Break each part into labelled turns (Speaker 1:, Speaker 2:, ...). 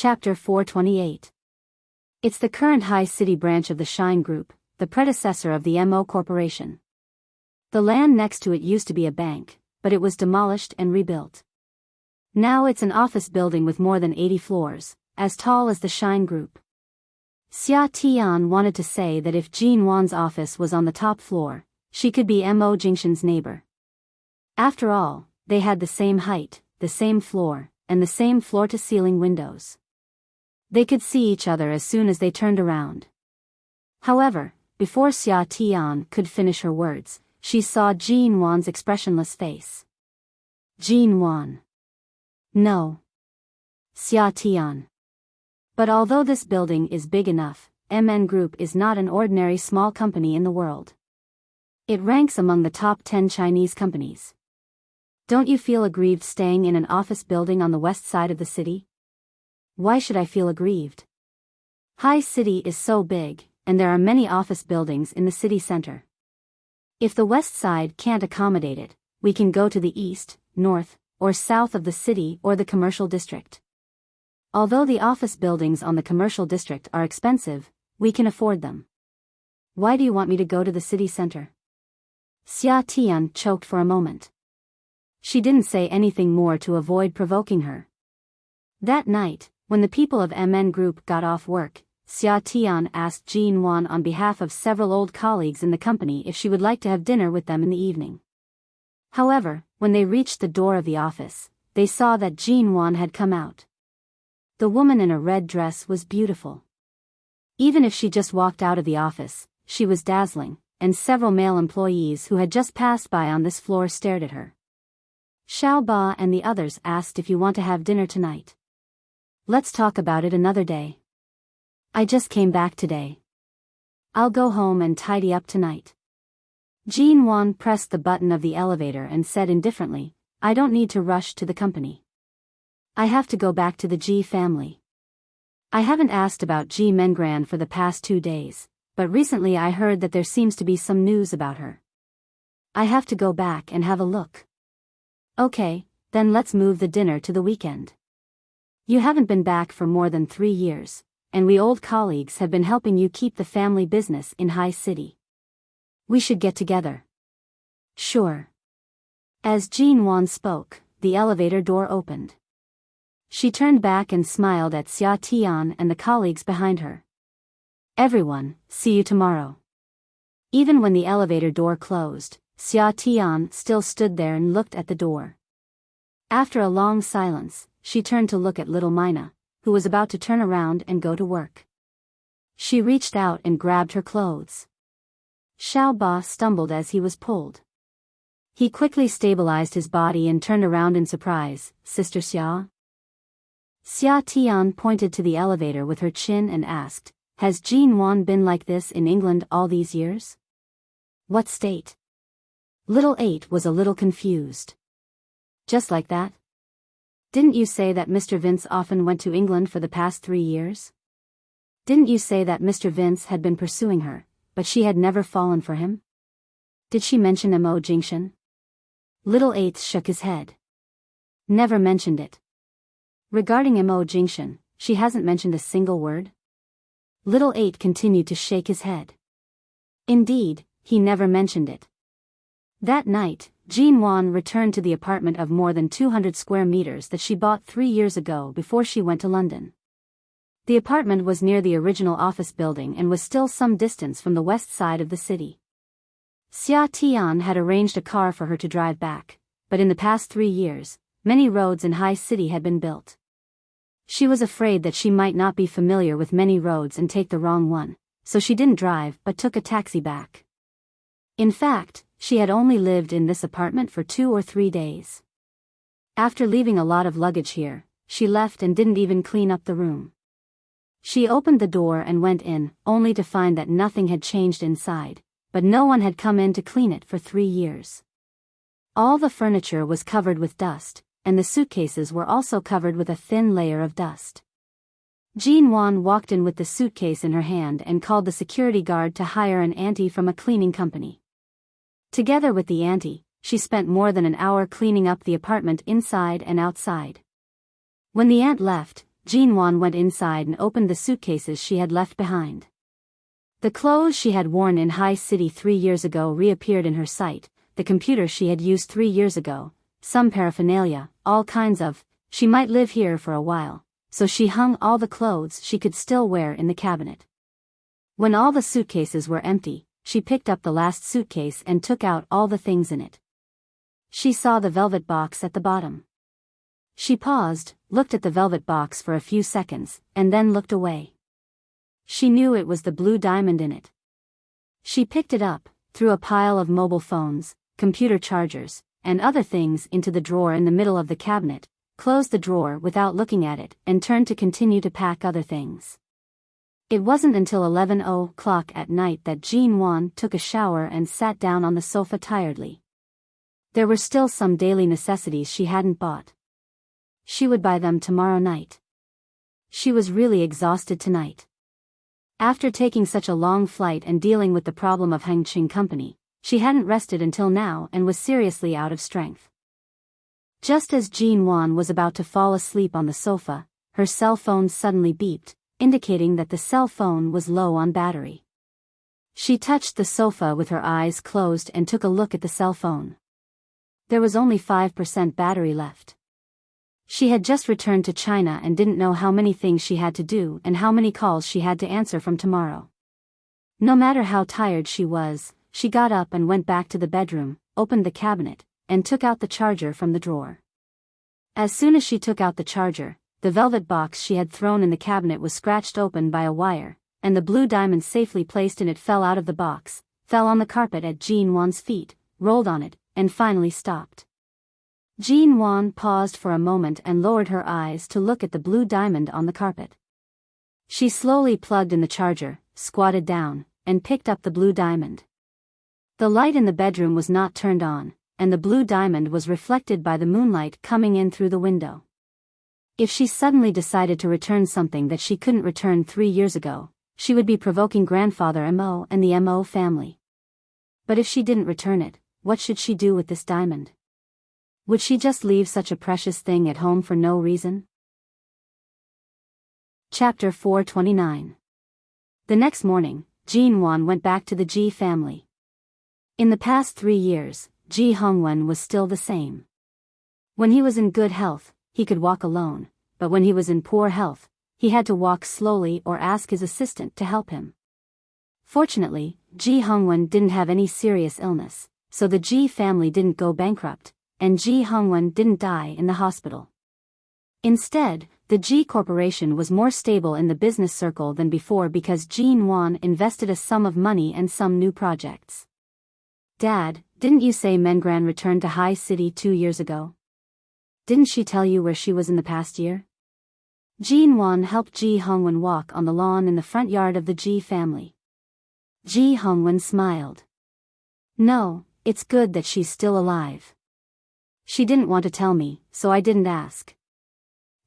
Speaker 1: Chapter 428. It's the current High City branch of the Shine Group, the predecessor of the MO Corporation. The land next to it used to be a bank, but it was demolished and rebuilt. Now it's an office building with more than 80 floors, as tall as the Shine Group. Xia Tian wanted to say that if Jin Wan's office was on the top floor, she could be Mo Jingshan's neighbor. After all, they had the same height, the same floor, and the same floor-to-ceiling windows. They could see each other as soon as they turned around. However, before Xia Tian could finish her words, she saw Jin Wan's expressionless face. Jin Wan. No. Xia Tian. But although this building is big enough, MN Group is not an ordinary small company in the world. It ranks among the top 10 Chinese companies. Don't you feel aggrieved staying in an office building on the west side of the city? Why should I feel aggrieved? High City is so big, and there are many office buildings in the city center. If the west side can't accommodate it, we can go to the east, north, or south of the city or the commercial district. Although the office buildings on the commercial district are expensive, we can afford them. Why do you want me to go to the city center? Xia Tian choked for a moment. She didn't say anything more to avoid provoking her. That night, when the people of MN Group got off work, Xia Tian asked Jin Wan on behalf of several old colleagues in the company if she would like to have dinner with them in the evening. However, when they reached the door of the office, they saw that Jin Wan had come out. The woman in a red dress was beautiful. Even if she just walked out of the office, she was dazzling, and several male employees who had just passed by on this floor stared at her. Xiao Ba and the others asked if you want to have dinner tonight. Let's talk about it another day. I just came back today. I'll go home and tidy up tonight. Jin Wan pressed the button of the elevator and said indifferently, I don't need to rush to the company. I have to go back to the Ji family. I haven't asked about Ji Mengran for the past 2 days, but recently I heard that there seems to be some news about her. I have to go back and have a look. Okay, then let's move the dinner to the weekend. You haven't been back for more than 3 years, and we old colleagues have been helping you keep the family business in High City. We should get together. Sure. As Jin Wan spoke, the elevator door opened. She turned back and smiled at Xia Tian and the colleagues behind her. Everyone, see you tomorrow. Even when the elevator door closed, Xia Tian still stood there and looked at the door. After a long silence, she turned to look at little Mina, who was about to turn around and go to work. She reached out and grabbed her clothes. Xiao Ba stumbled as he was pulled. He quickly stabilized his body and turned around in surprise. Sister Xia? Xia Tian pointed to the elevator with her chin and asked, Has Jin Wan been like this in England all these years? What state? Little 8 was a little confused. Just like that? Didn't you say that Mr. Vince often went to England for the past 3 years? Didn't you say that Mr. Vince had been pursuing her, but she had never fallen for him? Did she mention Mo Jingshan? Little 8 shook his head. Never mentioned it. Regarding Mo Jingshan, she hasn't mentioned a single word? Little 8 continued to shake his head. Indeed, he never mentioned it. That night, Jin Wan returned to the apartment of more than 200 square meters that she bought 3 years ago before she went to London. The apartment was near the original office building and was still some distance from the west side of the city. Xia Tian had arranged a car for her to drive back, but in the past 3 years, many roads in High City had been built. She was afraid that she might not be familiar with many roads and take the wrong one, so she didn't drive but took a taxi back. In fact, she had only lived in this apartment for 2 or 3 days. After leaving a lot of luggage here, she left and didn't even clean up the room. She opened the door and went in, only to find that nothing had changed inside, but no one had come in to clean it for 3 years. All the furniture was covered with dust, and the suitcases were also covered with a thin layer of dust. Jin Wan walked in with the suitcase in her hand and called the security guard to hire an auntie from a cleaning company. Together with the auntie, she spent more than an hour cleaning up the apartment inside and outside. When the aunt left, Jinwan went inside and opened the suitcases she had left behind. The clothes she had worn in High City 3 years ago reappeared in her sight, the computer she had used 3 years ago, some paraphernalia, all kinds of, she might live here for a while, so she hung all the clothes she could still wear in the cabinet. When all the suitcases were empty, she picked up the last suitcase and took out all the things in it. She saw the velvet box at the bottom. She paused, looked at the velvet box for a few seconds, and then looked away. She knew it was the blue diamond in it. She picked it up, threw a pile of mobile phones, computer chargers, and other things into the drawer in the middle of the cabinet, closed the drawer without looking at it, and turned to continue to pack other things. It wasn't until 11 o'clock at night that Jinwan took a shower and sat down on the sofa tiredly. There were still some daily necessities she hadn't bought. She would buy them tomorrow night. She was really exhausted tonight. After taking such a long flight and dealing with the problem of Hengqin Company, she hadn't rested until now and was seriously out of strength. Just as Jinwan was about to fall asleep on the sofa, her cell phone suddenly beeped, indicating that the cell phone was low on battery. She touched the sofa with her eyes closed and took a look at the cell phone. There was only 5% battery left. She had just returned to China and didn't know how many things she had to do and how many calls she had to answer from tomorrow. No matter how tired she was, she got up and went back to the bedroom, opened the cabinet, and took out the charger from the drawer. As soon as she took out the charger, the velvet box she had thrown in the cabinet was scratched open by a wire, and the blue diamond safely placed in it fell out of the box, fell on the carpet at Jinwan's feet, rolled on it, and finally stopped. Jinwan paused for a moment and lowered her eyes to look at the blue diamond on the carpet. She slowly plugged in the charger, squatted down, and picked up the blue diamond. The light in the bedroom was not turned on, and the blue diamond was reflected by the moonlight coming in through the window. If she suddenly decided to return something that she couldn't return 3 years ago, she would be provoking Grandfather Mo and the Mo family. But if she didn't return it, what should she do with this diamond? Would she just leave such a precious thing at home for no reason? Chapter 429. The next morning, Jinwan went back to the Ji family. In the past 3 years, Ji Hongwen was still the same. When he was in good health, he could walk alone, but when he was in poor health, he had to walk slowly or ask his assistant to help him. Fortunately, Ji Hongwen didn't have any serious illness, so the Ji family didn't go bankrupt, and Ji Hongwen didn't die in the hospital. Instead, the Ji Corporation was more stable in the business circle than before because Jinwan invested a sum of money and some new projects. Dad, didn't you say Mengran returned to High City 2 years ago? Didn't she tell you where she was in the past year? Jinwan helped Ji Hongwen walk on the lawn in the front yard of the Ji family. Ji Hongwen smiled. No, it's good that she's still alive. She didn't want to tell me, so I didn't ask.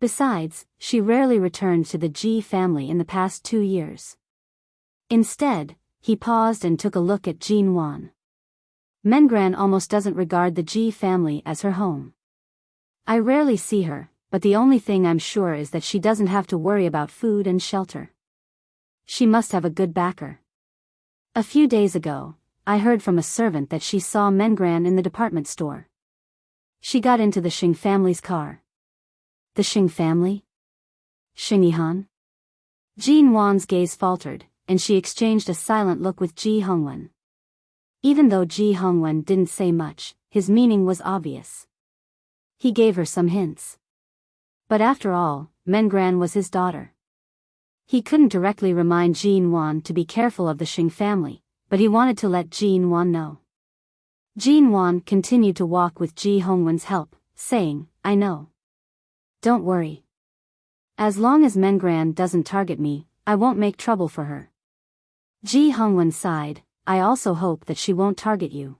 Speaker 1: Besides, she rarely returned to the Ji family in the past 2 years. Instead, he paused and took a look at Jinwan. Mengran almost doesn't regard the Ji family as her home. I rarely see her, but the only thing I'm sure is that she doesn't have to worry about food and shelter. She must have a good backer. A few days ago, I heard from a servant that she saw Mengran in the department store. She got into the Xing family's car. The Xing family? Xing-Yihan? Jinwan's gaze faltered, and she exchanged a silent look with Ji Hongwen. Even though Ji Hongwen didn't say much, his meaning was obvious. He gave her some hints. But after all, Mengran was his daughter. He couldn't directly remind Jinwan to be careful of the Xing family, but he wanted to let Jinwan know. Jinwan continued to walk with Ji Hongwen's help, saying, I know. Don't worry. As long as Mengran doesn't target me, I won't make trouble for her. Ji Hongwen sighed, I also hope that she won't target you.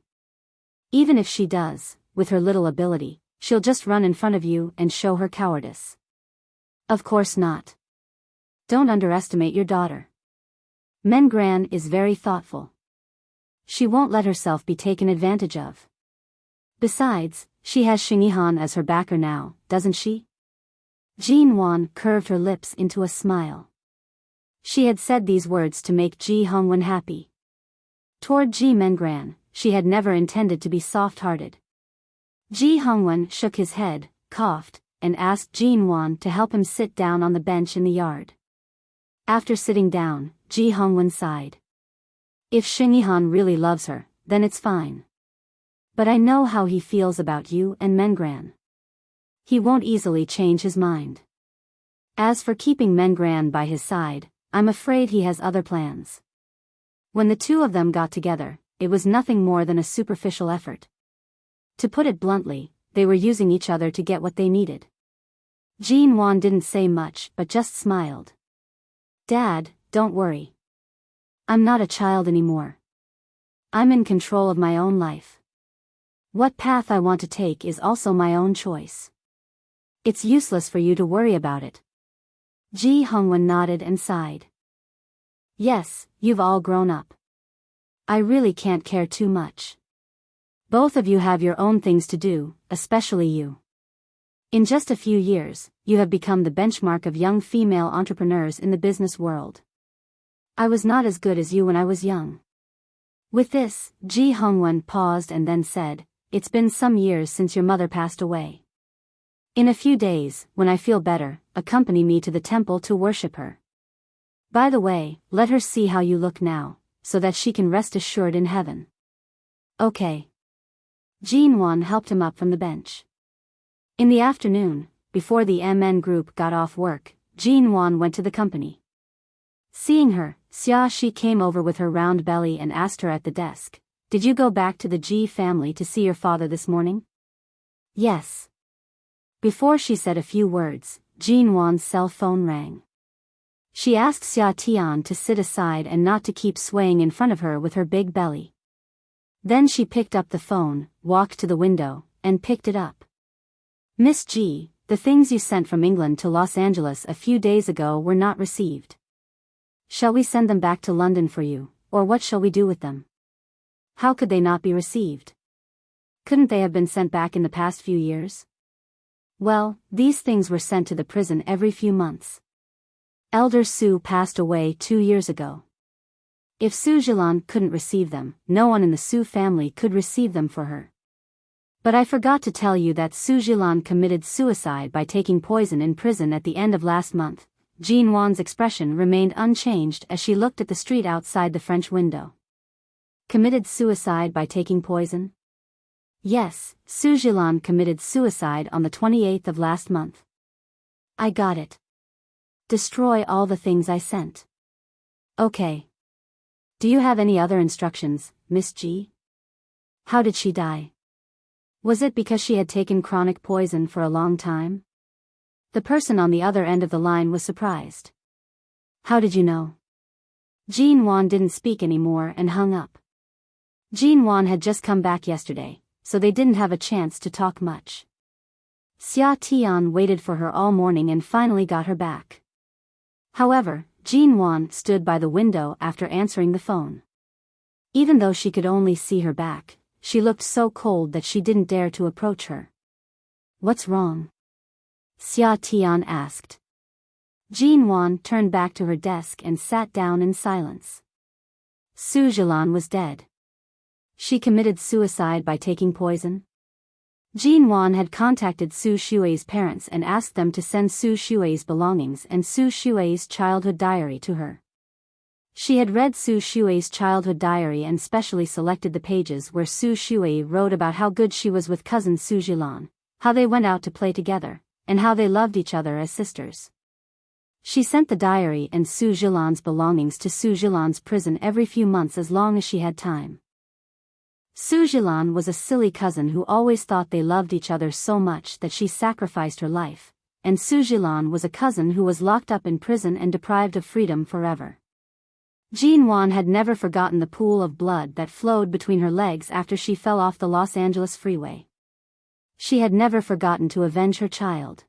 Speaker 1: Even if she does, with her little ability, she'll just run in front of you and show her cowardice. Of course not. Don't underestimate your daughter. Mengran is very thoughtful. She won't let herself be taken advantage of. Besides, she has Xing-Yihan as her backer now, doesn't she? Jean Wan curved her lips into a smile. She had said these words to make Ji Hongwen happy. Toward Ji Mengran, she had never intended to be soft-hearted. Ji Hongwen shook his head, coughed, and asked Jean Wan to help him sit down on the bench in the yard. After sitting down, Ji Hongwen sighed. If Xingyihan really loves her, then it's fine. But I know how he feels about you and Mengran. He won't easily change his mind. As for keeping Mengran by his side, I'm afraid he has other plans. When the two of them got together, it was nothing more than a superficial effort. To put it bluntly, they were using each other to get what they needed. Jean Wan didn't say much but just smiled. Dad, don't worry. I'm not a child anymore. I'm in control of my own life. What path I want to take is also my own choice. It's useless for you to worry about it. Ji Hongwen nodded and sighed. Yes, you've all grown up. I really can't care too much. Both of you have your own things to do, especially you. In just a few years, you have become the benchmark of young female entrepreneurs in the business world. I was not as good as you when I was young. With this, Ji Hongwen paused and then said, It's been some years since your mother passed away. In a few days, when I feel better, accompany me to the temple to worship her. By the way, let her see how you look now, so that she can rest assured in heaven. Okay. Jean Wan helped him up from the bench. In the afternoon, before the MN group got off work, Jean Wan went to the company. Seeing her, Xia Shi came over with her round belly and asked her at the desk, Did you go back to the Ji family to see your father this morning? Yes. Before she said a few words, Jean Wan's cell phone rang. She asked Xia Tian to sit aside and not to keep swaying in front of her with her big belly. Then she picked up the phone, walked to the window, and picked it up. Miss G, the things you sent from England to Los Angeles a few days ago were not received. Shall we send them back to London for you, or what shall we do with them? How could they not be received? Couldn't they have been sent back in the past few years? Well, these things were sent to the prison every few months. Elder Su passed away 2 years ago. If Su Jilan couldn't receive them, no one in the Su family could receive them for her. But I forgot to tell you that Su Jilan committed suicide by taking poison in prison at the end of last month. Jean Wan's expression remained unchanged as she looked at the street outside the French window. Committed suicide by taking poison? Yes, Su Jilan committed suicide on the 28th of last month. I got it. Destroy all the things I sent. Okay. Do you have any other instructions, Miss G? How did she die? Was it because she had taken chronic poison for a long time? The person on the other end of the line was surprised. How did you know? Jean Wan didn't speak anymore and hung up. Jean Wan had just come back yesterday, so they didn't have a chance to talk much. Xia Tian waited for her all morning and finally got her back. However, Jean Wan stood by the window after answering the phone. Even though she could only see her back, she looked so cold that she didn't dare to approach her. What's wrong? Xia Tian asked. Jean Wan turned back to her desk and sat down in silence. Su Jilan was dead. She committed suicide by taking poison? Jean Wan had contacted Su Shui's parents and asked them to send Su Shui's belongings and Su Shui's childhood diary to her. She had read Su Shui's childhood diary and specially selected the pages where Su Shui wrote about how good she was with cousin Su Jilan, how they went out to play together, and how they loved each other as sisters. She sent the diary and Su Jilan's belongings to Su Jilan's prison every few months as long as she had time. Su Jilan was a silly cousin who always thought they loved each other so much that she sacrificed her life, and Su Jilan was a cousin who was locked up in prison and deprived of freedom forever. Jean Wan had never forgotten the pool of blood that flowed between her legs after she fell off the Los Angeles freeway. She had never forgotten to avenge her child.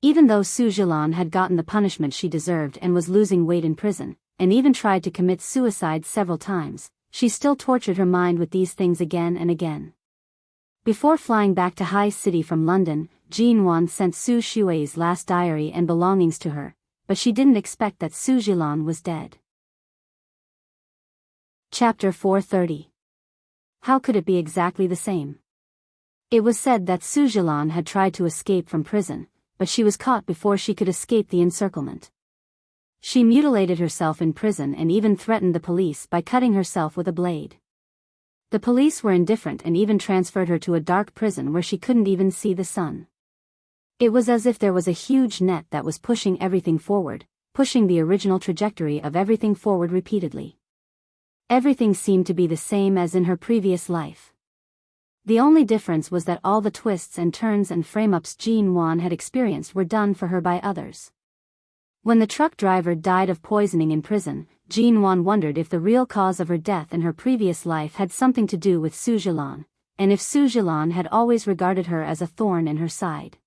Speaker 1: Even though Su Jilan had gotten the punishment she deserved and was losing weight in prison, and even tried to commit suicide several times, she still tortured her mind with these things again and again. Before flying back to High City from London, Jinwan sent Su Shui's last diary and belongings to her, but she didn't expect that Su Jilan was dead. Chapter 430. How could it be exactly the same? It was said that Su Jilan had tried to escape from prison, but she was caught before she could escape the encirclement. She mutilated herself in prison and even threatened the police by cutting herself with a blade. The police were indifferent and even transferred her to a dark prison where she couldn't even see the sun. It was as if there was a huge net that was pushing everything forward, pushing the original trajectory of everything forward repeatedly. Everything seemed to be the same as in her previous life. The only difference was that all the twists and turns and frame-ups Jinwan had experienced were done for her by others. When the truck driver died of poisoning in prison, Jinwan wondered if the real cause of her death in her previous life had something to do with Su Jilan, and if Su Jilan had always regarded her as a thorn in her side.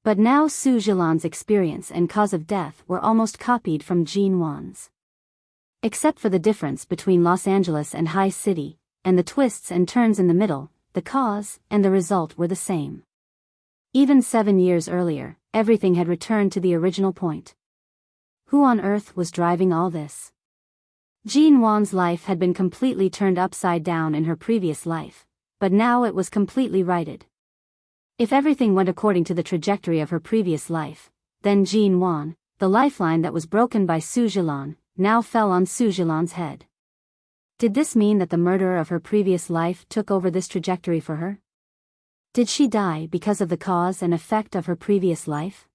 Speaker 1: But now Su Jilan's experience and cause of death were almost copied from Jinwan's. Except for the difference between Los Angeles and High City, and the twists and turns in the middle, the cause and the result were the same. Even 7 years earlier, everything had returned to the original point. Who on earth was driving all this? Jinwan's life had been completely turned upside down in her previous life, but now it was completely righted. If everything went according to the trajectory of her previous life, then Jinwan, the lifeline that was broken by Su Jilan, now fell on Su Jilan's head. Did this mean that the murderer of her previous life took over this trajectory for her? Did she die because of the cause and effect of her previous life?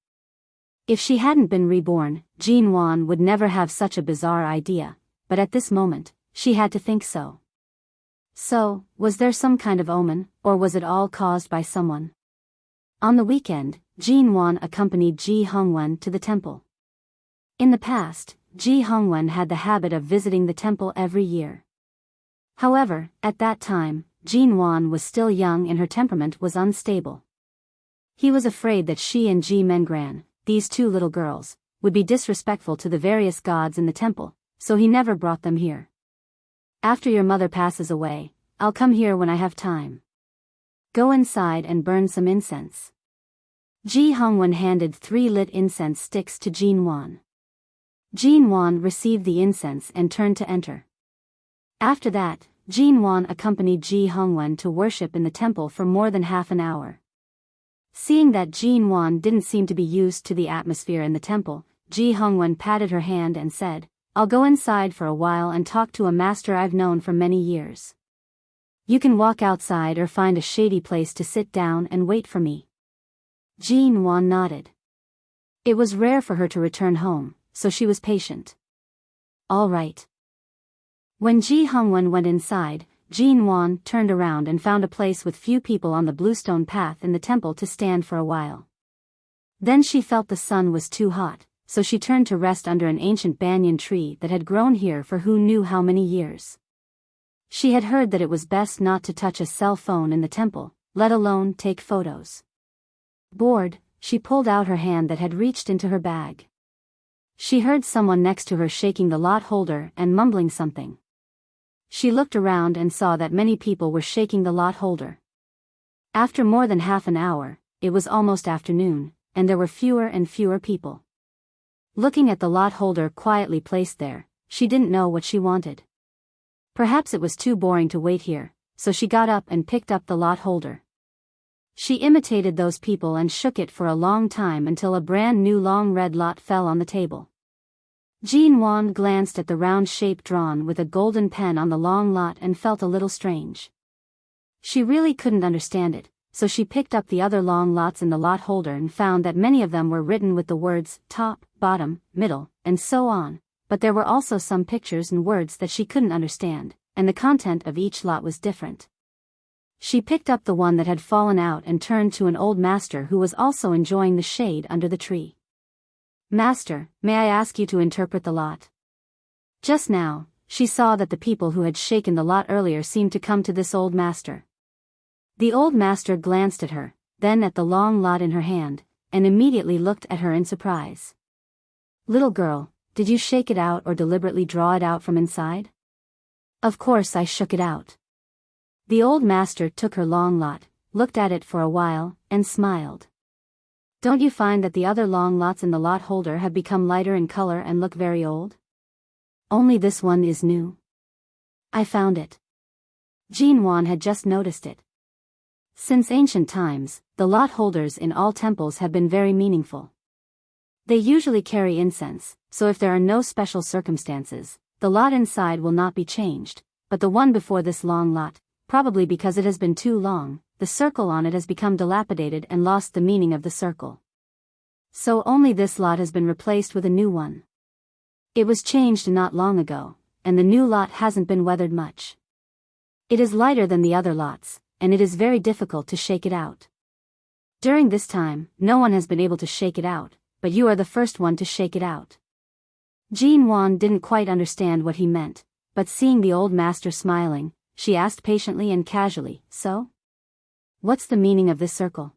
Speaker 1: If she hadn't been reborn, Jinwan would never have such a bizarre idea, but at this moment, she had to think so. So, was there some kind of omen, or was it all caused by someone? On the weekend, Jinwan accompanied Ji Hongwen to the temple. In the past, Ji Hongwen had the habit of visiting the temple every year. However, at that time, Jinwan was still young and her temperament was unstable. He was afraid that she and Ji Mengran, these two little girls, would be disrespectful to the various gods in the temple, so he never brought them here. After your mother passes away, I'll come here when I have time. Go inside and burn some incense. Ji Hongwen handed 3 lit incense sticks to Jinwan. Jinwan received the incense and turned to enter. After that, Jinwan accompanied Ji Hongwen to worship in the temple for more than half an hour. Seeing that Jinwan didn't seem to be used to the atmosphere in the temple, Ji Hongwen patted her hand and said, "I'll go inside for a while and talk to a master I've known for many years. You can walk outside or find a shady place to sit down and wait for me." Jinwan nodded. It was rare for her to return home, so she was patient. All right. When Ji Hongwen went inside, Jinwan turned around and found a place with few people on the bluestone path in the temple to stand for a while. Then she felt the sun was too hot, so she turned to rest under an ancient banyan tree that had grown here for who knew how many years. She had heard that it was best not to touch a cell phone in the temple, let alone take photos. Bored, she pulled out her hand that had reached into her bag. She heard someone next to her shaking the lot holder and mumbling something. She looked around and saw that many people were shaking the lot holder. After more than half an hour, it was almost afternoon, and there were fewer and fewer people. Looking at the lot holder quietly placed there, she didn't know what she wanted. Perhaps it was too boring to wait here, so she got up and picked up the lot holder. She imitated those people and shook it for a long time until a brand new long red lot fell on the table. Jinwan glanced at the round shape drawn with a golden pen on the long lot and felt a little strange. She really couldn't understand it, so she picked up the other long lots in the lot holder and found that many of them were written with the words top, bottom, middle, and so on, but there were also some pictures and words that she couldn't understand, and the content of each lot was different. She picked up the one that had fallen out and turned to an old master who was also enjoying the shade under the tree. "Master, may I ask you to interpret the lot?" Just now, she saw that the people who had shaken the lot earlier seemed to come to this old master. The old master glanced at her, then at the long lot in her hand, and immediately looked at her in surprise. "Little girl, did you shake it out or deliberately draw it out from inside?" "Of course I shook it out." The old master took her long lot, looked at it for a while, and smiled. Don't you find that the other long lots in the lot holder have become lighter in color and look very old? Only this one is new. I found it. Jean Wan had just noticed it. Since ancient times, the lot holders in all temples have been very meaningful. They usually carry incense, so if there are no special circumstances, the lot inside will not be changed, but the one before this long lot, probably because it has been too long, the circle on it has become dilapidated and lost the meaning of the circle. So only this lot has been replaced with a new one. It was changed not long ago, and the new lot hasn't been weathered much. It is lighter than the other lots, and it is very difficult to shake it out. During this time, no one has been able to shake it out, but you are the first one to shake it out. Jean Wan didn't quite understand what he meant, but seeing the old master smiling, she asked patiently and casually, "So? What's the meaning of this circle?"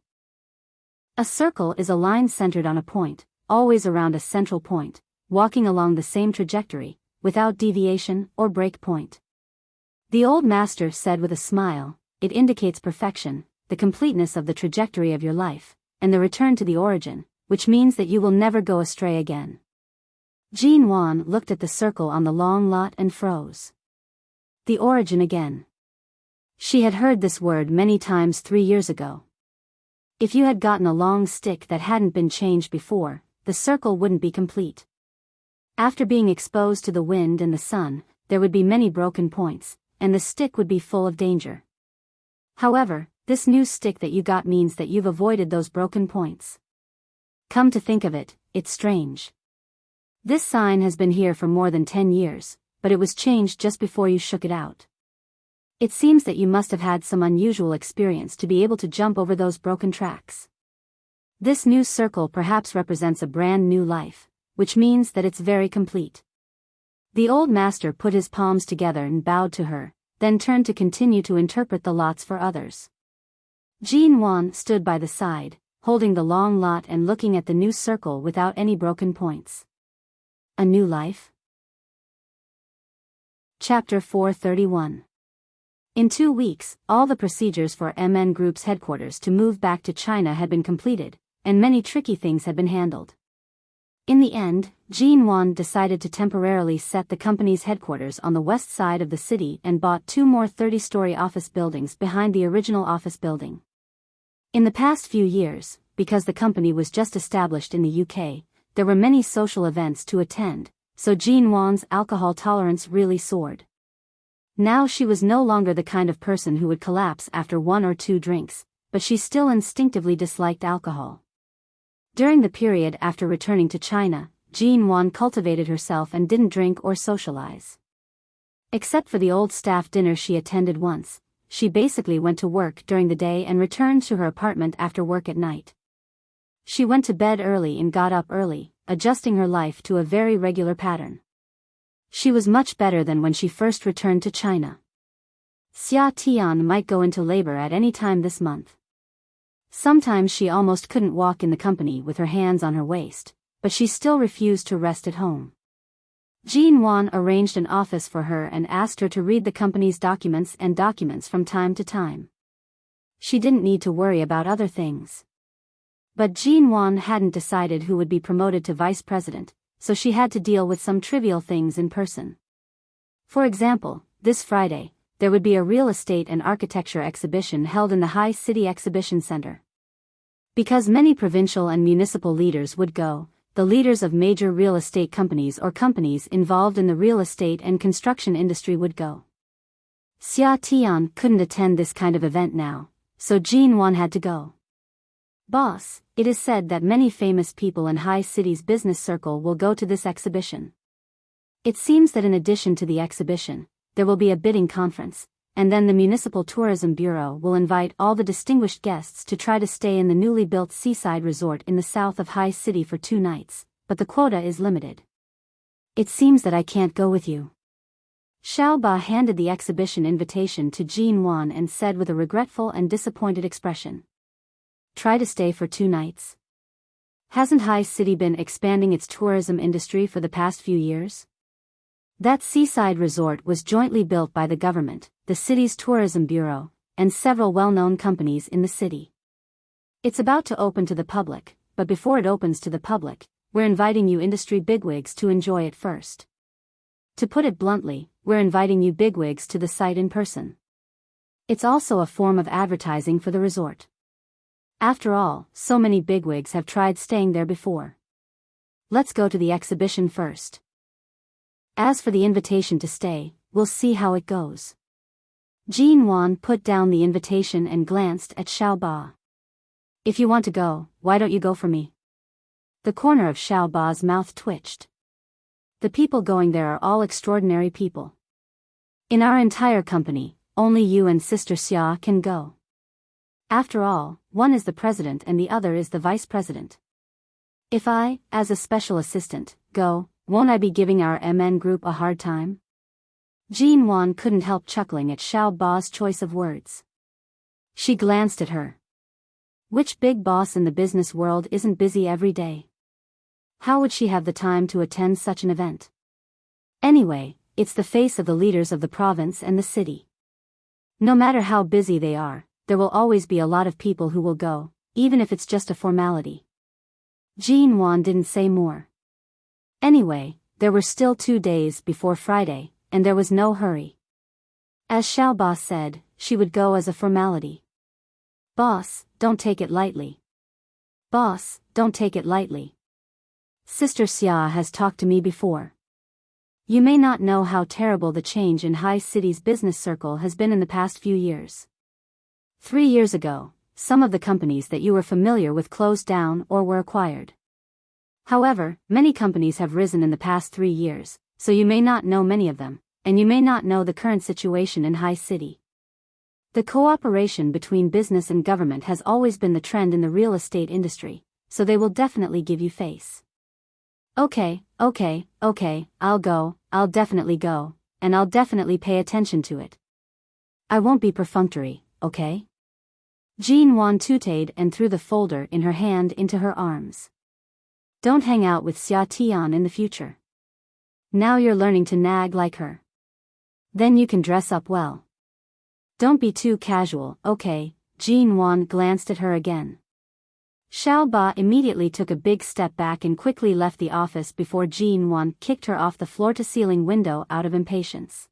Speaker 1: A circle is a line centered on a point, always around a central point, walking along the same trajectory, without deviation or break point. The old master said with a smile, "It indicates perfection, the completeness of the trajectory of your life, and the return to the origin, which means that you will never go astray again." Jean Wan looked at the circle on the long lot and froze. The origin again. She had heard this word many times 3 years ago. If you had gotten a long stick that hadn't been changed before, the circle wouldn't be complete. After being exposed to the wind and the sun, there would be many broken points, and the stick would be full of danger. However, this new stick that you got means that you've avoided those broken points. Come to think of it, it's strange. This sign has been here for more than 10 years, but it was changed just before you shook it out. It seems that you must have had some unusual experience to be able to jump over those broken tracks. This new circle perhaps represents a brand new life, which means that it's very complete. The old master put his palms together and bowed to her, then turned to continue to interpret the lots for others. Jean Wan stood by the side, holding the long lot and looking at the new circle without any broken points. A new life? Chapter 431. In 2 weeks, all the procedures for MN Group's headquarters to move back to China had been completed, and many tricky things had been handled. In the end, Jean Wan decided to temporarily set the company's headquarters on the west side of the city and bought 2 more 30-story office buildings behind the original office building. In the past few years, because the company was just established in the UK, there were many social events to attend, so Jean Wan's alcohol tolerance really soared. Now she was no longer the kind of person who would collapse after 1 or 2 drinks, but she still instinctively disliked alcohol. During the period after returning to China, Jean Wan cultivated herself and didn't drink or socialize. Except for the old staff dinner she attended once, she basically went to work during the day and returned to her apartment after work at night. She went to bed early and got up early, adjusting her life to a very regular pattern. She was much better than when she first returned to China. Xia Tian might go into labor at any time this month. Sometimes she almost couldn't walk in the company with her hands on her waist, but she still refused to rest at home. Jean Wan arranged an office for her and asked her to read the company's documents from time to time. She didn't need to worry about other things. But Jean Wan hadn't decided who would be promoted to vice president, so she had to deal with some trivial things in person. For example, this Friday, there would be a real estate and architecture exhibition held in the High City Exhibition Center. Because many provincial and municipal leaders would go, the leaders of major real estate companies or companies involved in the real estate and construction industry would go. Xia Tian couldn't attend this kind of event now, so Jean Wan had to go. "Boss, it is said that many famous people in High City's business circle will go to this exhibition. It seems that in addition to the exhibition, there will be a bidding conference, and then the Municipal Tourism Bureau will invite all the distinguished guests to try to stay in the newly built seaside resort in the south of High City for 2 nights, but the quota is limited. It seems that I can't go with you." Xiao Ba handed the exhibition invitation to Jean Wan and said with a regretful and disappointed expression, "Try to stay for 2 nights? Hasn't High City been expanding its tourism industry for the past few years? That seaside resort was jointly built by the government, the city's tourism bureau, and several well-known companies in the city. It's about to open to the public, but before it opens to the public, we're inviting you industry bigwigs to enjoy it first. To put it bluntly, we're inviting you bigwigs to the site in person. It's also a form of advertising for the resort. After all, so many bigwigs have tried staying there before. Let's go to the exhibition first. As for the invitation to stay, we'll see how it goes. Jean Wan put down the invitation and glanced at Xiao Ba. If you want to go, why don't you go for me? The corner of Xiao Ba's mouth twitched. The people going there are all extraordinary people. In our entire company, only you and Sister Xia can go. After all, one is the president and the other is the vice president. If I, as a special assistant, go, won't I be giving our MN group a hard time? Jean Wan couldn't help chuckling at Xiao Ba's choice of words. She glanced at her. Which big boss in the business world isn't busy every day? How would she have the time to attend such an event? Anyway, it's the face of the leaders of the province and the city. No matter how busy they are, there will always be a lot of people who will go, even if it's just a formality. Jean Wan didn't say more. Anyway, there were still 2 days before Friday, and there was no hurry. As Xiao Ba said, she would go as a formality. Boss, don't take it lightly. Boss, don't take it lightly. Sister Xia has talked to me before. You may not know how terrible the change in High City's business circle has been in the past few years. 3 years ago, some of the companies that you were familiar with closed down or were acquired. However, many companies have risen in the past 3 years, so you may not know many of them, and you may not know the current situation in High City. The cooperation between business and government has always been the trend in the real estate industry, so they will definitely give you face. Okay, I'll definitely go, and I'll definitely pay attention to it. I won't be perfunctory, okay? Jean Wan tooted and threw the folder in her hand into her arms. Don't hang out with Xia Tian in the future. Now you're learning to nag like her. Then you can dress up well. Don't be too casual, okay? Jean Wan glanced at her again. Xiao Ba immediately took a big step back and quickly left the office before Jean Wan kicked her off the floor-to-ceiling window out of impatience.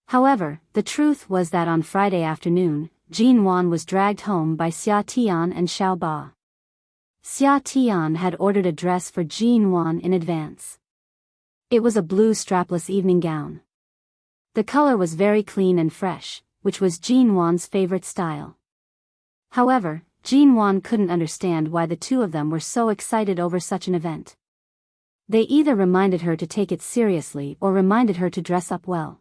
Speaker 1: However, the truth was that on Friday afternoon, Jean Wan was dragged home by Xia Tian and Xiao Ba. Xia Tian had ordered a dress for Jean Wan in advance. It was a blue strapless evening gown. The color was very clean and fresh, which was Jean Wan's favorite style. However, Jean Wan couldn't understand why the two of them were so excited over such an event. They either reminded her to take it seriously or reminded her to dress up well.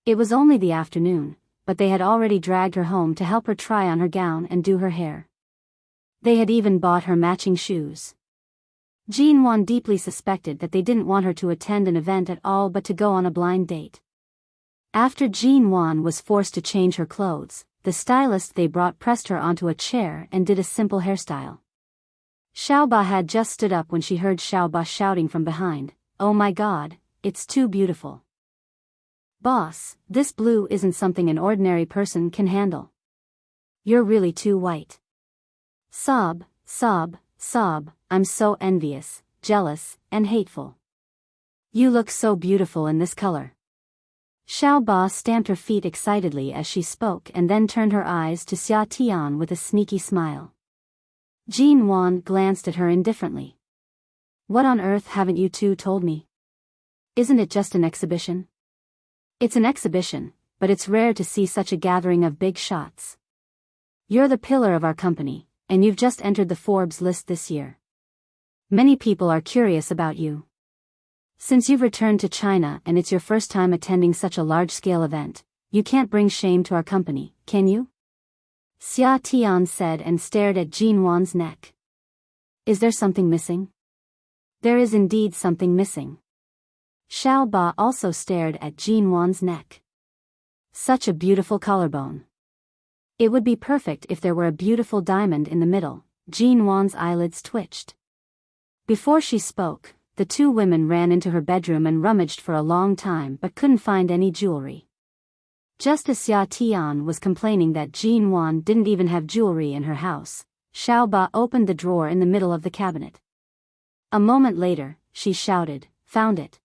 Speaker 1: It was only the afternoon, but they had already dragged her home to help her try on her gown and do her hair. They had even bought her matching shoes. Jean Wan deeply suspected that they didn't want her to attend an event at all but to go on a blind date. After Jean Wan was forced to change her clothes, the stylist they brought pressed her onto a chair and did a simple hairstyle. Xiao Ba had just stood up when she heard Xiao Ba shouting from behind, "Oh my God, it's too beautiful. Boss, this blue isn't something an ordinary person can handle. You're really too white. Sob, I'm so envious, jealous, and hateful. You look so beautiful in this color." Xiao Ba stamped her feet excitedly as she spoke and then turned her eyes to Xia Tian with a sneaky smile. Jean Wan glanced at her indifferently. What on earth haven't you two told me? Isn't it just an exhibition? It's an exhibition, but it's rare to see such a gathering of big shots. You're the pillar of our company, and you've just entered the Forbes list this year. Many people are curious about you. Since you've returned to China and it's your first time attending such a large-scale event, you can't bring shame to our company, can you? Xia Tian said and stared at Jean Wan's neck. Is there something missing? There is indeed something missing. Xiao Ba also stared at Jean Wan's neck. Such a beautiful collarbone. It would be perfect if there were a beautiful diamond in the middle. Jean Wan's eyelids twitched. Before she spoke, the two women ran into her bedroom and rummaged for a long time but couldn't find any jewelry. Just as Xia Tian was complaining that Jean Wan didn't even have jewelry in her house, Xiaoba opened the drawer in the middle of the cabinet. A moment later, she shouted, "Found it."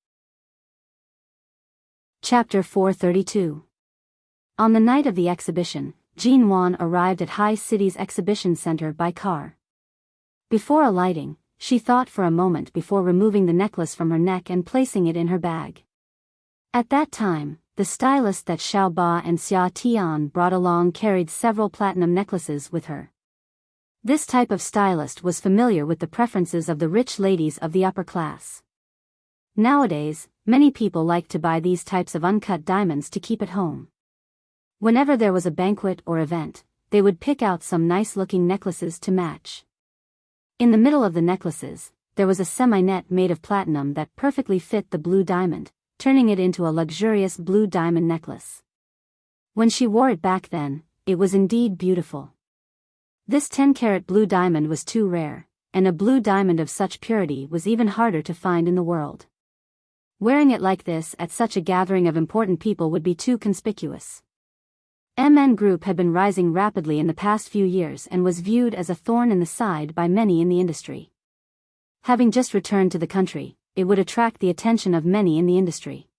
Speaker 1: Chapter 432. On the night of the exhibition, Jean Wan arrived at High City's exhibition center by car. Before alighting, she thought for a moment before removing the necklace from her neck and placing it in her bag. At that time, the stylist that Xiaoba and Xia Tian brought along carried several platinum necklaces with her. This type of stylist was familiar with the preferences of the rich ladies of the upper class. Nowadays, many people like to buy these types of uncut diamonds to keep at home. Whenever there was a banquet or event, they would pick out some nice-looking necklaces to match. In the middle of the necklaces, there was a semi-net made of platinum that perfectly fit the blue diamond, turning it into a luxurious blue diamond necklace. When she wore it back then, it was indeed beautiful. This 10-carat blue diamond was too rare, and a blue diamond of such purity was even harder to find in the world. Wearing it like this at such a gathering of important people would be too conspicuous. MN Group had been rising rapidly in the past few years and was viewed as a thorn in the side by many in the industry. Having just returned to the country, it would attract the attention of many in the industry.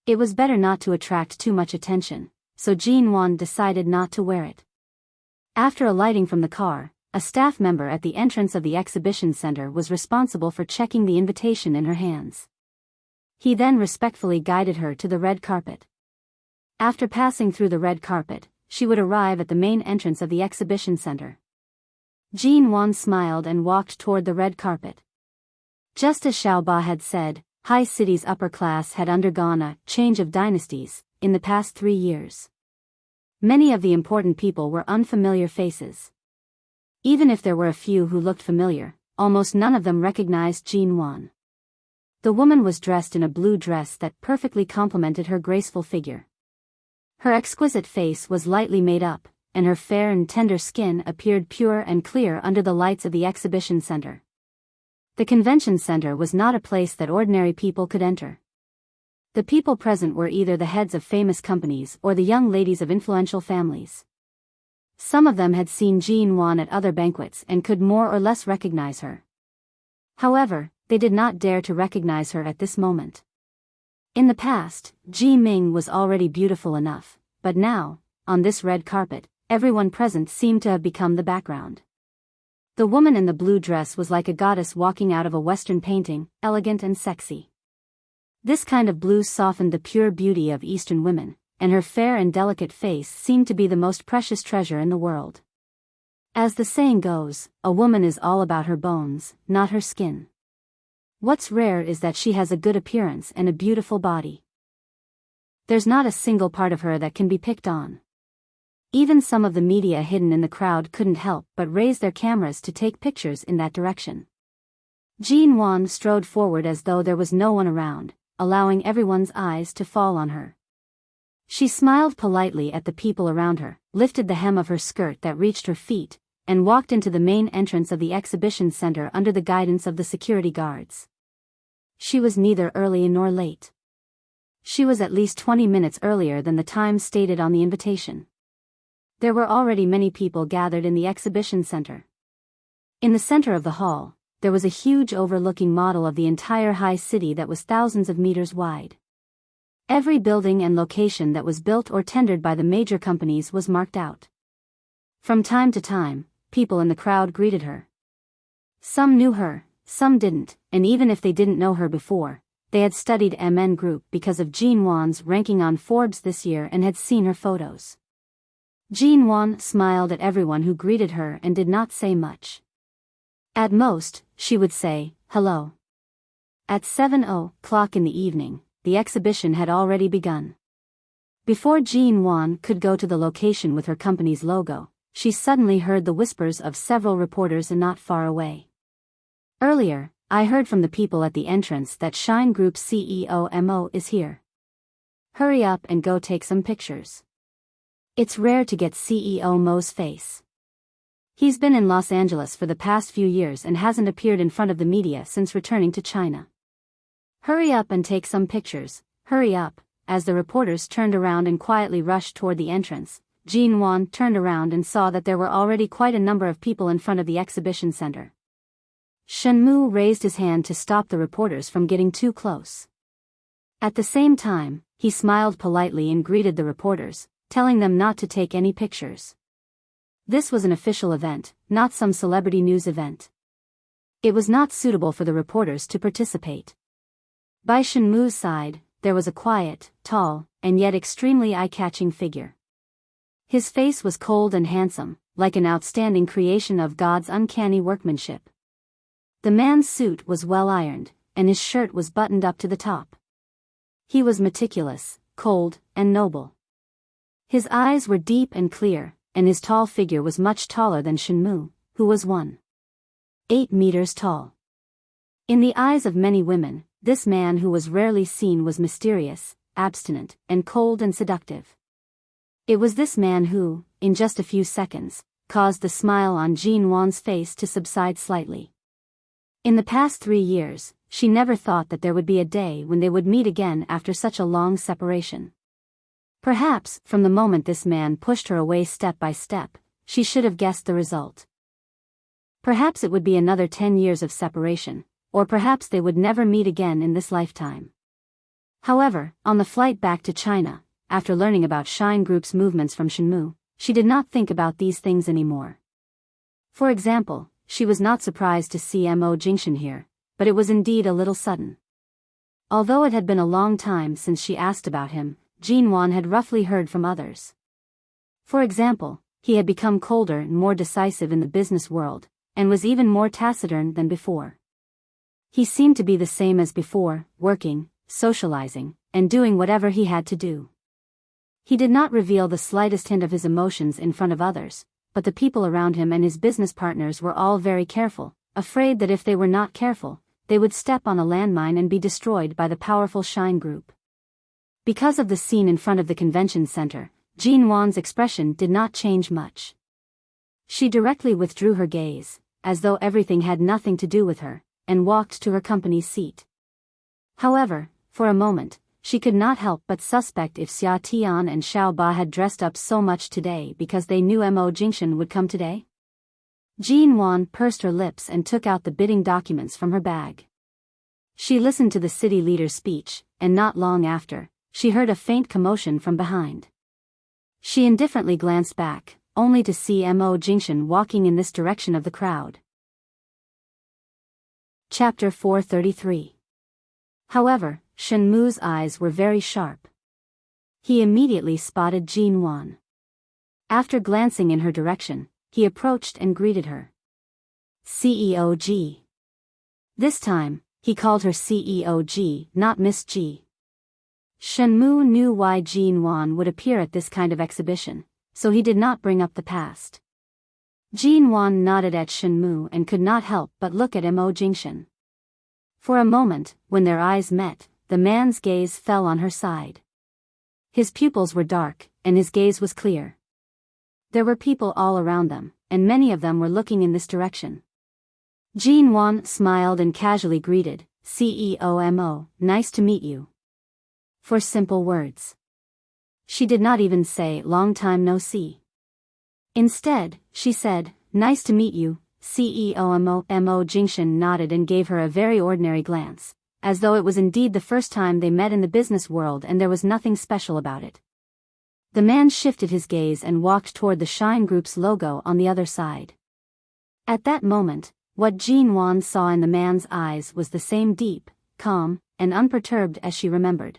Speaker 1: It was better not to attract too much attention, so Jean Wan decided not to wear it. After alighting from the car, a staff member at the entrance of the exhibition center was responsible for checking the invitation in her hands. He then respectfully guided her to the red carpet. After passing through the red carpet, she would arrive at the main entrance of the exhibition center. Jean Wan smiled and walked toward the red carpet. Just as Xiaoba had said, High City's upper class had undergone a change of dynasties in the past 3 years. Many of the important people were unfamiliar faces. Even if there were a few who looked familiar, almost none of them recognized Jean Wan. The woman was dressed in a blue dress that perfectly complemented her graceful figure. Her exquisite face was lightly made up, and her fair and tender skin appeared pure and clear under the lights of the exhibition center. The convention center was not a place that ordinary people could enter. The people present were either the heads of famous companies or the young ladies of influential families. Some of them had seen Jean Wan at other banquets and could more or less recognize her. However, they did not dare to recognize her at this moment. In the past, Ji Ming was already beautiful enough, but now, on this red carpet, everyone present seemed to have become the background. The woman in the blue dress was like a goddess walking out of a Western painting, elegant and sexy. This kind of blue softened the pure beauty of Eastern women, and her fair and delicate face seemed to be the most precious treasure in the world. As the saying goes, a woman is all about her bones, not her skin. What's rare is that she has a good appearance and a beautiful body. There's not a single part of her that can be picked on. Even some of the media hidden in the crowd couldn't help but raise their cameras to take pictures in that direction. Jean Wan strode forward as though there was no one around, allowing everyone's eyes to fall on her. She smiled politely at the people around her, lifted the hem of her skirt that reached her feet, and walked into the main entrance of the exhibition center under the guidance of the security guards. She was neither early nor late. She was at least 20 minutes earlier than the time stated on the invitation. There were already many people gathered in the exhibition center. In the center of the hall, there was a huge overlooking model of the entire high city that was thousands of meters wide. Every building and location that was built or tendered by the major companies was marked out. From time to time, people in the crowd greeted her. Some knew her, some didn't, and even if they didn't know her before, they had studied MN Group because of Jean Wan's ranking on Forbes this year and had seen her photos. Jean Wan smiled at everyone who greeted her and did not say much. At most, she would say, "Hello." At 7:00 in the evening, the exhibition had already begun. Before Jean Wan could go to the location with her company's logo, she suddenly heard the whispers of several reporters not far away. "Earlier, I heard from the people at the entrance that Shine Group CEO Mo is here. Hurry up and go take some pictures. It's rare to get CEO Mo's face. He's been in Los Angeles for the past few years and hasn't appeared in front of the media since returning to China. Hurry up and take some pictures, hurry up." As the reporters turned around and quietly rushed toward the entrance, Jean Wan turned around and saw that there were already quite a number of people in front of the exhibition center. Shenmu raised his hand to stop the reporters from getting too close. At the same time, he smiled politely and greeted the reporters, telling them not to take any pictures. This was an official event, not some celebrity news event. It was not suitable for the reporters to participate. By Shenmu's side, there was a quiet, tall, and yet extremely eye-catching figure. His face was cold and handsome, like an outstanding creation of God's uncanny workmanship. The man's suit was well ironed, and his shirt was buttoned up to the top. He was meticulous, cold, and noble. His eyes were deep and clear, and his tall figure was much taller than Shenmu, who was 1.8 meters tall. In the eyes of many women, this man who was rarely seen was mysterious, abstinent, and cold and seductive. It was this man who, in just a few seconds, caused the smile on Jean Wan's face to subside slightly. In the past 3 years, she never thought that there would be a day when they would meet again after such a long separation. Perhaps, from the moment this man pushed her away step by step, she should have guessed the result. Perhaps it would be another 10 years of separation, or perhaps they would never meet again in this lifetime. However, on the flight back to China, after learning about Shine Group's movements from Shenmu, she did not think about these things anymore. For example, she was not surprised to see Mo Jingshan here, but it was indeed a little sudden. Although it had been a long time since she asked about him, Jean Wan had roughly heard from others. For example, he had become colder and more decisive in the business world, and was even more taciturn than before. He seemed to be the same as before, working, socializing, and doing whatever he had to do. He did not reveal the slightest hint of his emotions in front of others, but the people around him and his business partners were all very careful, afraid that if they were not careful, they would step on a landmine and be destroyed by the powerful Shine Group. Because of the scene in front of the convention center, Jean Wan's expression did not change much. She directly withdrew her gaze, as though everything had nothing to do with her, and walked to her company's seat. However, for a moment, she could not help but suspect if Xia Tian and Xiao Ba had dressed up so much today because they knew Mo Jingshan would come today. Jean Wan pursed her lips and took out the bidding documents from her bag. She listened to the city leader's speech, and not long after, she heard a faint commotion from behind. She indifferently glanced back, only to see Mo Jingshan walking in this direction of the crowd. Chapter 433. However, Shenmu's eyes were very sharp. He immediately spotted Jean Wan. After glancing in her direction, he approached and greeted her. CEO G. This time, he called her CEO G, not Miss G. Shenmu knew why Jean Wan would appear at this kind of exhibition, so he did not bring up the past. Jean Wan nodded at Shenmu and could not help but look at Mo Jingshan. For a moment, when their eyes met, the man's gaze fell on her side. His pupils were dark, and his gaze was clear. There were people all around them, and many of them were looking in this direction. Jean Wan smiled and casually greeted, CEO Mo, nice to meet you. For simple words. She did not even say, long time no see. Instead, she said, nice to meet you, CEO Mo. Mo Jingshan nodded and gave her a very ordinary glance, as though it was indeed the first time they met in the business world and there was nothing special about it. The man shifted his gaze and walked toward the Shine Group's logo on the other side. At that moment, what Jean Wan saw in the man's eyes was the same deep, calm, and unperturbed as she remembered.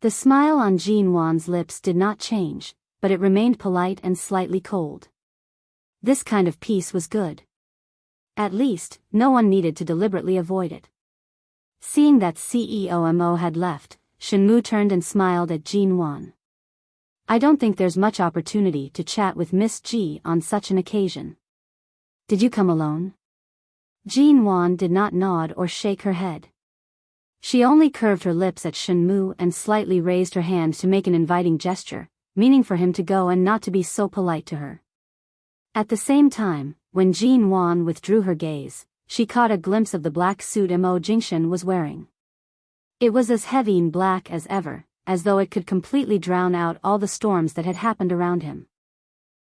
Speaker 1: The smile on Jean Wan's lips did not change, but it remained polite and slightly cold. This kind of peace was good. At least, no one needed to deliberately avoid it. Seeing that CEO Mo had left, Shenmu turned and smiled at Jean Wan. I don't think there's much opportunity to chat with Miss G on such an occasion. Did you come alone? Jean Wan did not nod or shake her head. She only curved her lips at Shenmu and slightly raised her hand to make an inviting gesture, meaning for him to go and not to be so polite to her. At the same time, when Jean Wan withdrew her gaze, she caught a glimpse of the black suit Mo Jingshan was wearing. It was as heavy and black as ever, as though it could completely drown out all the storms that had happened around him.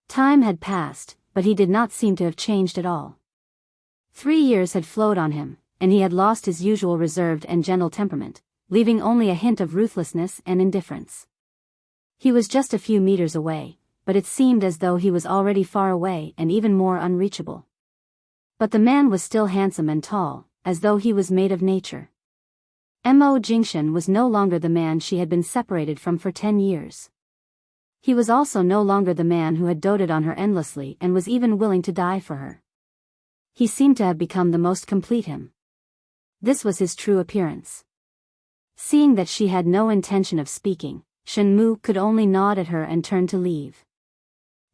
Speaker 1: Time had passed, but he did not seem to have changed at all. 3 years had flowed on him, and he had lost his usual reserved and gentle temperament, leaving only a hint of ruthlessness and indifference. He was just a few meters away, but it seemed as though he was already far away and even more unreachable. But the man was still handsome and tall, as though he was made of nature. Mo Jingshan was no longer the man she had been separated from for 10 years. He was also no longer the man who had doted on her endlessly and was even willing to die for her. He seemed to have become the most complete him. This was his true appearance. Seeing that she had no intention of speaking, Shen Mu could only nod at her and turn to leave.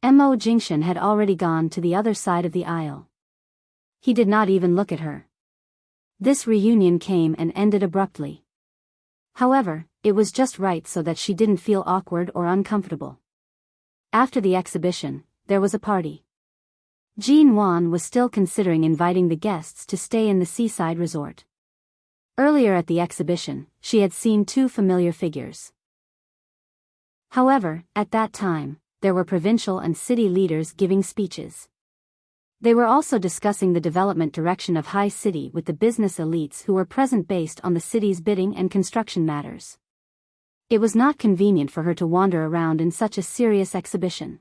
Speaker 1: Mo Jingshan had already gone to the other side of the aisle. He did not even look at her. This reunion came and ended abruptly. However, it was just right so that she didn't feel awkward or uncomfortable. After the exhibition, there was a party. Jean Wan was still considering inviting the guests to stay in the seaside resort. Earlier at the exhibition, she had seen 2 familiar figures. However, at that time, there were provincial and city leaders giving speeches. They were also discussing the development direction of High City with the business elites who were present based on the city's bidding and construction matters. It was not convenient for her to wander around in such a serious exhibition.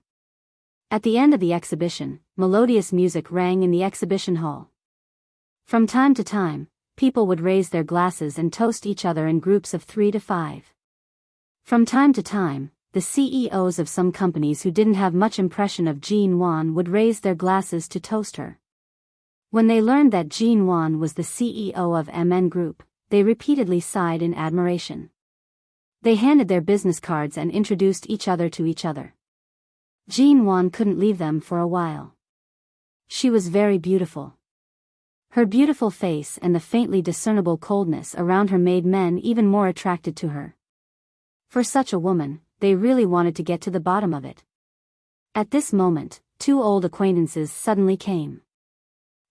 Speaker 1: At the end of the exhibition, melodious music rang in the exhibition hall. From time to time, people would raise their glasses and toast each other in groups of 3 to 5. From time to time, the CEOs of some companies who didn't have much impression of Jean Wan would raise their glasses to toast her. When they learned that Jean Wan was the CEO of MN Group, they repeatedly sighed in admiration. They handed their business cards and introduced each other to each other. Jean Wan couldn't leave them for a while. She was very beautiful. Her beautiful face and the faintly discernible coldness around her made men even more attracted to her. For such a woman, they really wanted to get to the bottom of it. At this moment, 2 old acquaintances suddenly came.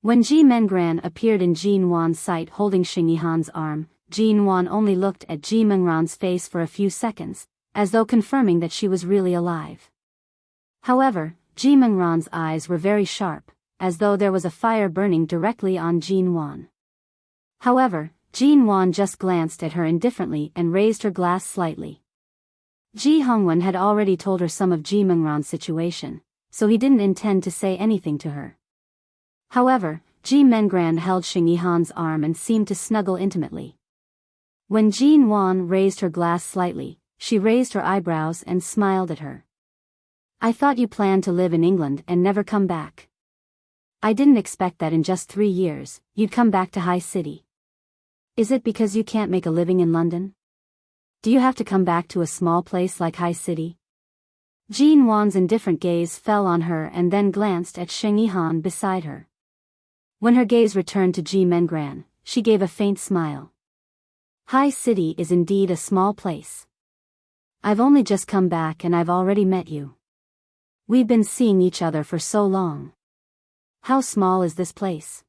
Speaker 1: When Ji Mengran appeared in Jean Wan's sight holding Xing Yihan's arm, Jean Wan only looked at Ji Mengran's face for a few seconds, as though confirming that she was really alive. However, Ji Mengran's eyes were very sharp, as though there was a fire burning directly on Jean Wan. However, Jean Wan just glanced at her indifferently and raised her glass slightly. Ji Hongwen had already told her some of Ji Mengran's situation, so he didn't intend to say anything to her. However, Ji Mengran held Xing Yihan's arm and seemed to snuggle intimately. When Jean Wan raised her glass slightly, she raised her eyebrows and smiled at her. "I thought you planned to live in England and never come back. I didn't expect that in just 3 years, you'd come back to High City. Is it because you can't make a living in London? Do you have to come back to a small place like High City?" Jean Wan's indifferent gaze fell on her and then glanced at Xing Yihan beside her. When her gaze returned to Ji Mengran, she gave a faint smile. "High City is indeed a small place. I've only just come back and I've already met you. We've been seeing each other for so long. How small is this place?"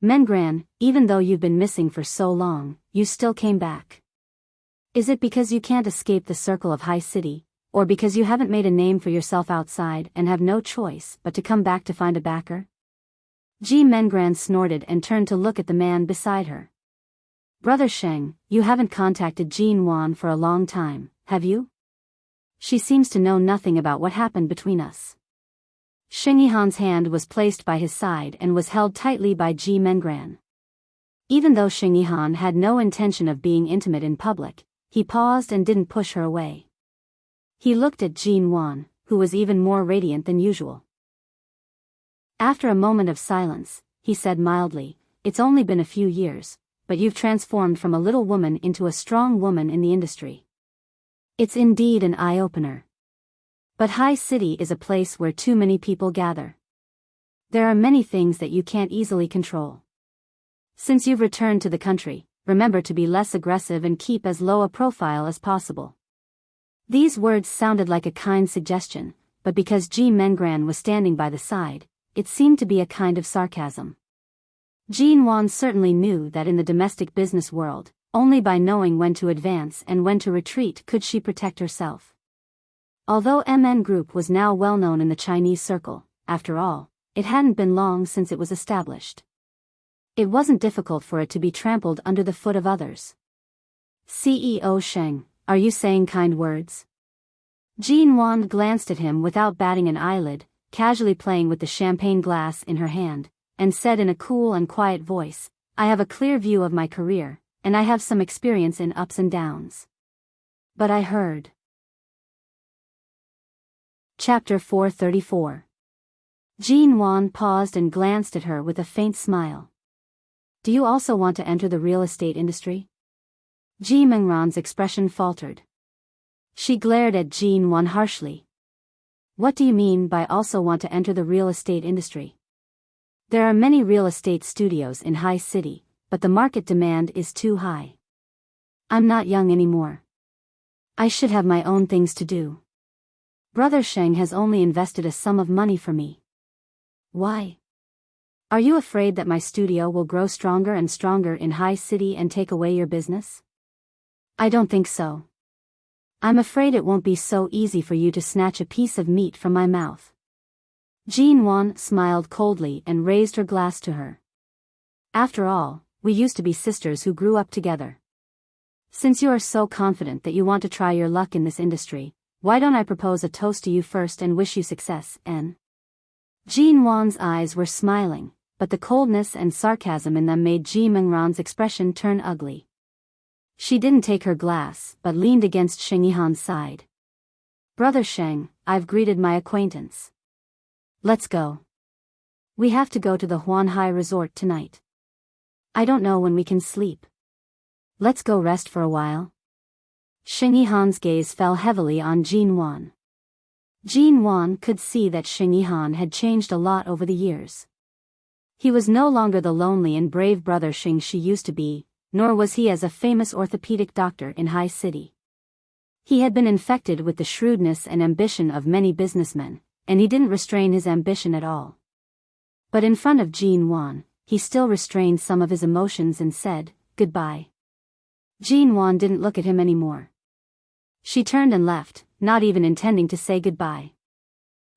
Speaker 1: "Mengran, even though you've been missing for so long, you still came back. Is it because you can't escape the circle of High City, or because you haven't made a name for yourself outside and have no choice but to come back to find a backer?" Ji Mengran snorted and turned to look at the man beside her. "Brother Sheng, you haven't contacted Jean Wan for a long time, have you? She seems to know nothing about what happened between us." Xing Yihan's hand was placed by his side and was held tightly by Ji Mengran. Even though Xing Yihan had no intention of being intimate in public, he paused and didn't push her away. He looked at Jean Wan, who was even more radiant than usual. After a moment of silence, he said mildly, "It's only been a few years, but you've transformed from a little woman into a strong woman in the industry. It's indeed an eye-opener. But High City is a place where too many people gather. There are many things that you can't easily control. Since you've returned to the country, remember to be less aggressive and keep as low a profile as possible." These words sounded like a kind suggestion, but because Ji Mengran was standing by the side, it seemed to be a kind of sarcasm. Jean Wan certainly knew that in the domestic business world, Only by knowing when to advance and when to retreat could she protect herself. Although MN Group was now well known in the Chinese circle, after all, it hadn't been long since it was established. It wasn't difficult for it to be trampled under the foot of others. CEO Sheng, are you saying kind words? Jean Wan glanced at him without batting an eyelid, casually playing with the champagne glass in her hand, and said in a cool and quiet voice, I have a clear view of my career, and I have some experience in ups and downs. But I heard. Chapter 434. Jean Wan paused and glanced at her with a faint smile. Do you also want to enter the real estate industry? Ji Mengran's expression faltered. She glared at Jean Wan harshly. What do you mean by also want to enter the real estate industry? There are many real estate studios in High City, but the market demand is too high. I'm not young anymore. I should have my own things to do. Brother Sheng has only invested a sum of money for me. Why? Are you afraid that my studio will grow stronger and stronger in High City and take away your business? I don't think so. I'm afraid it won't be so easy for you to snatch a piece of meat from my mouth. Jean Wan smiled coldly and raised her glass to her. After all, we used to be sisters who grew up together. Since you are so confident that you want to try your luck in this industry, why don't I propose a toast to you first and wish you success, N? Jean Wan's eyes were smiling, but the coldness and sarcasm in them made Ji Mengran's expression turn ugly. She didn't take her glass but leaned against Sheng Yihan's side. Brother Sheng, I've greeted my acquaintance. Let's go. We have to go to the Huanhai Resort tonight. I don't know when we can sleep. Let's go rest for a while. Sheng Yihan's gaze fell heavily on Jean Wan. Jean Wan could see that Sheng Yihan had changed a lot over the years. He was no longer the lonely and brave brother Sheng she used to be, nor was he as a famous orthopedic doctor in High City. He had been infected with the shrewdness and ambition of many businessmen, and he didn't restrain his ambition at all. But in front of Jean Wan, he still restrained some of his emotions and said, goodbye. Jean Wan didn't look at him anymore. She turned and left, not even intending to say goodbye.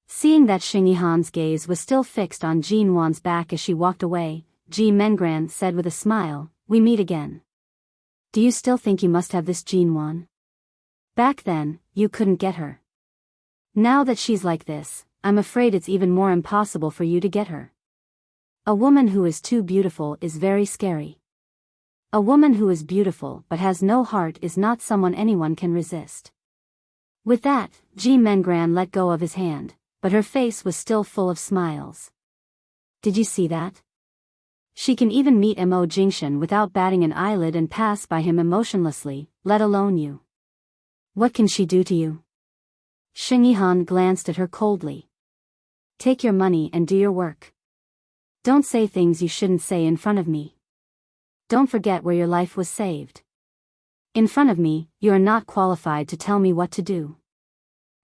Speaker 1: Seeing that Sheng Yihan's gaze was still fixed on Jean Wan's back as she walked away, Ji Mengran said with a smile, we meet again. Do you still think you must have this Jean Wan? Back then, you couldn't get her. Now that she's like this, I'm afraid it's even more impossible for you to get her. A woman who is too beautiful is very scary. A woman who is beautiful but has no heart is not someone anyone can resist. With that, Ji Mengran let go of his hand, but her face was still full of smiles. Did you see that? She can even meet Mo Jingshan without batting an eyelid and pass by him emotionlessly, let alone you. What can she do to you? Sheng Yihan glanced at her coldly. Take your money and do your work. Don't say things you shouldn't say in front of me. Don't forget where your life was saved. In front of me, you are not qualified to tell me what to do.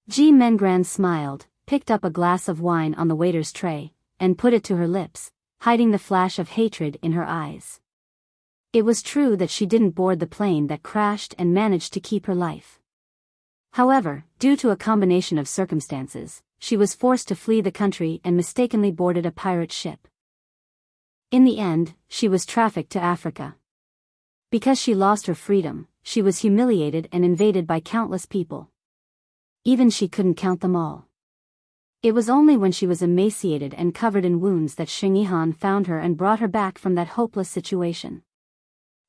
Speaker 1: Ji Mengran smiled, picked up a glass of wine on the waiter's tray, and put it to her lips, hiding the flash of hatred in her eyes. It was true that she didn't board the plane that crashed and managed to keep her life. However, due to a combination of circumstances, she was forced to flee the country and mistakenly boarded a pirate ship. In the end, she was trafficked to Africa. Because she lost her freedom, she was humiliated and invaded by countless people. Even she couldn't count them all. It was only when she was emaciated and covered in wounds that Sheng Yihan found her and brought her back from that hopeless situation.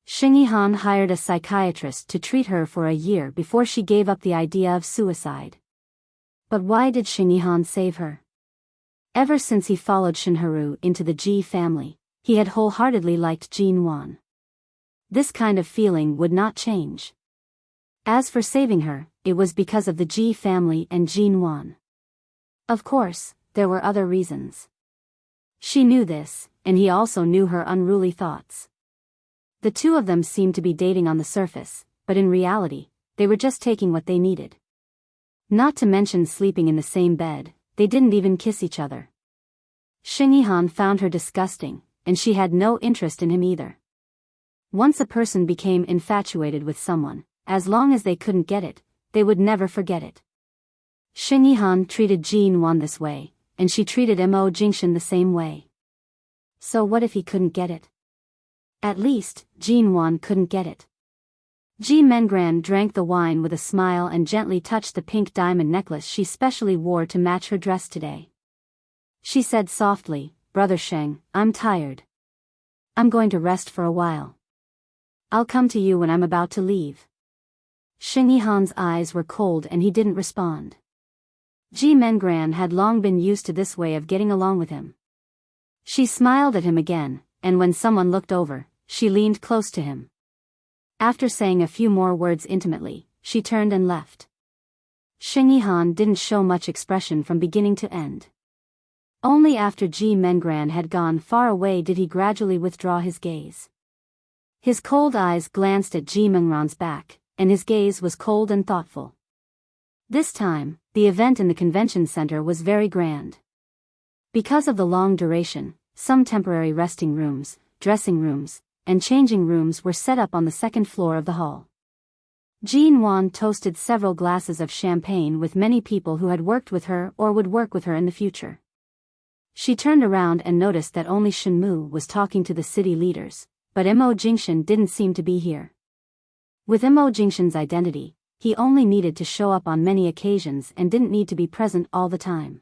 Speaker 1: Sheng Yihan hired a psychiatrist to treat her for a year before she gave up the idea of suicide. But why did Sheng Yihan save her? Ever since he followed Shinharu into the Ji family, he had wholeheartedly liked Jean Wan. This kind of feeling would not change. As for saving her, it was because of the Ji family and Jean Wan. Of course, there were other reasons. She knew this, and he also knew her unruly thoughts. The two of them seemed to be dating on the surface, but in reality, they were just taking what they needed. Not to mention sleeping in the same bed, they didn't even kiss each other. Sheng Yihan found her disgusting, and she had no interest in him either. Once a person became infatuated with someone, as long as they couldn't get it, they would never forget it. Xing Yihan treated Jin Wan this way, and she treated Mo Jingshan the same way. So what if he couldn't get it? At least, Jin Wan couldn't get it. Ji Mengran drank the wine with a smile and gently touched the pink diamond necklace she specially wore to match her dress today. She said softly, "Brother Sheng, I'm tired. I'm going to rest for a while. I'll come to you when I'm about to leave." Xing Yihan's eyes were cold and he didn't respond. Ji Mengran had long been used to this way of getting along with him. She smiled at him again, and when someone looked over, she leaned close to him. After saying a few more words intimately, she turned and left. Xing Yihan didn't show much expression from beginning to end. Only after Ji Mengran had gone far away did he gradually withdraw his gaze. His cold eyes glanced at Ji Mengran's back, and his gaze was cold and thoughtful. This time, the event in the convention center was very grand. Because of the long duration, some temporary resting rooms, dressing rooms, and changing rooms were set up on the second floor of the hall. Jin Wan toasted several glasses of champagne with many people who had worked with her or would work with her in the future. She turned around and noticed that only Shen Mu was talking to the city leaders, but Mo Jingshan didn't seem to be here. With Mo Jingshan's identity, he only needed to show up on many occasions and didn't need to be present all the time.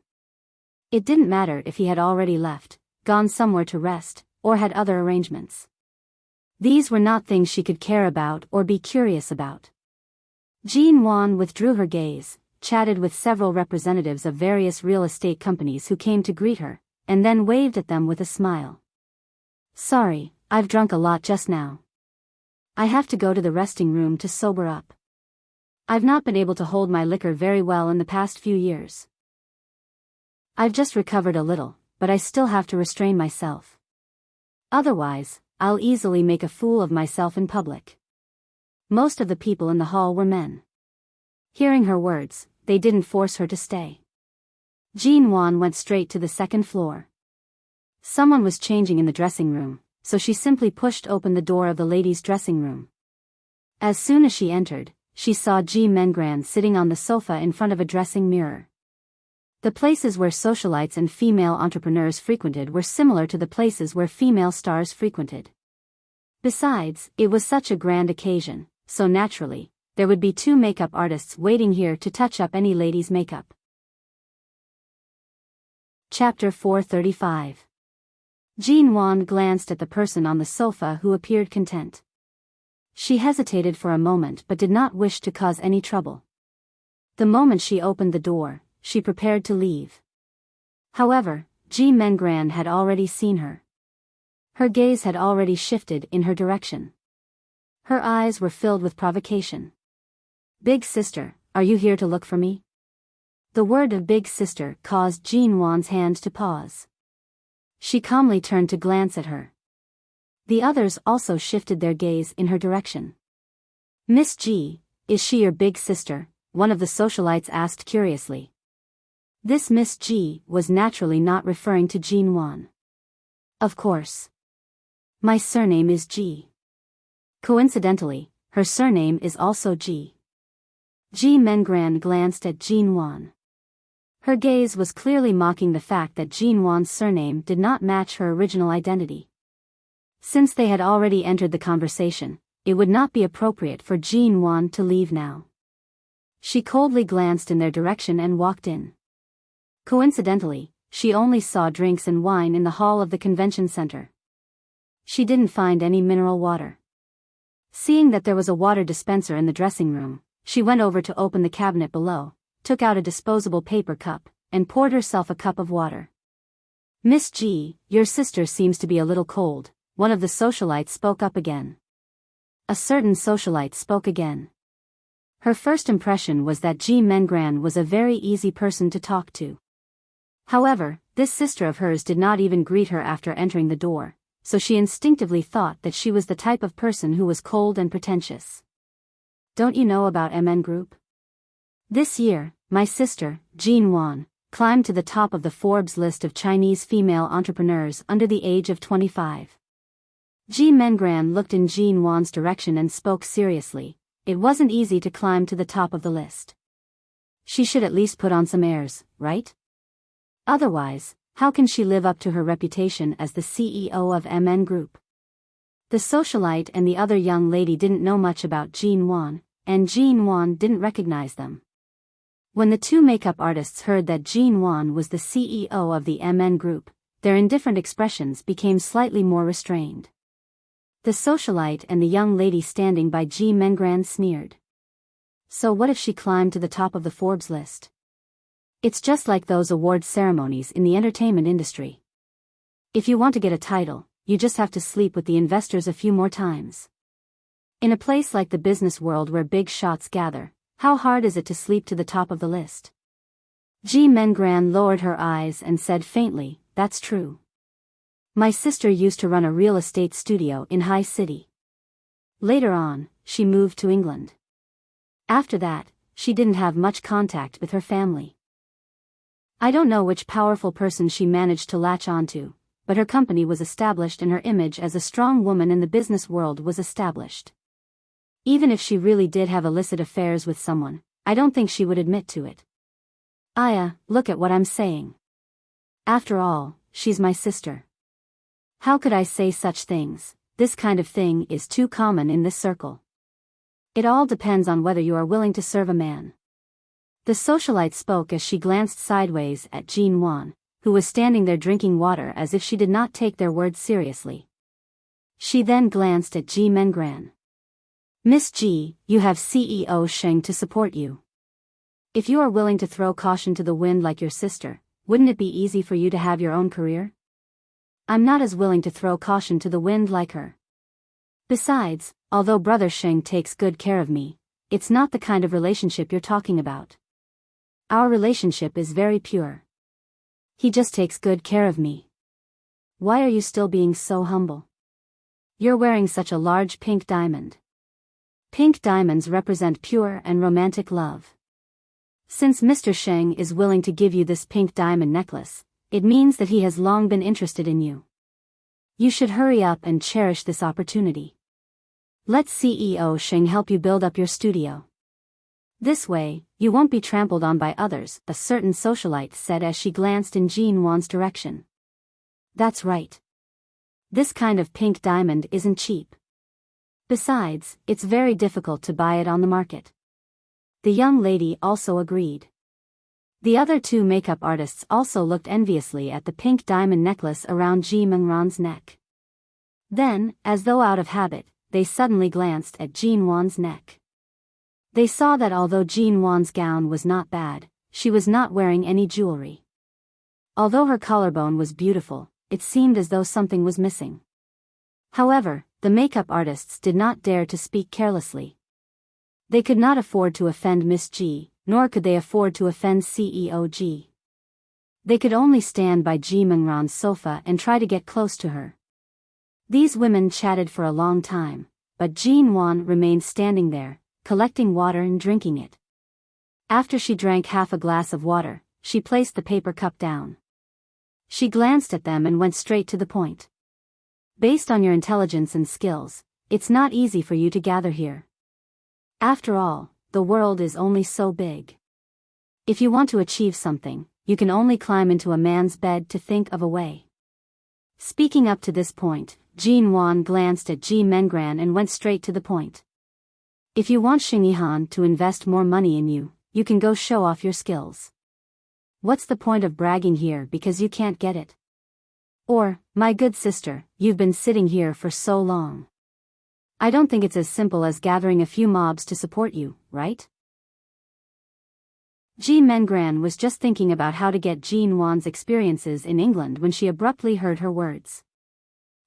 Speaker 1: It didn't matter if he had already left, gone somewhere to rest, or had other arrangements. These were not things she could care about or be curious about. Jin Wan withdrew her gaze, chatted with several representatives of various real estate companies who came to greet her, and then waved at them with a smile. "Sorry, I've drunk a lot just now. I have to go to the resting room to sober up. I've not been able to hold my liquor very well in the past few years. I've just recovered a little, but I still have to restrain myself. Otherwise, I'll easily make a fool of myself in public." Most of the people in the hall were men. Hearing her words, they didn't force her to stay. Jin Wan went straight to the second floor. Someone was changing in the dressing room, so she simply pushed open the door of the ladies' dressing room. As soon as she entered, she saw Ji Mengran sitting on the sofa in front of a dressing mirror. The places where socialites and female entrepreneurs frequented were similar to the places where female stars frequented. Besides, it was such a grand occasion, so naturally, there would be 2 makeup artists waiting here to touch up any lady's makeup. Chapter 435. Jin Wan glanced at the person on the sofa who appeared content. She hesitated for a moment but did not wish to cause any trouble. The moment she opened the door, she prepared to leave. However, Ji Mengran had already seen her. Her gaze had already shifted in her direction. Her eyes were filled with provocation. "Big sister, are you here to look for me?" The word of big sister caused Jin Wan's hand to pause. She calmly turned to glance at her. The others also shifted their gaze in her direction. "Miss Ji, is she your big sister?" one of the socialites asked curiously. This Miss Ji was naturally not referring to Jin Wan. "Of course. My surname is Ji." Coincidentally, her surname is also Ji. Ji Mengran glanced at Jin Wan. Her gaze was clearly mocking the fact that Jin Wan's surname did not match her original identity. Since they had already entered the conversation, it would not be appropriate for Jin Wan to leave now. She coldly glanced in their direction and walked in. Coincidentally, she only saw drinks and wine in the hall of the convention center. She didn't find any mineral water. Seeing that there was a water dispenser in the dressing room, she went over to open the cabinet below, took out a disposable paper cup, and poured herself a cup of water. "Miss Ji, your sister seems to be a little cold," one of the socialites spoke up again. A certain socialite spoke again. Her first impression was that Ji Mengran was a very easy person to talk to. However, this sister of hers did not even greet her after entering the door, so she instinctively thought that she was the type of person who was cold and pretentious. "Don't you know about MN Group? This year, my sister, Jin Wan, climbed to the top of the Forbes list of Chinese female entrepreneurs under the age of 25. Ji Mengran looked in Jean Wan's direction and spoke seriously. It wasn't easy to climb to the top of the list. She should at least put on some airs, right? Otherwise, how can she live up to her reputation as the CEO of MN Group? The socialite and the other young lady didn't know much about Jean Wan, and Jean Wan didn't recognize them. When the two makeup artists heard that Jean Wan was the CEO of the MN Group, their indifferent expressions became slightly more restrained. The socialite and the young lady standing by Ji Mengran sneered. So what if she climbed to the top of the Forbes list? It's just like those award ceremonies in the entertainment industry. If you want to get a title, you just have to sleep with the investors a few more times. In a place like the business world where big shots gather, how hard is it to sleep to the top of the list? Ji Mengran lowered her eyes and said faintly, "That's true. My sister used to run a real estate studio in High City. Later on, she moved to England. After that, she didn't have much contact with her family. I don't know which powerful person she managed to latch onto, but her company was established and her image as a strong woman in the business world was established. Even if she really did have illicit affairs with someone, I don't think she would admit to it. Aya, look at what I'm saying. After all, she's my sister. How could I say such things? This kind of thing is too common in this circle. It all depends on whether you are willing to serve a man." The socialite spoke as she glanced sideways at Jean Wan, who was standing there drinking water as if she did not take their words seriously. She then glanced at Ji Mengran. "Miss Ji, you have CEO Sheng to support you. If you are willing to throw caution to the wind like your sister, wouldn't it be easy for you to have your own career? I'm not as willing to throw caution to the wind like her. Besides, although brother Sheng takes good care of me, it's not the kind of relationship you're talking about. Our relationship is very pure. He just takes good care of me. Why are you still being so humble? You're wearing such a large pink diamond. Pink diamonds represent pure and romantic love. Since Mr. Sheng is willing to give you this pink diamond necklace, it means that he has long been interested in you. You should hurry up and cherish this opportunity. Let CEO Sheng help you build up your studio. This way, you won't be trampled on by others," a certain socialite said as she glanced in Jean Wan's direction. "That's right. This kind of pink diamond isn't cheap. Besides, it's very difficult to buy it on the market." The young lady also agreed. The other two makeup artists also looked enviously at the pink diamond necklace around Ji Mengran's neck. Then, as though out of habit, they suddenly glanced at Jean Wan's neck. They saw that although Jean Wan's gown was not bad, she was not wearing any jewelry. Although her collarbone was beautiful, it seemed as though something was missing. However, the makeup artists did not dare to speak carelessly. They could not afford to offend Miss Ji, nor could they afford to offend CEO Ji. They could only stand by Ji Mengran's sofa and try to get close to her. These women chatted for a long time, but Jean Wan remained standing there, collecting water and drinking it. After she drank half a glass of water, she placed the paper cup down. She glanced at them and went straight to the point. "Based on your intelligence and skills, it's not easy for you to gather here. After all, the world is only so big. If you want to achieve something, you can only climb into a man's bed to think of a way." Speaking up to this point, Jean Wan glanced at Ji Mengran and went straight to the point. "If you want Xing Yihan to invest more money in you, you can go show off your skills. What's the point of bragging here because you can't get it? Or, my good sister, you've been sitting here for so long. I don't think it's as simple as gathering a few mobs to support you, right?" Ji Mengran was just thinking about how to get Jean Wan's experiences in England when she abruptly heard her words.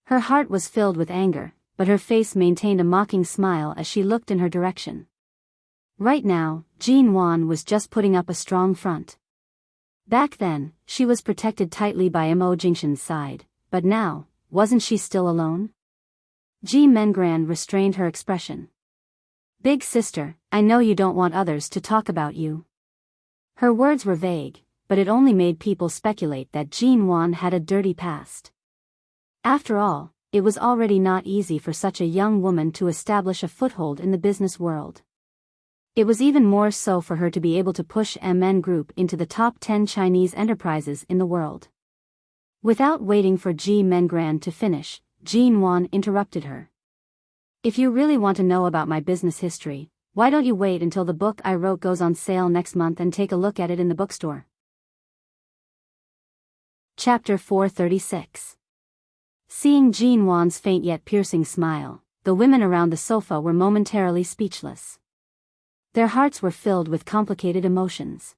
Speaker 1: Her heart was filled with anger, but her face maintained a mocking smile as she looked in her direction. Right now, Jean Wan was just putting up a strong front. Back then, she was protected tightly by Mo Jingshan's side, but now, wasn't she still alone? Ji Mengran restrained her expression. "Big sister, I know you don't want others to talk about you." Her words were vague, but it only made people speculate that Jean Wan had a dirty past. After all, it was already not easy for such a young woman to establish a foothold in the business world. It was even more so for her to be able to push MN Group into the top 10 Chinese enterprises in the world. Without waiting for Ji Mengran to finish, Jean Wan interrupted her. If you really want to know about my business history, why don't you wait until the book I wrote goes on sale next month and take a look at it in the bookstore? Chapter 436. Seeing Jean Wan's faint yet piercing smile, the women around the sofa were momentarily speechless. Their hearts were filled with complicated emotions.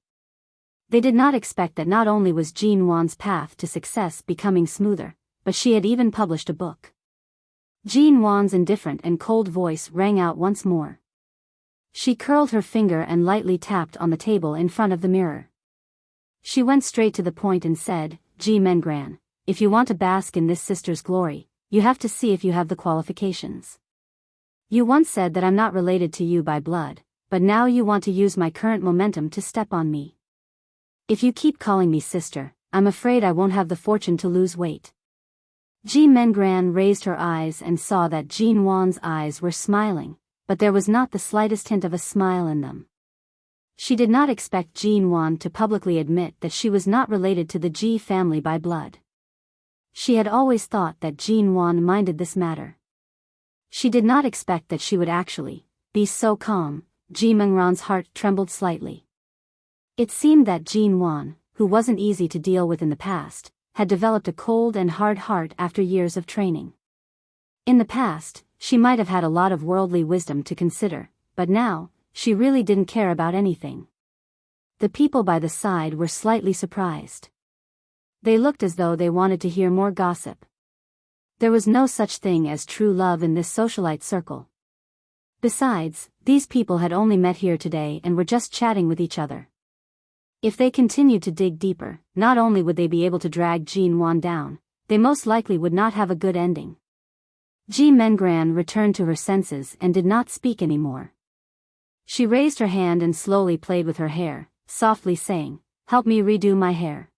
Speaker 1: They did not expect that not only was Jean Wan's path to success becoming smoother, but she had even published a book. Jean Wan's indifferent and cold voice rang out once more. She curled her finger and lightly tapped on the table in front of the mirror. She went straight to the point and said, Ji Mengran, if you want to bask in this sister's glory, you have to see if you have the qualifications. You once said that I'm not related to you by blood, but now you want to use my current momentum to step on me. If you keep calling me sister, I'm afraid I won't have the fortune to lose weight. Ji Mengran raised her eyes and saw that Jean Wan's eyes were smiling, but there was not the slightest hint of a smile in them. She did not expect Jean Wan to publicly admit that she was not related to the Ji family by blood. She had always thought that Jean Wan minded this matter. She did not expect that she would actually be so calm. Ji Mengran's heart trembled slightly. It seemed that Jean Wan, who wasn't easy to deal with in the past, had developed a cold and hard heart after years of training. In the past, she might have had a lot of worldly wisdom to consider, but now, she really didn't care about anything. The people by the side were slightly surprised. They looked as though they wanted to hear more gossip. There was no such thing as true love in this socialite circle. Besides, these people had only met here today and were just chatting with each other. If they continued to dig deeper, not only would they be able to drag Jean Wan down, they most likely would not have a good ending. Ji Mengran returned to her senses and did not speak anymore. She raised her hand and slowly played with her hair, softly saying, "Help me redo my hair.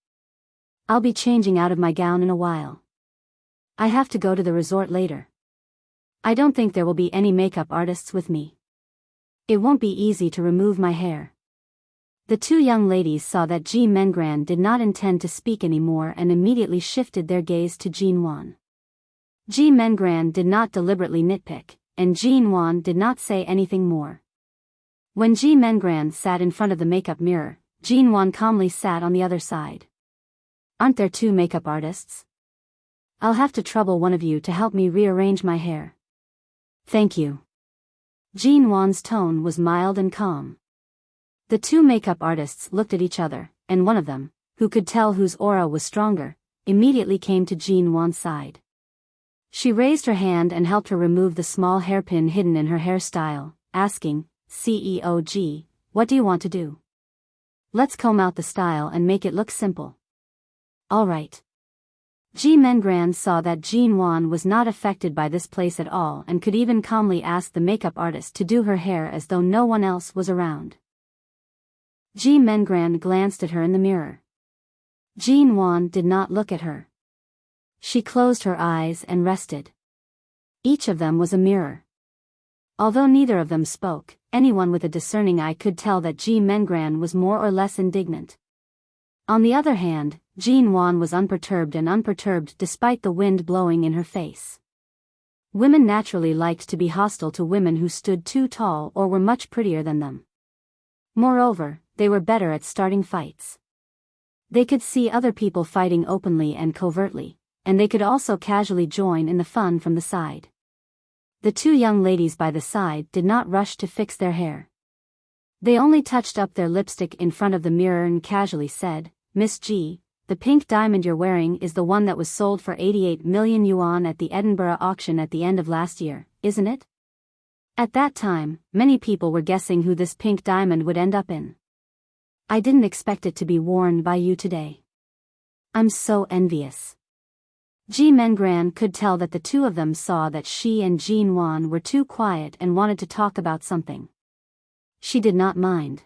Speaker 1: I'll be changing out of my gown in a while. I have to go to the resort later. I don't think there will be any makeup artists with me. It won't be easy to remove my hair." The two young ladies saw that Ji Mengran did not intend to speak anymore and immediately shifted their gaze to Jean Wan. Ji Mengran did not deliberately nitpick, and Jean Wan did not say anything more. When Ji Mengran sat in front of the makeup mirror, Jean Wan calmly sat on the other side. "Aren't there two makeup artists? I'll have to trouble one of you to help me rearrange my hair." "Thank you." Jean Wan's tone was mild and calm. The two makeup artists looked at each other, and one of them, who could tell whose aura was stronger, immediately came to Jean Wan's side. She raised her hand and helped her remove the small hairpin hidden in her hairstyle, asking, "CEO G, what do you want to do? Let's comb out the style and make it look simple." "All right." Ji Mengran saw that Jean Wan was not affected by this place at all and could even calmly ask the makeup artist to do her hair as though no one else was around. Ji Mengran glanced at her in the mirror. Jean Wan did not look at her. She closed her eyes and rested. Each of them was a mirror. Although neither of them spoke, anyone with a discerning eye could tell that Ji Mengran was more or less indignant. On the other hand, Jean Wan was unperturbed despite the wind blowing in her face. Women naturally liked to be hostile to women who stood too tall or were much prettier than them. Moreover, they were better at starting fights. They could see other people fighting openly and covertly, and they could also casually join in the fun from the side. The two young ladies by the side did not rush to fix their hair. They only touched up their lipstick in front of the mirror and casually said, "Miss G, the pink diamond you're wearing is the one that was sold for 88 million yuan at the Edinburgh auction at the end of last year, isn't it?" At that time, many people were guessing who this pink diamond would end up in. "I didn't expect it to be worn by you today. I'm so envious." Ji Mengran could tell that the two of them saw that she and Jean Wan were too quiet and wanted to talk about something. She did not mind.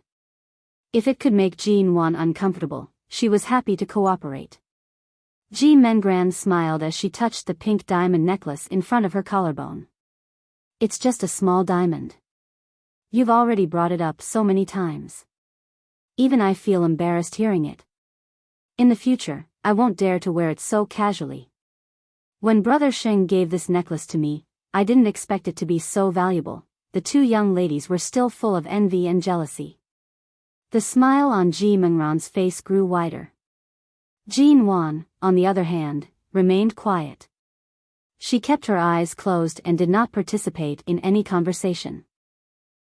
Speaker 1: If it could make Jean Wan uncomfortable, she was happy to cooperate. Ji Mengran smiled as she touched the pink diamond necklace in front of her collarbone. It's just a small diamond. You've already brought it up so many times. Even I feel embarrassed hearing it. In the future, I won't dare to wear it so casually. When Brother Sheng gave this necklace to me, I didn't expect it to be so valuable. The two young ladies were still full of envy and jealousy. The smile on Ji Mengran's face grew wider. Jean Wan, on the other hand, remained quiet. She kept her eyes closed and did not participate in any conversation.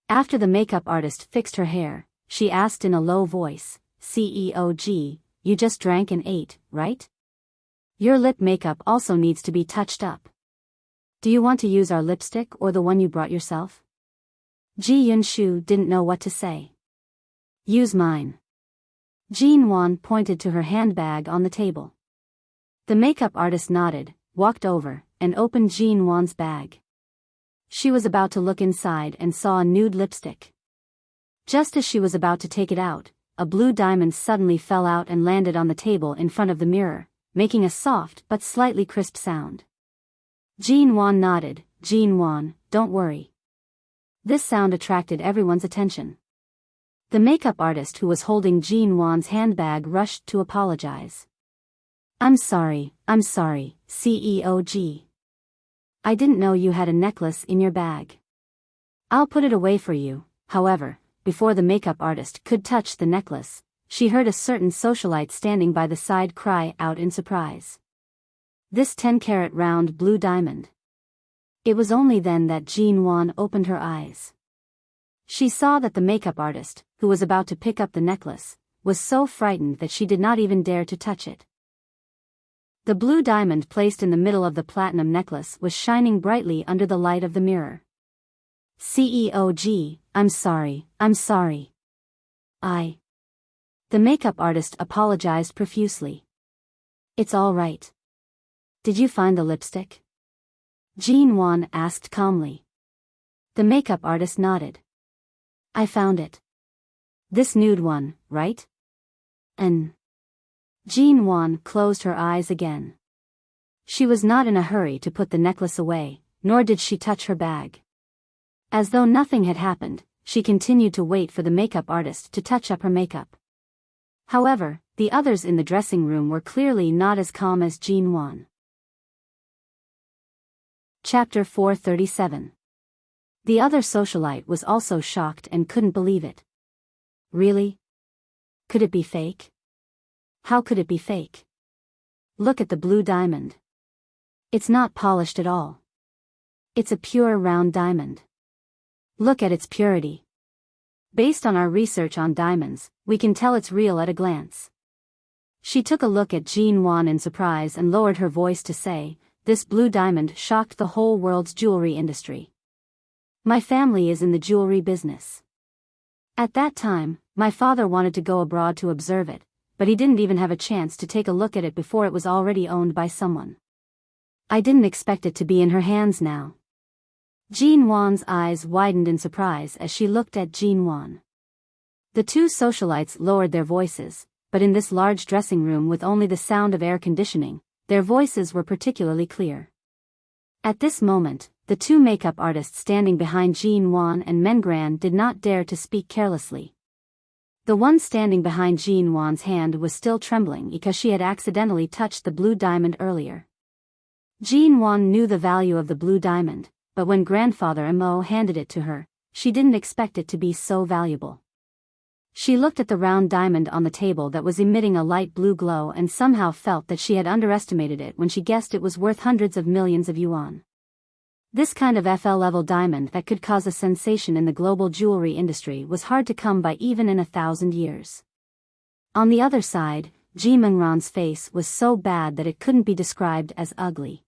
Speaker 1: After the makeup artist fixed her hair, she asked in a low voice, "CEO Ji, you just drank and ate, right? Your lip makeup also needs to be touched up. Do you want to use our lipstick or the one you brought yourself?" Ji Yunshu didn't know what to say. "Use mine." Jean Wan pointed to her handbag on the table. The makeup artist nodded, walked over, and opened Jean Wan's bag. She was about to look inside and saw a nude lipstick. Just as she was about to take it out, a blue diamond suddenly fell out and landed on the table in front of the mirror, making a soft but slightly crisp sound. Jean Wan nodded. "Jean Wan, don't worry." This sound attracted everyone's attention. The makeup artist who was holding Jean Wan's handbag rushed to apologize. I'm sorry, CEO Ji. I didn't know you had a necklace in your bag. I'll put it away for you." However, before the makeup artist could touch the necklace, she heard a certain socialite standing by the side cry out in surprise. "This 10-carat round blue diamond." It was only then that Jean Wan opened her eyes. She saw that the makeup artist, who was about to pick up the necklace, was so frightened that she did not even dare to touch it. The blue diamond placed in the middle of the platinum necklace was shining brightly under the light of the mirror. "CEO Ji, I'm sorry. The makeup artist apologized profusely. "It's all right. Did you find the lipstick?" Jean Wan asked calmly. The makeup artist nodded. "I found it. This nude one, right?" Jean Wan closed her eyes again. She was not in a hurry to put the necklace away, nor did she touch her bag. As though nothing had happened, she continued to wait for the makeup artist to touch up her makeup. However, the others in the dressing room were clearly not as calm as Jean Wan. Chapter 437. The other socialite was also shocked and couldn't believe it. Really? Could it be fake? How could it be fake? Look at the blue diamond. It's not polished at all. It's a pure round diamond. Look at its purity. Based on our research on diamonds, we can tell it's real at a glance. She took a look at Jean Wan in surprise and lowered her voice to say, "This blue diamond shocked the whole world's jewelry industry. My family is in the jewelry business. At that time, my father wanted to go abroad to observe it, but he didn't even have a chance to take a look at it before it was already owned by someone. I didn't expect it to be in her hands now." Jean Wan's eyes widened in surprise as she looked at Jean Wan. The two socialites lowered their voices, but in this large dressing room with only the sound of air conditioning, their voices were particularly clear. At this moment, the two makeup artists standing behind Jean Wan and Mengran did not dare to speak carelessly. The one standing behind Jean Wan's hand was still trembling because she had accidentally touched the blue diamond earlier. Jean Wan knew the value of the blue diamond, but when grandfather Mo handed it to her, she didn't expect it to be so valuable. She looked at the round diamond on the table that was emitting a light blue glow and somehow felt that she had underestimated it when she guessed it was worth hundreds of millions of yuan. This kind of FL-level diamond that could cause a sensation in the global jewelry industry was hard to come by even in 1,000 years. On the other side, Ji Mengran's face was so bad that it couldn't be described as ugly.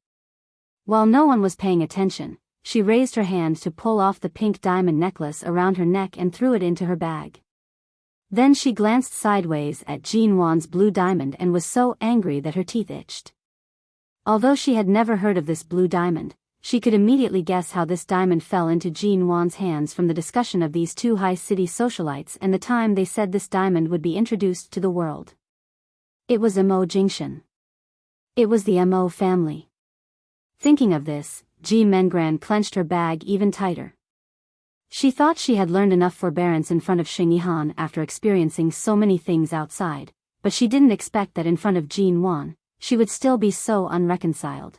Speaker 1: While no one was paying attention, she raised her hand to pull off the pink diamond necklace around her neck and threw it into her bag. Then she glanced sideways at Jean Wan's blue diamond and was so angry that her teeth itched. Although she had never heard of this blue diamond, she could immediately guess how this diamond fell into Jean Wan's hands from the discussion of these two high-city socialites and the time they said this diamond would be introduced to the world. It was Mo Jingshan. It was the Mo family. Thinking of this, Ji Mengran clenched her bag even tighter. She thought she had learned enough forbearance in front of Xing Yihan after experiencing so many things outside, but she didn't expect that in front of Jin Wan, she would still be so unreconciled.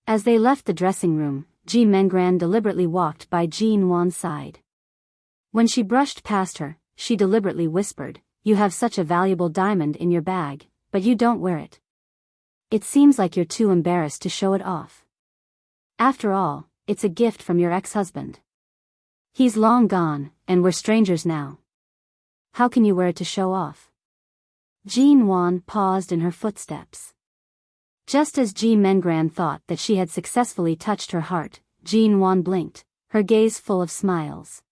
Speaker 1: As they left the dressing room, Ji Mengran deliberately walked by Jin Wan's side. When she brushed past her, she deliberately whispered, "You have such a valuable diamond in your bag, but you don't wear it. It seems like you're too embarrassed to show it off. After all, it's a gift from your ex-husband. He's long gone, and we're strangers now. How can you wear it to show off?" Jin Wan paused in her footsteps. Just as Ji Mengran thought that she had successfully touched her heart, Jin Wan blinked, her gaze full of smiles.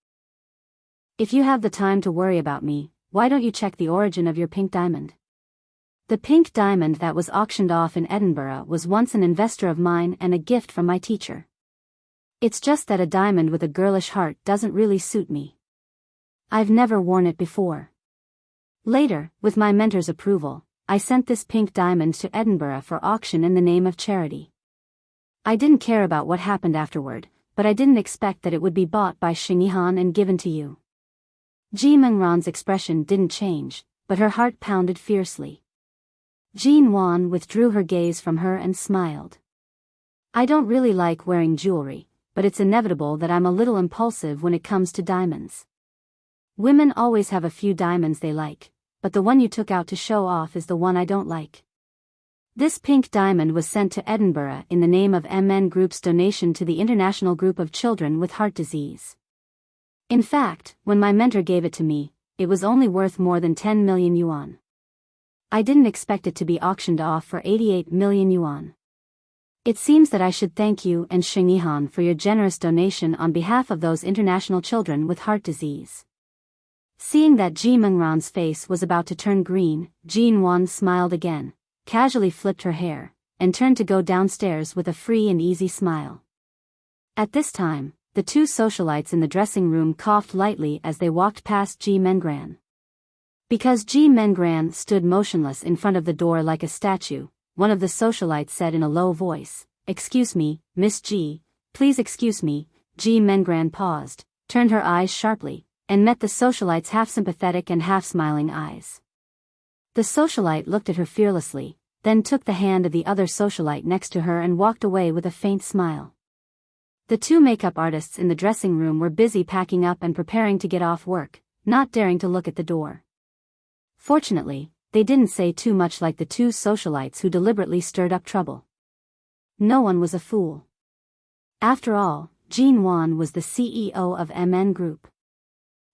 Speaker 1: "If you have the time to worry about me, why don't you check the origin of your pink diamond? The pink diamond that was auctioned off in Edinburgh was once an investor of mine and a gift from my teacher. It's just that a diamond with a girlish heart doesn't really suit me. I've never worn it before. Later, with my mentor's approval, I sent this pink diamond to Edinburgh for auction in the name of charity. I didn't care about what happened afterward, but I didn't expect that it would be bought by Xing Yihan and given to you." Ji Mengran's expression didn't change, but her heart pounded fiercely. Jin Wan withdrew her gaze from her and smiled. "I don't really like wearing jewelry, but it's inevitable that I'm a little impulsive when it comes to diamonds. Women always have a few diamonds they like, but the one you took out to show off is the one I don't like. This pink diamond was sent to Edinburgh in the name of MN Group's donation to the International Group of Children with Heart Disease. In fact, when my mentor gave it to me, it was only worth more than 10 million yuan. I didn't expect it to be auctioned off for 88 million yuan. It seems that I should thank you and Xing Yihan for your generous donation on behalf of those international children with heart disease." Seeing that Ji Mengran's face was about to turn green, Jin Wan smiled again, casually flipped her hair, and turned to go downstairs with a free and easy smile. At this time, the two socialites in the dressing room coughed lightly as they walked past Ji Mengran. Because Ji Mengran stood motionless in front of the door like a statue, one of the socialites said in a low voice, "Excuse me, Miss Ji, please excuse me." Ji Mengran paused, turned her eyes sharply, and met the socialite's half-sympathetic and half-smiling eyes. The socialite looked at her fearlessly, then took the hand of the other socialite next to her and walked away with a faint smile. The two makeup artists in the dressing room were busy packing up and preparing to get off work, not daring to look at the door. Fortunately, they didn't say too much like the two socialites who deliberately stirred up trouble. No one was a fool. After all, Jin Wan was the CEO of MN Group.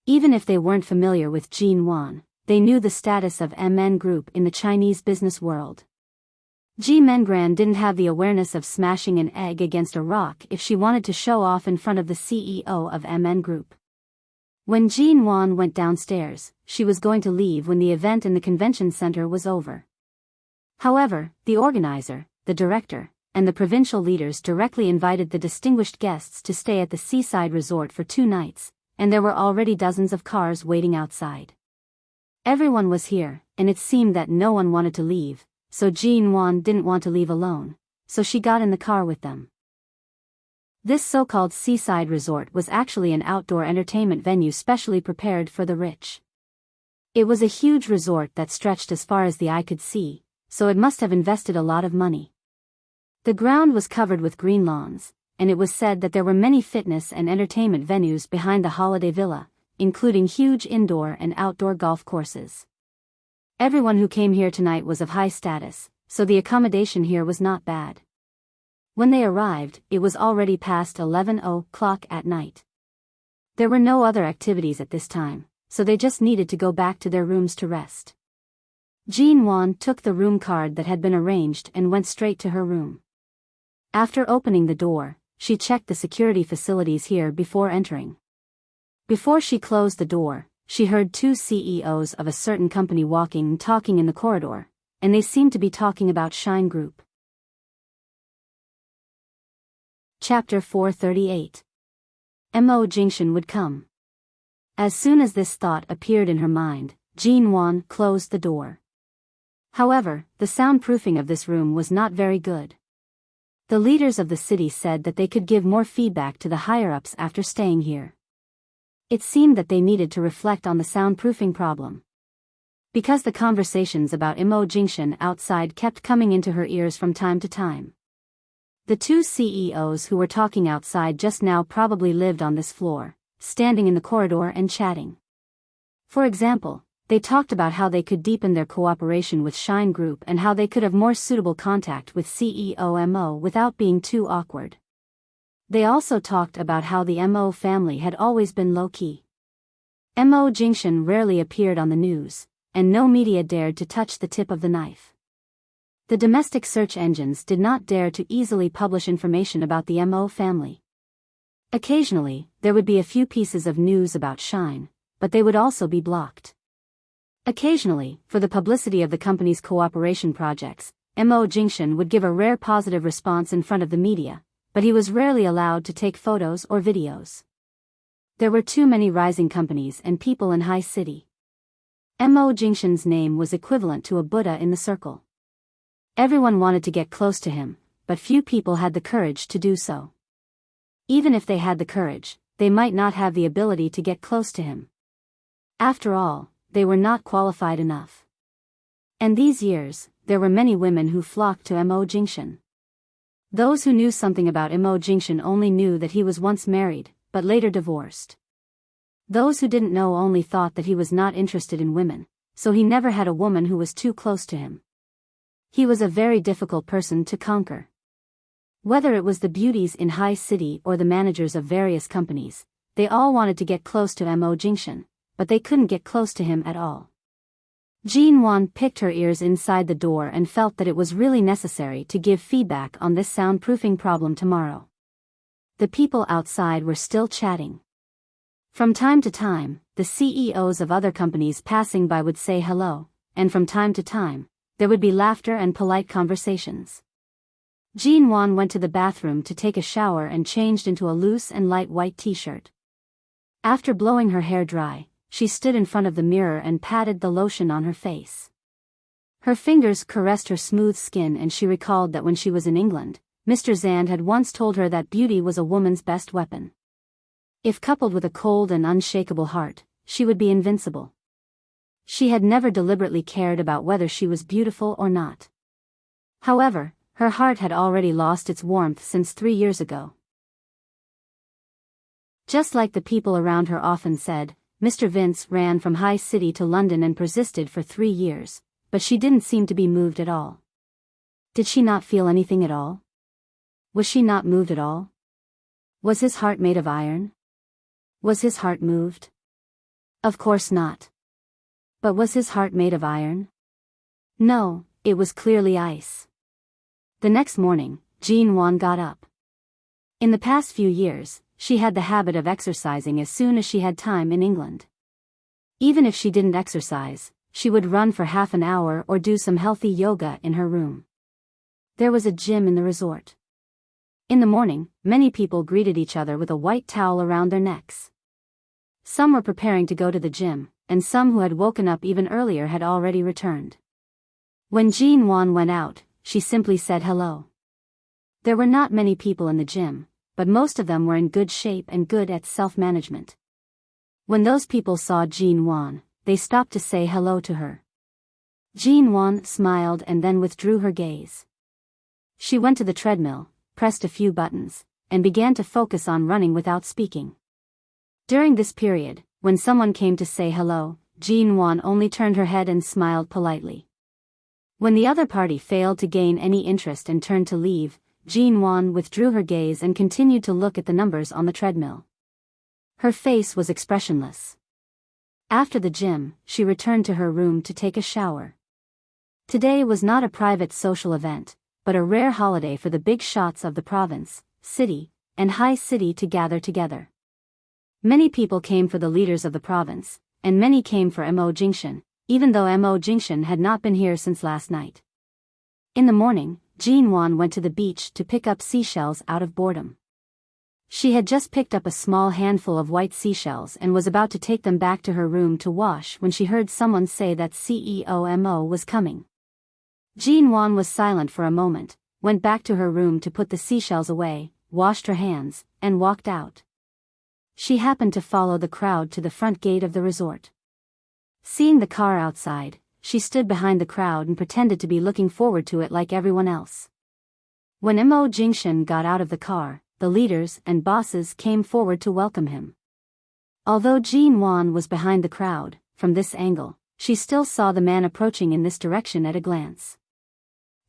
Speaker 1: Even if they weren't familiar with Jin Wan, they knew the status of MN Group in the Chinese business world. Ji Mengran didn't have the awareness of smashing an egg against a rock if she wanted to show off in front of the CEO of MN Group. When Jin Wan went downstairs, she was going to leave when the event in the convention center was over. However, the organizer, the director, and the provincial leaders directly invited the distinguished guests to stay at the seaside resort for 2 nights, and there were already dozens of cars waiting outside. Everyone was here, and it seemed that no one wanted to leave, so Jin Wan didn't want to leave alone, so she got in the car with them. This so-called seaside resort was actually an outdoor entertainment venue specially prepared for the rich. It was a huge resort that stretched as far as the eye could see, so it must have invested a lot of money. The ground was covered with green lawns, and it was said that there were many fitness and entertainment venues behind the holiday villa, including huge indoor and outdoor golf courses. Everyone who came here tonight was of high status, so the accommodation here was not bad. When they arrived, it was already past 11 o'clock at night. There were no other activities at this time, so they just needed to go back to their rooms to rest. Jin Wan took the room card that had been arranged and went straight to her room. After opening the door, she checked the security facilities here before entering. Before she closed the door, she heard 2 CEOs of a certain company walking and talking in the corridor, and they seemed to be talking about Shine Group. Chapter 438. Mo Jingshan would come. As soon as this thought appeared in her mind, Jin Wan closed the door. However, the soundproofing of this room was not very good. The leaders of the city said that they could give more feedback to the higher-ups after staying here. It seemed that they needed to reflect on the soundproofing problem. Because the conversations about Immerse outside kept coming into her ears from time to time. The two CEOs who were talking outside just now probably lived on this floor, standing in the corridor and chatting. For example, they talked about how they could deepen their cooperation with Shine Group and how they could have more suitable contact with CEO MO without being too awkward. They also talked about how the MO family had always been low-key. MO Jingshan rarely appeared on the news, and no media dared to touch the tip of the knife. The domestic search engines did not dare to easily publish information about the MO family. Occasionally, there would be a few pieces of news about Shine, but they would also be blocked. Occasionally, for the publicity of the company's cooperation projects, MO Jingshan would give a rare positive response in front of the media, but he was rarely allowed to take photos or videos. There were too many rising companies and people in High City. MO Jingshan's name was equivalent to a Buddha in the circle. Everyone wanted to get close to him, but few people had the courage to do so. Even if they had the courage, they might not have the ability to get close to him. After all, they were not qualified enough. And these years, there were many women who flocked to Immerse Jingshan. Those who knew something about Immerse Jingshan only knew that he was once married, but later divorced. Those who didn't know only thought that he was not interested in women, so he never had a woman who was too close to him. He was a very difficult person to conquer. Whether it was the beauties in High City or the managers of various companies, they all wanted to get close to Immerse Jingshan, but they couldn't get close to him at all. Jean Wan picked her ears inside the door and felt that it was really necessary to give feedback on this soundproofing problem tomorrow. The people outside were still chatting. From time to time, the CEOs of other companies passing by would say hello, and from time to time, there would be laughter and polite conversations. Jean Wan went to the bathroom to take a shower and changed into a loose and light white t-shirt. After blowing her hair dry, she stood in front of the mirror and patted the lotion on her face. Her fingers caressed her smooth skin, and she recalled that when she was in England, Mr. Zand had once told her that beauty was a woman's best weapon. If coupled with a cold and unshakable heart, she would be invincible. She had never deliberately cared about whether she was beautiful or not. However, her heart had already lost its warmth since 3 years ago. Just like the people around her often said, Mr. Vince ran from High City to London and persisted for 3 years, but she didn't seem to be moved at all. Did she not feel anything at all? Was she not moved at all? Was his heart made of iron? Was his heart moved? Of course not. But was his heart made of iron? No, it was clearly ice. The next morning, Jean Wan got up. In the past few years, she had the habit of exercising as soon as she had time in England. Even if she didn't exercise, she would run for half an hour or do some healthy yoga in her room. There was a gym in the resort. In the morning, many people greeted each other with a white towel around their necks. Some were preparing to go to the gym, and some who had woken up even earlier had already returned. When Jean Wan went out, she simply said hello. There were not many people in the gym, but most of them were in good shape and good at self-management. When those people saw Jean Wan, they stopped to say hello to her. Jean Wan smiled and then withdrew her gaze. She went to the treadmill, pressed a few buttons, and began to focus on running without speaking. During this period, when someone came to say hello, Jean Wan only turned her head and smiled politely. When the other party failed to gain any interest and turned to leave, Jean Wan withdrew her gaze and continued to look at the numbers on the treadmill. Her face was expressionless. After the gym, she returned to her room to take a shower. Today was not a private social event, but a rare holiday for the big shots of the province, city, and High City to gather together. Many people came for the leaders of the province, and many came for Immerse Jingshan, even though Immerse Jingshan had not been here since last night. In the morning, Jean Wan went to the beach to pick up seashells out of boredom. She had just picked up a small handful of white seashells and was about to take them back to her room to wash when she heard someone say that CEO Mo was coming. Jean Wan was silent for a moment, went back to her room to put the seashells away, washed her hands, and walked out. She happened to follow the crowd to the front gate of the resort. Seeing the car outside, she stood behind the crowd and pretended to be looking forward to it like everyone else. When Mo Jingshan got out of the car, the leaders and bosses came forward to welcome him. Although Jean Wan was behind the crowd, from this angle, she still saw the man approaching in this direction at a glance.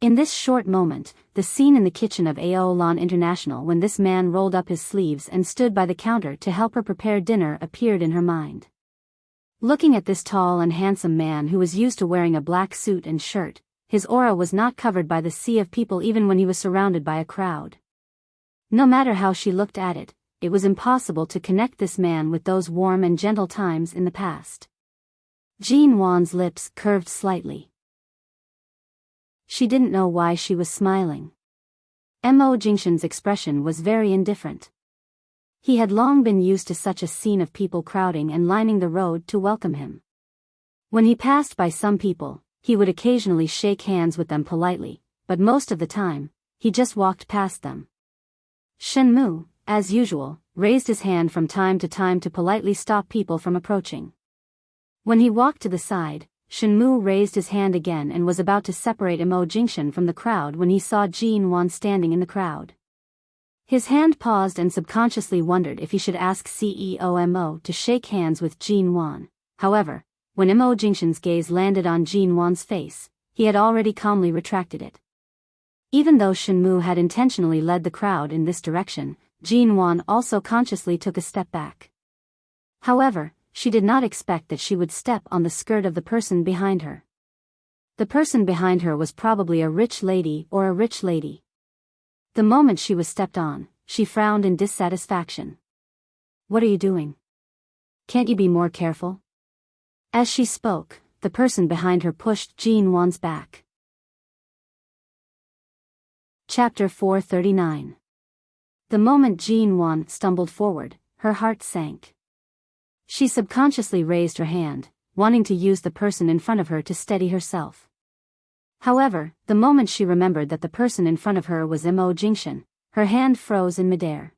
Speaker 1: In this short moment, the scene in the kitchen of Aolan International when this man rolled up his sleeves and stood by the counter to help her prepare dinner appeared in her mind. Looking at this tall and handsome man who was used to wearing a black suit and shirt, his aura was not covered by the sea of people even when he was surrounded by a crowd. No matter how she looked at it, it was impossible to connect this man with those warm and gentle times in the past. Jean Wan's lips curved slightly. She didn't know why she was smiling. Mo Jingshan's expression was very indifferent. He had long been used to such a scene of people crowding and lining the road to welcome him. When he passed by some people, he would occasionally shake hands with them politely, but most of the time, he just walked past them. Shenmu, as usual, raised his hand from time to politely stop people from approaching. When he walked to the side, Shenmu raised his hand again and was about to separate Mo Jingshan from the crowd when he saw Jean Wan standing in the crowd. His hand paused and subconsciously wondered if he should ask CEO Mo to shake hands with Jean Wan. However, when Mo Jingshan's gaze landed on Jean Wan's face, he had already calmly retracted it. Even though Shenmu had intentionally led the crowd in this direction, Jean Wan also consciously took a step back. However, she did not expect that she would step on the skirt of the person behind her. The person behind her was probably a rich lady or a rich lady. The moment she was stepped on, she frowned in dissatisfaction. "What are you doing? Can't you be more careful?" As she spoke, the person behind her pushed Jean Wan's back. Chapter 439. The moment Jean Wan stumbled forward, her heart sank. She subconsciously raised her hand, wanting to use the person in front of her to steady herself. However, the moment she remembered that the person in front of her was Mo Jingshan, her hand froze in midair.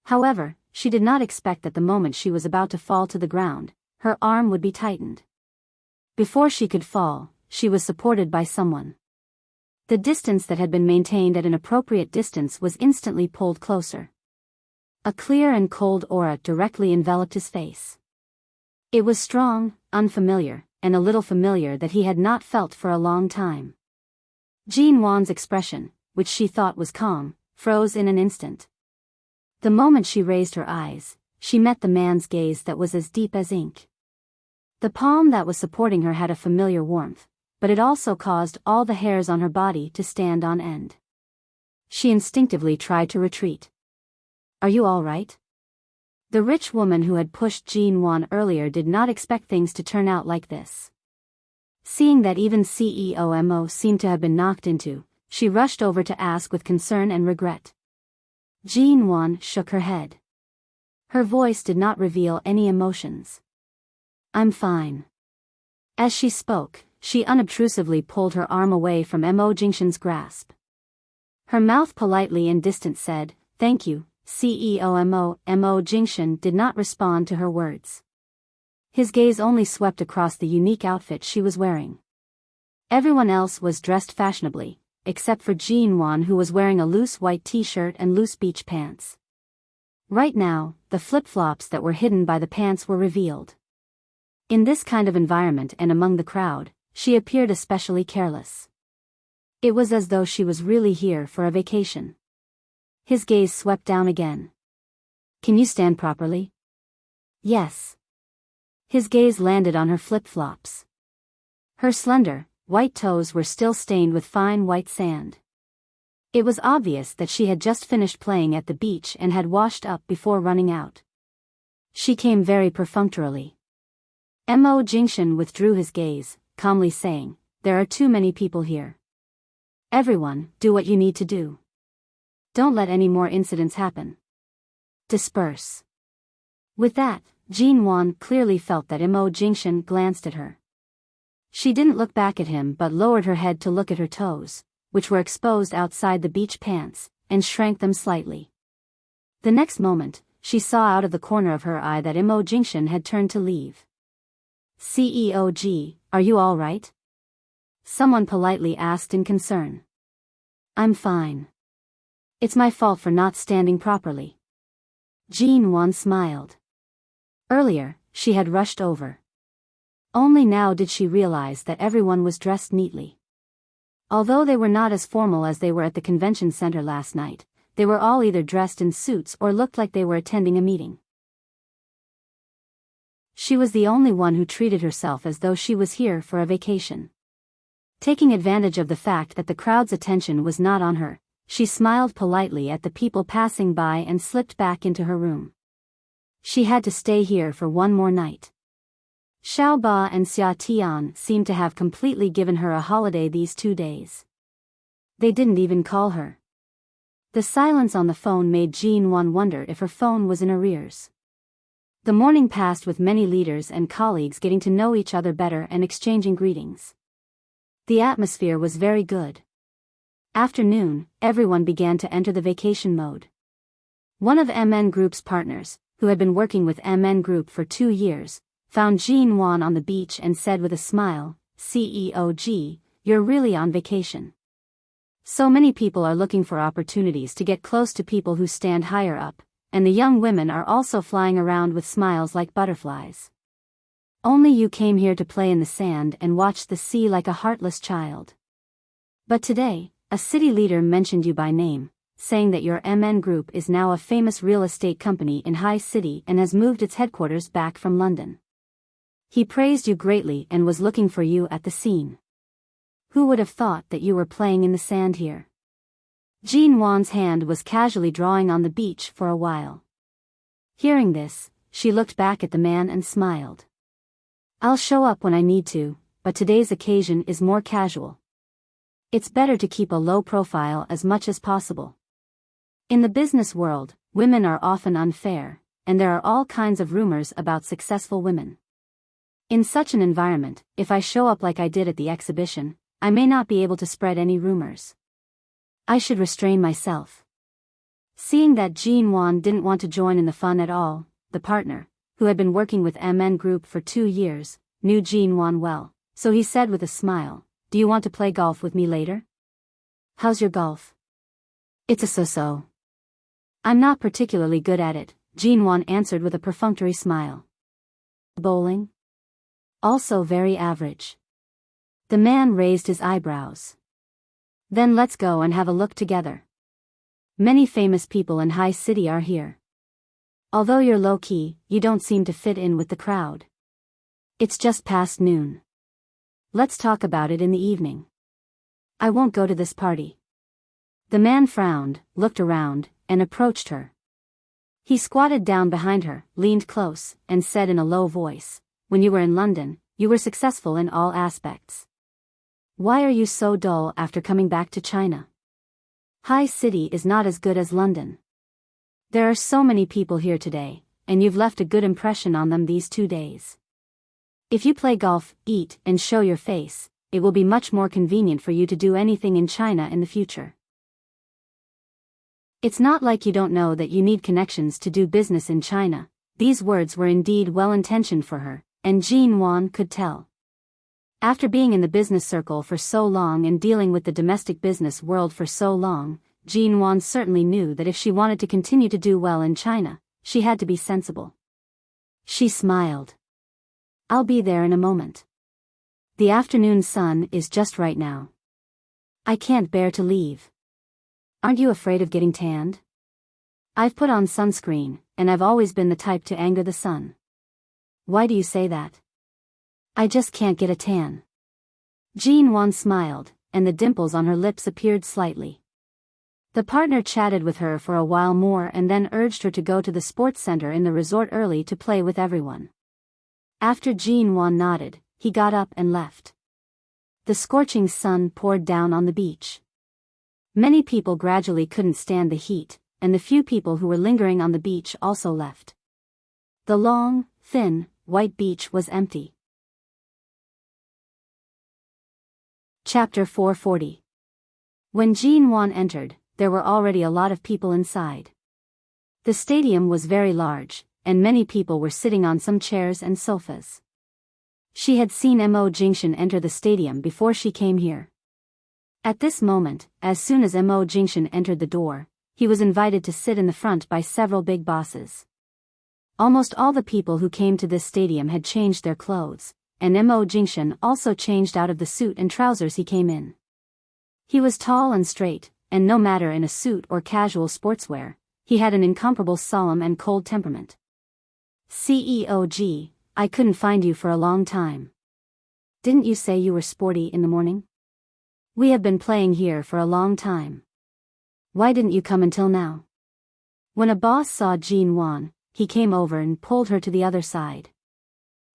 Speaker 1: However, she did not expect that the moment she was about to fall to the ground, her arm would be tightened. Before she could fall, she was supported by someone. The distance that had been maintained at an appropriate distance was instantly pulled closer. A clear and cold aura directly enveloped his face. It was strong, unfamiliar, and a little familiar that he had not felt for a long time. Jean Wan's expression, which she thought was calm, froze in an instant. The moment she raised her eyes, she met the man's gaze that was as deep as ink. The palm that was supporting her had a familiar warmth, but it also caused all the hairs on her body to stand on end. She instinctively tried to retreat. "Are you all right?" The rich woman who had pushed Jean Wan earlier did not expect things to turn out like this. Seeing that even CEO Mo seemed to have been knocked into, she rushed over to ask with concern and regret. Jean Wan shook her head. Her voice did not reveal any emotions. "I'm fine." As she spoke, she unobtrusively pulled her arm away from Mo Jingshan's grasp. Her mouth politely and distant said, "Thank you, CEO Mo." Mo Jingshan did not respond to her words. His gaze only swept across the unique outfit she was wearing. Everyone else was dressed fashionably, except for Jean Wan, who was wearing a loose white t-shirt and loose beach pants. Right now, the flip-flops that were hidden by the pants were revealed. In this kind of environment and among the crowd, she appeared especially careless. It was as though she was really here for a vacation. His gaze swept down again. "Can you stand properly?" "Yes." His gaze landed on her flip-flops. Her slender, white toes were still stained with fine white sand. It was obvious that she had just finished playing at the beach and had washed up before running out. She came very perfunctorily. Mo Jingshan withdrew his gaze, calmly saying, "There are too many people here. Everyone, do what you need to do. Don't let any more incidents happen. Disperse." With that, Jean Wan clearly felt that Mo Jingshan glanced at her. She didn't look back at him but lowered her head to look at her toes, which were exposed outside the beach pants, and shrank them slightly. The next moment, she saw out of the corner of her eye that Imo Jingshan had turned to leave. "CEOG, are you all right?" someone politely asked in concern. "I'm fine. It's my fault for not standing properly." Jean Wan smiled. Earlier, she had rushed over. Only now did she realize that everyone was dressed neatly. Although they were not as formal as they were at the convention center last night, they were all either dressed in suits or looked like they were attending a meeting. She was the only one who treated herself as though she was here for a vacation. Taking advantage of the fact that the crowd's attention was not on her, she smiled politely at the people passing by and slipped back into her room. She had to stay here for one more night. Xiao Ba and Xia Tian seemed to have completely given her a holiday these 2 days. They didn't even call her. The silence on the phone made Jean Wan wonder if her phone was in arrears. The morning passed with many leaders and colleagues getting to know each other better and exchanging greetings. The atmosphere was very good. After noon, everyone began to enter the vacation mode. One of MN Group's partners, who had been working with MN Group for 2 years, found Jean Wan on the beach and said with a smile, "CEOG, you're really on vacation. So many people are looking for opportunities to get close to people who stand higher up, and the young women are also flying around with smiles like butterflies. Only you came here to play in the sand and watch the sea like a heartless child. But today, a city leader mentioned you by name, saying that your MN Group is now a famous real estate company in High City and has moved its headquarters back from London. He praised you greatly and was looking for you at the scene. Who would have thought that you were playing in the sand here?" Jean Wan's hand was casually drawing on the beach for a while. Hearing this, she looked back at the man and smiled. "I'll show up when I need to, but today's occasion is more casual. It's better to keep a low profile as much as possible. In the business world, women are often unfair, and there are all kinds of rumors about successful women. In such an environment, if I show up like I did at the exhibition, I may not be able to spread any rumors. I should restrain myself." Seeing that Jean Wan didn't want to join in the fun at all, the partner, who had been working with MN Group for 2 years, knew Jean Wan well, so he said with a smile, "Do you want to play golf with me later?" "How's your golf?" "It's a so-so. I'm not particularly good at it," Jean Wan answered with a perfunctory smile. "Bowling?" "Also very average." The man raised his eyebrows. "Then let's go and have a look together. Many famous people in High City are here. Although you're low-key, you don't seem to fit in with the crowd. It's just past noon. Let's talk about it in the evening." "I won't go to this party." The man frowned, looked around, and approached her. He squatted down behind her, leaned close, and said in a low voice, "When you were in London, you were successful in all aspects. Why are you so dull after coming back to China? High City is not as good as London. There are so many people here today, and you've left a good impression on them these 2 days. If you play golf, eat, and show your face, it will be much more convenient for you to do anything in China in the future. It's not like you don't know that you need connections to do business in China." These words were indeed well-intentioned for her, and Jean Wan could tell. After being in the business circle for so long and dealing with the domestic business world for so long, Jean Wan certainly knew that if she wanted to continue to do well in China, she had to be sensible. She smiled. "I'll be there in a moment. The afternoon sun is just right now. I can't bear to leave." "Aren't you afraid of getting tanned?" "I've put on sunscreen, and I've always been the type to anger the sun." "Why do you say that?" "I just can't get a tan." Jean Wan smiled, and the dimples on her lips appeared slightly. The partner chatted with her for a while more and then urged her to go to the sports center in the resort early to play with everyone. After Jean Wan nodded, he got up and left. The scorching sun poured down on the beach. Many people gradually couldn't stand the heat, and the few people who were lingering on the beach also left. The long, thin, white beach was empty. Chapter 440. When Jean Wan entered, there were already a lot of people inside. The stadium was very large, and many people were sitting on some chairs and sofas. She had seen Mo Jingshan enter the stadium before she came here. At this moment, as soon as Mo Jingshan entered the door, he was invited to sit in the front by several big bosses. Almost all the people who came to this stadium had changed their clothes, and Mo Jingshan also changed out of the suit and trousers he came in. He was tall and straight, and no matter in a suit or casual sportswear, he had an incomparable solemn and cold temperament. "CEOG, I couldn't find you for a long time. Didn't you say you were sporty in the morning? We have been playing here for a long time. Why didn't you come until now?" When a boss saw Jean Wan, he came over and pulled her to the other side.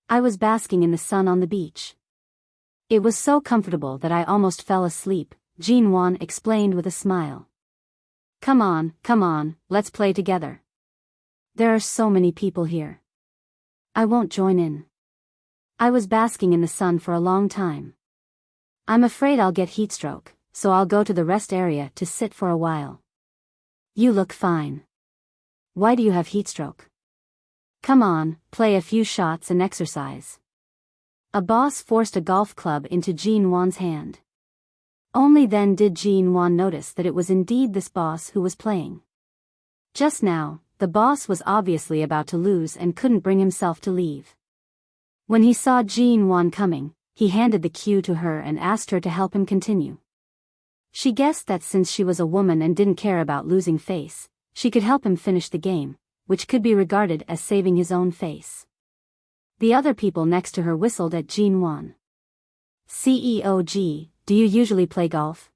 Speaker 1: "I was basking in the sun on the beach. It was so comfortable that I almost fell asleep," Jean Wan explained with a smile. Come on, let's play together. There are so many people here. I won't join in. I was basking in the sun for a long time. I'm afraid I'll get heatstroke, so I'll go to the rest area to sit for a while." "You look fine. Why do you have heatstroke? Come on, play a few shots and exercise." A boss forced a golf club into Jean Wan's hand. Only then did Jean Wan notice that it was indeed this boss who was playing. Just now, the boss was obviously about to lose and couldn't bring himself to leave. When he saw Jean Wan coming, he handed the cue to her and asked her to help him continue. She guessed that since she was a woman and didn't care about losing face, she could help him finish the game, which could be regarded as saving his own face. The other people next to her whistled at Jean Wan. "CEOG, do you usually play golf?"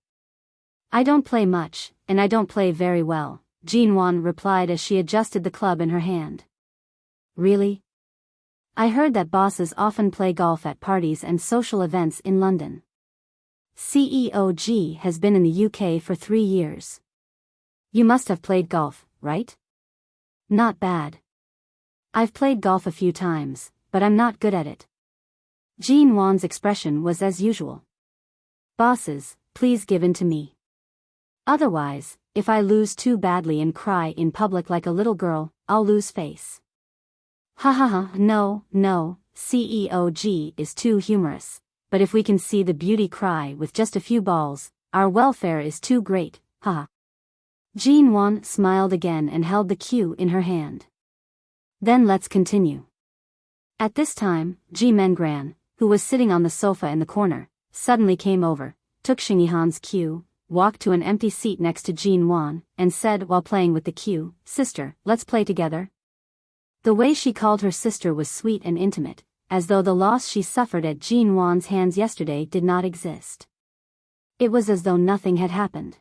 Speaker 1: "I don't play much, and I don't play very well," Jean Wan replied as she adjusted the club in her hand. "Really? I heard that bosses often play golf at parties and social events in London. CEOG has been in the UK for 3 years. You must have played golf, right?" "Not bad. I've played golf a few times, but I'm not good at it." Jean Wan's expression was as usual. "Bosses, please give in to me. Otherwise, if I lose too badly and cry in public like a little girl, I'll lose face." "Ha ha ha, no, CEOG is too humorous, but if we can see the beauty cry with just a few balls, our welfare is too great, ha." Jean Wan smiled again and held the cue in her hand. "Then let's continue." At this time, Ji Mengran, who was sitting on the sofa in the corner, suddenly came over, took Xingyihan's cue, walked to an empty seat next to Jean Wan, and said while playing with the cue, "Sister, let's play together." The way she called her sister was sweet and intimate, as though the loss she suffered at Jean Wan's hands yesterday did not exist. It was as though nothing had happened.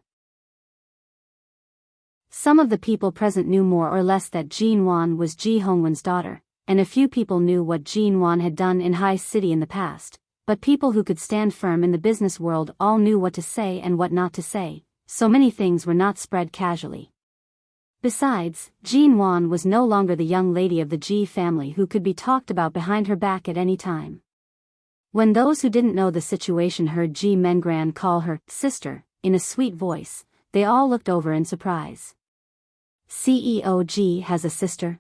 Speaker 1: Some of the people present knew more or less that Jean Wan was Ji Hongwen's daughter, and a few people knew what Jean Wan had done in High City in the past, but people who could stand firm in the business world all knew what to say and what not to say, so many things were not spread casually. Besides, Jean Wan was no longer the young lady of the Ji family who could be talked about behind her back at any time. When those who didn't know the situation heard Ji Mengran call her sister in a sweet voice, they all looked over in surprise. "CEOG has a sister?"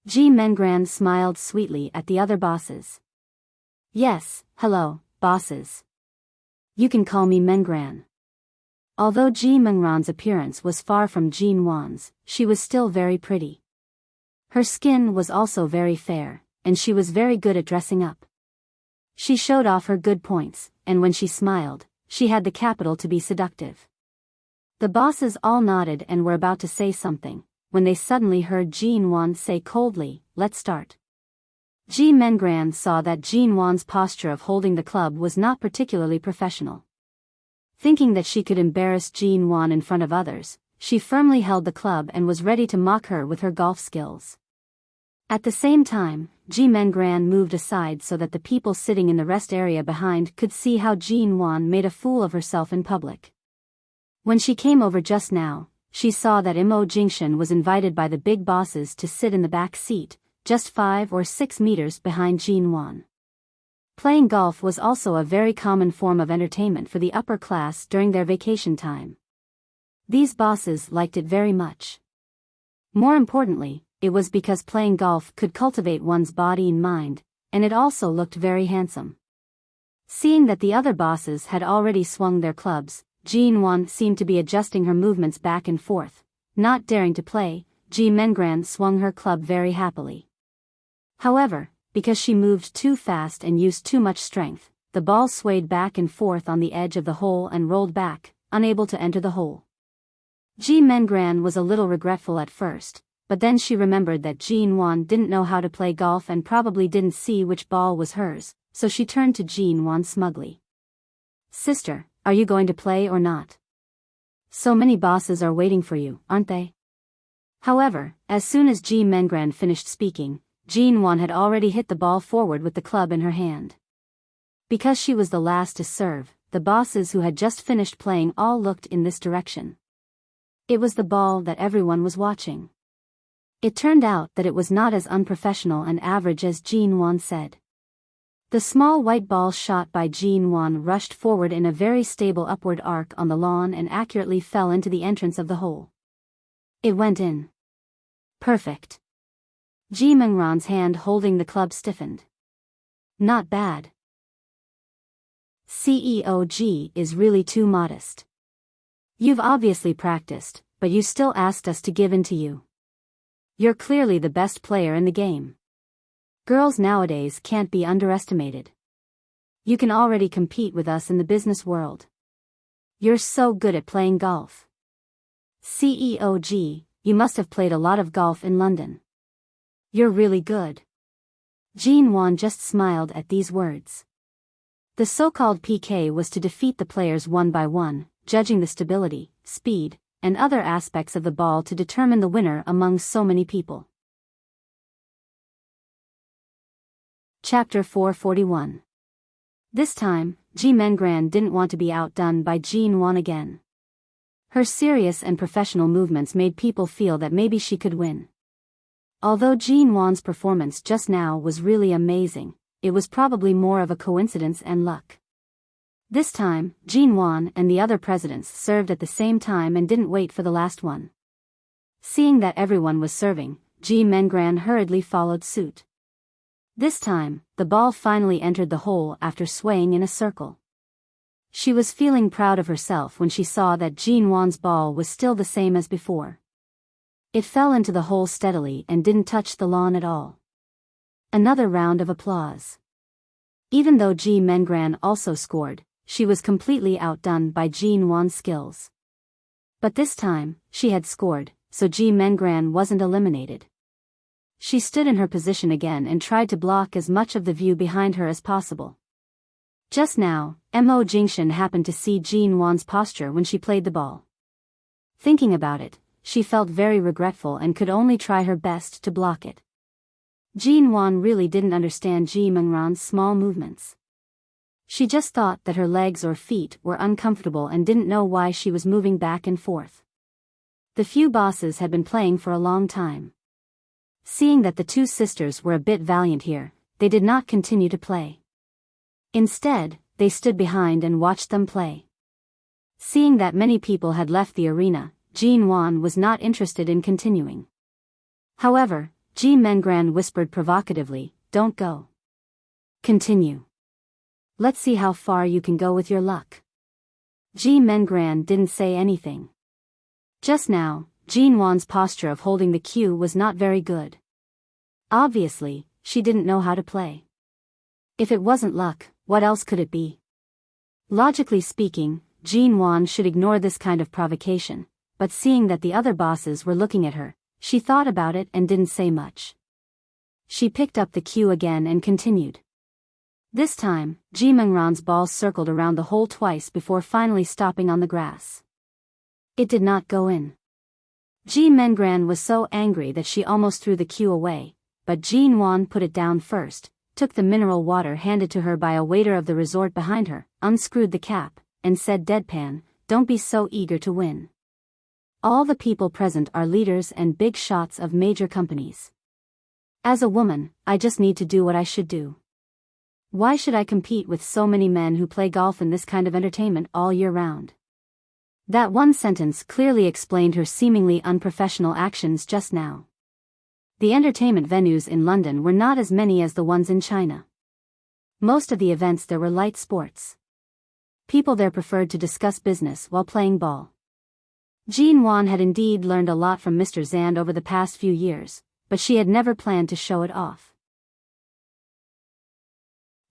Speaker 1: Ji Mengran smiled sweetly at the other bosses. "Yes, hello, bosses. You can call me Mengran." Although Ji Mengran's appearance was far from Jean Wan's, she was still very pretty. Her skin was also very fair, and she was very good at dressing up. She showed off her good points, and when she smiled, she had the capital to be seductive. The bosses all nodded and were about to say something, when they suddenly heard Jean Wan say coldly, "Let's start." Ji Mengran saw that Jean Wan's posture of holding the club was not particularly professional. Thinking that she could embarrass Jean Wan in front of others, she firmly held the club and was ready to mock her with her golf skills. At the same time, Ji Mengran moved aside so that the people sitting in the rest area behind could see how Jean Wan made a fool of herself in public. When she came over just now, she saw that Mo Jingshan was invited by the big bosses to sit in the back seat, just 5 or 6 meters behind Jean Wan. Playing golf was also a very common form of entertainment for the upper class during their vacation time. These bosses liked it very much. More importantly, it was because playing golf could cultivate one's body and mind, and it also looked very handsome. Seeing that the other bosses had already swung their clubs, Jean-Wan seemed to be adjusting her movements back and forth. Not daring to play, Ji Mengran swung her club very happily. However, because she moved too fast and used too much strength, the ball swayed back and forth on the edge of the hole and rolled back, unable to enter the hole. Ji Mengran was a little regretful at first, but then she remembered that Jean-Wan didn't know how to play golf and probably didn't see which ball was hers, so she turned to Jean-Wan smugly. "Sister, are you going to play or not? So many bosses are waiting for you, aren't they?" However, as soon as Ji Mengran finished speaking, Jean-Wan had already hit the ball forward with the club in her hand. Because she was the last to serve, the bosses who had just finished playing all looked in this direction. It was the ball that everyone was watching. It turned out that it was not as unprofessional and average as Jean-Wan said. The small white ball shot by Jean-Wan rushed forward in a very stable upward arc on the lawn and accurately fell into the entrance of the hole. It went in. Perfect. Ji Mengran's hand holding the club stiffened. Not bad. CEOG is really too modest. You've obviously practiced, but you still asked us to give in to you. You're clearly the best player in the game. Girls nowadays can't be underestimated. You can already compete with us in the business world. You're so good at playing golf. CEOG, you must have played a lot of golf in London. You're really good. Jean-Wan just smiled at these words. The so-called PK was to defeat the players one by one, judging the stability, speed, and other aspects of the ball to determine the winner among so many people. Chapter 441. This time, Ji Mengran didn't want to be outdone by Jean-Wan again. Her serious and professional movements made people feel that maybe she could win. Although Jean-Wan's performance just now was really amazing, it was probably more of a coincidence and luck. This time, Jean-Wan and the other presidents served at the same time and didn't wait for the last one. Seeing that everyone was serving, Ji Mengran hurriedly followed suit. This time, the ball finally entered the hole after swaying in a circle. She was feeling proud of herself when she saw that Jean-Wan's ball was still the same as before. It fell into the hole steadily and didn't touch the lawn at all. Another round of applause. Even though Ji Mengran also scored, she was completely outdone by Jean-Wan's skills. But this time, she had scored, so Ji Mengran wasn't eliminated. She stood in her position again and tried to block as much of the view behind her as possible. Just now, Mo Jingshan happened to see Jean-Wan's posture when she played the ball. Thinking about it, she felt very regretful and could only try her best to block it. Jean-Wan really didn't understand Ji Mengran's small movements. She just thought that her legs or feet were uncomfortable and didn't know why she was moving back and forth. The few bosses had been playing for a long time. Seeing that the two sisters were a bit valiant here, they did not continue to play. Instead, they stood behind and watched them play. Seeing that many people had left the arena, Jean-Wan was not interested in continuing. However, Ji Mengran whispered provocatively, "Don't go. Continue. Let's see how far you can go with your luck." Ji Mengran didn't say anything. Just now, Jean-Wan's posture of holding the cue was not very good. Obviously, she didn't know how to play. If it wasn't luck, what else could it be? Logically speaking, Jean-Wan should ignore this kind of provocation, but seeing that the other bosses were looking at her, she thought about it and didn't say much. She picked up the cue again and continued. This time, Ji Mengran's ball circled around the hole twice before finally stopping on the grass. It did not go in. Ji Mengran was so angry that she almost threw the cue away, but Jean-Wan put it down first, took the mineral water handed to her by a waiter of the resort behind her, unscrewed the cap, and said deadpan, "Don't be so eager to win. All the people present are leaders and big shots of major companies. As a woman, I just need to do what I should do. Why should I compete with so many men who play golf in this kind of entertainment all year round? That one sentence clearly explained her seemingly unprofessional actions just now. The entertainment venues in London were not as many as the ones in China. Most of the events there were light sports. People there preferred to discuss business while playing ball. Jean Wan had indeed learned a lot from Mr. Zand over the past few years, but she had never planned to show it off.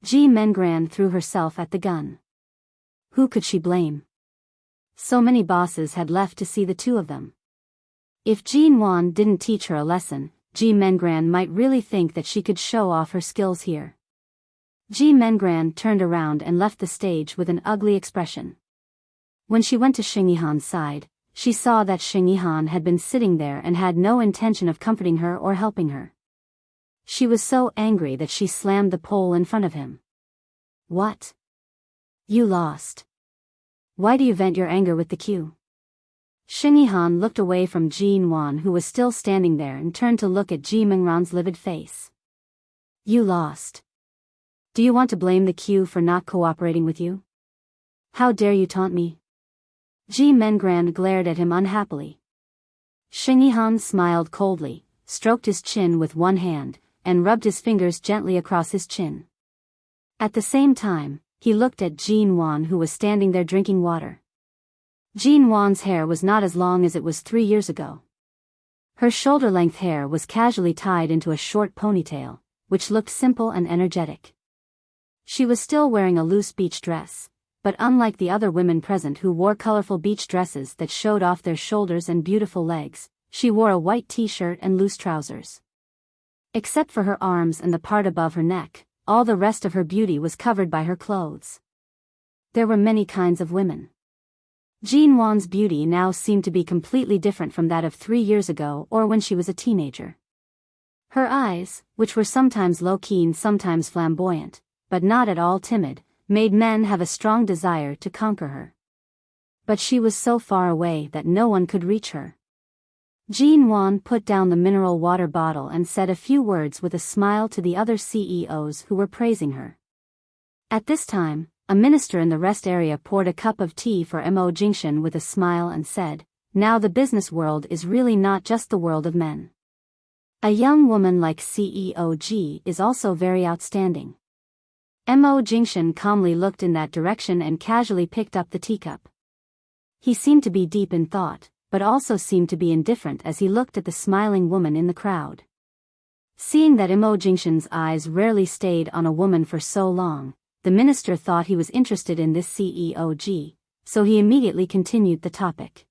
Speaker 1: Ji Mengran threw herself at the gun. Who could she blame? So many bosses had left to see the two of them. If Jean Wan didn't teach her a lesson, Ji Mengran might really think that she could show off her skills here. Ji Mengran turned around and left the stage with an ugly expression. When she went to Xing Yihan's side, she saw that Xing Yihan had been sitting there and had no intention of comforting her or helping her. She was so angry that she slammed the pole in front of him. What? You lost. Why do you vent your anger with the cue? Xing Yihan looked away from Jean Wan, who was still standing there, and turned to look at Ji Mengran's livid face. You lost. Do you want to blame the cue for not cooperating with you? How dare you taunt me? Ji Mengran glared at him unhappily. Xing Yihan smiled coldly, stroked his chin with one hand, and rubbed his fingers gently across his chin. At the same time, he looked at Jean Wan, who was standing there drinking water. Jean Wan's hair was not as long as it was 3 years ago. Her shoulder-length hair was casually tied into a short ponytail, which looked simple and energetic. She was still wearing a loose beach dress, but unlike the other women present who wore colorful beach dresses that showed off their shoulders and beautiful legs, she wore a white t-shirt and loose trousers. Except for her arms and the part above her neck, all the rest of her beauty was covered by her clothes. There were many kinds of women. Jean Wan's beauty now seemed to be completely different from that of 3 years ago or when she was a teenager. Her eyes, which were sometimes low-key and sometimes flamboyant, but not at all timid, made men have a strong desire to conquer her. But she was so far away that no one could reach her. Jean Wan put down the mineral water bottle and said a few words with a smile to the other CEOs who were praising her. At this time, a minister in the rest area poured a cup of tea for Mo Jingshan with a smile and said, "Now the business world is really not just the world of men. A young woman like CEO Ji is also very outstanding." Mo Jingshan calmly looked in that direction and casually picked up the teacup. He seemed to be deep in thought, but also seemed to be indifferent as he looked at the smiling woman in the crowd. Seeing that Mo Jingshan's eyes rarely stayed on a woman for so long, the minister thought he was interested in this CEO Ji, so he immediately continued the topic.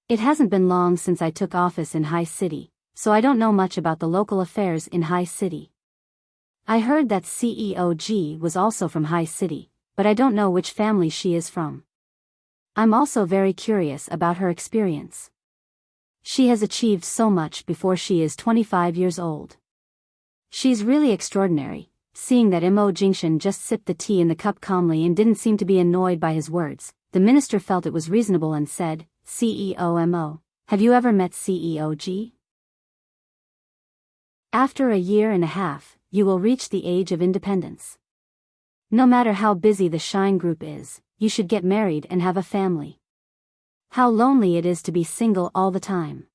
Speaker 1: It hasn't been long since I took office in High City, so I don't know much about the local affairs in High City. I heard that CEO Ji was also from High City, but I don't know which family she is from. I'm also very curious about her experience. She has achieved so much before she is 25 years old. She's really extraordinary. Seeing that Mo Jingshan just sipped the tea in the cup calmly and didn't seem to be annoyed by his words, the minister felt it was reasonable and said, "CEO Mo, have you ever met CEO Ji? After a year and a half, you will reach the age of independence. No matter how busy the Shine Group is, you should get married and have a family. How lonely it is to be single all the time.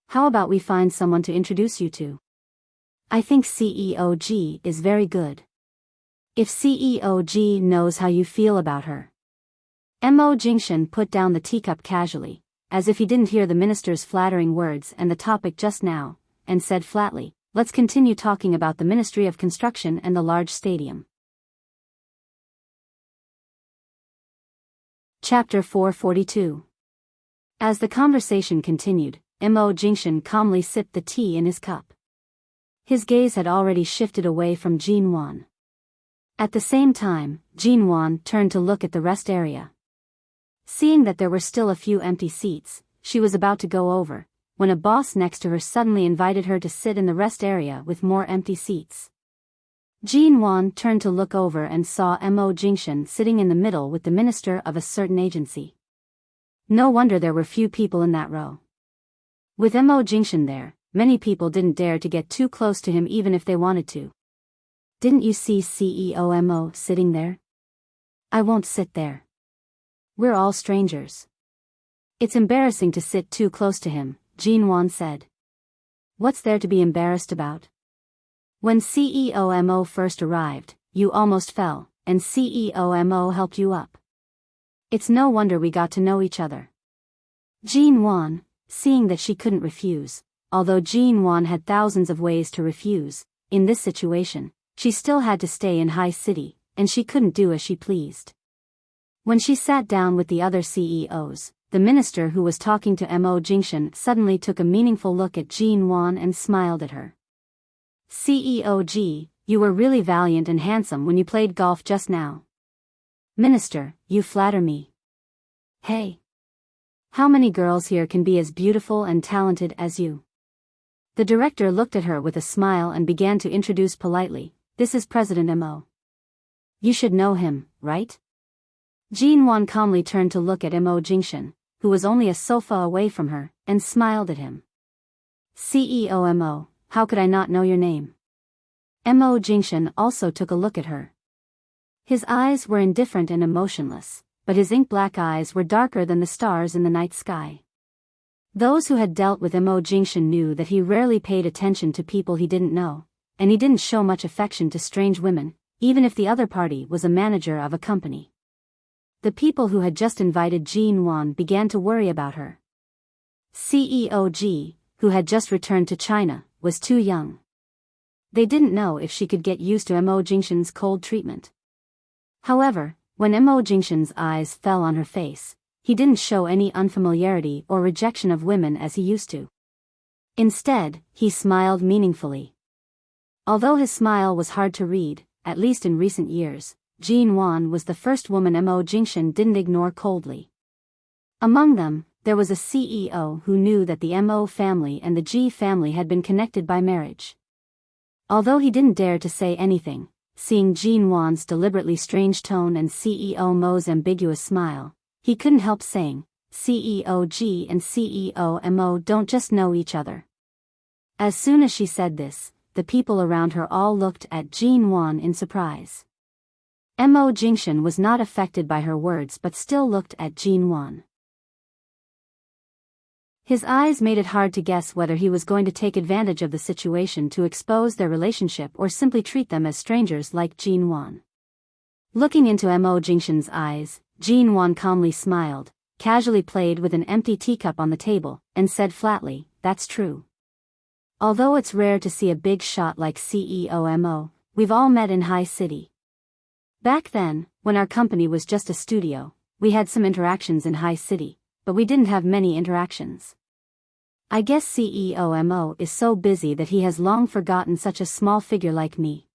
Speaker 1: How about we find someone to introduce you to? I think CEO Ji is very good. If CEO Ji knows how you feel about her." Mo Jingshan put down the teacup casually, as if he didn't hear the minister's flattering words and the topic just now, and said flatly, "Let's continue talking about the Ministry of Construction and the large stadium." Chapter 442. As the conversation continued, Mo Jingshan calmly sipped the tea in his cup. His gaze had already shifted away from Jean Wan. At the same time, Jean Wan turned to look at the rest area. Seeing that there were still a few empty seats, she was about to go over, when a boss next to her suddenly invited her to sit in the rest area with more empty seats. Jean Wan turned to look over and saw Mo Jingshan sitting in the middle with the minister of a certain agency. No wonder there were few people in that row. With Mo Jingshan there, many people didn't dare to get too close to him even if they wanted to. Didn't you see CEO Mo sitting there? I won't sit there. We're all strangers. It's embarrassing to sit too close to him, Jinwan said. What's there to be embarrassed about? When CEO Mo first arrived, you almost fell, and CEO Mo helped you up. It's no wonder we got to know each other. Jinwan, seeing that she couldn't refuse, although Jinwan had thousands of ways to refuse, in this situation, she still had to stay in High City, and she couldn't do as she pleased. When she sat down with the other CEOs, the minister who was talking to Mo Jingshan suddenly took a meaningful look at Jinwan and smiled at her. CEO G, you were really valiant and handsome when you played golf just now. Minister, you flatter me. Hey. How many girls here can be as beautiful and talented as you? The director looked at her with a smile and began to introduce politely, this is President Mo. You should know him, right? Jinwan calmly turned to look at Mo Jingshan, who was only a sofa away from her, and smiled at him. CEO Mo, how could I not know your name? Mo Jingshan also took a look at her. His eyes were indifferent and emotionless, but his ink-black eyes were darker than the stars in the night sky. Those who had dealt with Mo Jingshan knew that he rarely paid attention to people he didn't know, and he didn't show much affection to strange women, even if the other party was a manager of a company. The people who had just invited Jinwan began to worry about her. CEO G, who had just returned to China, was too young. They didn't know if she could get used to Mo Jingshan's cold treatment. However, when Mo Jingshan's eyes fell on her face, he didn't show any unfamiliarity or rejection of women as he used to. Instead, he smiled meaningfully. Although his smile was hard to read, at least in recent years, Jinwan was the first woman Mo Jingshan didn't ignore coldly. Among them, there was a CEO who knew that the Mo family and the G family had been connected by marriage. Although he didn't dare to say anything, seeing Jinwan's deliberately strange tone and CEO Mo's ambiguous smile, he couldn't help saying, CEO G and CEO Mo don't just know each other. As soon as she said this, the people around her all looked at Jinwan in surprise. Mo Jingshan was not affected by her words but still looked at Jinwan. His eyes made it hard to guess whether he was going to take advantage of the situation to expose their relationship or simply treat them as strangers like Jinwan. Looking into Mo Jingshan's eyes, Jinwan calmly smiled, casually played with an empty teacup on the table, and said flatly, that's true. Although it's rare to see a big shot like CEO Mo, we've all met in High City. Back then, when our company was just a studio, we had some interactions in High City, but we didn't have many interactions. I guess CEO Mo is so busy that he has long forgotten such a small figure like me.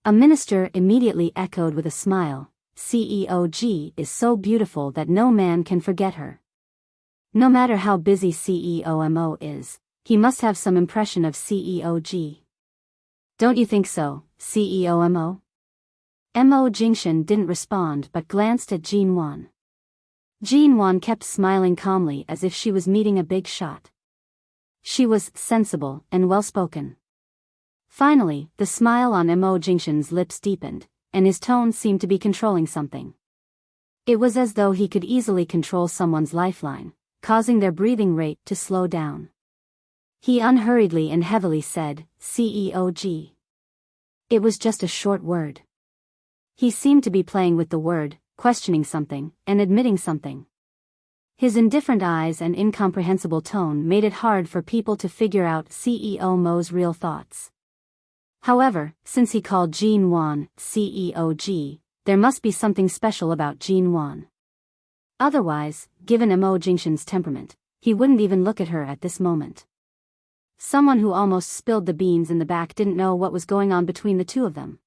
Speaker 1: A minister immediately echoed with a smile, CEO G is so beautiful that no man can forget her. No matter how busy CEO Mo is, he must have some impression of CEO G. Don't you think so, CEO Mo? Mo Jingshan didn't respond but glanced at Jinwan. Jinwan kept smiling calmly as if she was meeting a big shot. She was sensible and well-spoken. Finally, the smile on Mo Jingshan's lips deepened, and his tone seemed to be controlling something. It was as though he could easily control someone's lifeline, causing their breathing rate to slow down. He unhurriedly and heavily said, CEO G. It was just a short word. He seemed to be playing with the word, questioning something, and admitting something. His indifferent eyes and incomprehensible tone made it hard for people to figure out CEO Mo's real thoughts. However, since he called Jinwan CEO G, there must be something special about Jinwan. Otherwise, given Mo Jingshan's temperament, he wouldn't even look at her at this moment. Someone who almost spilled the beans in the back didn't know what was going on between the two of them.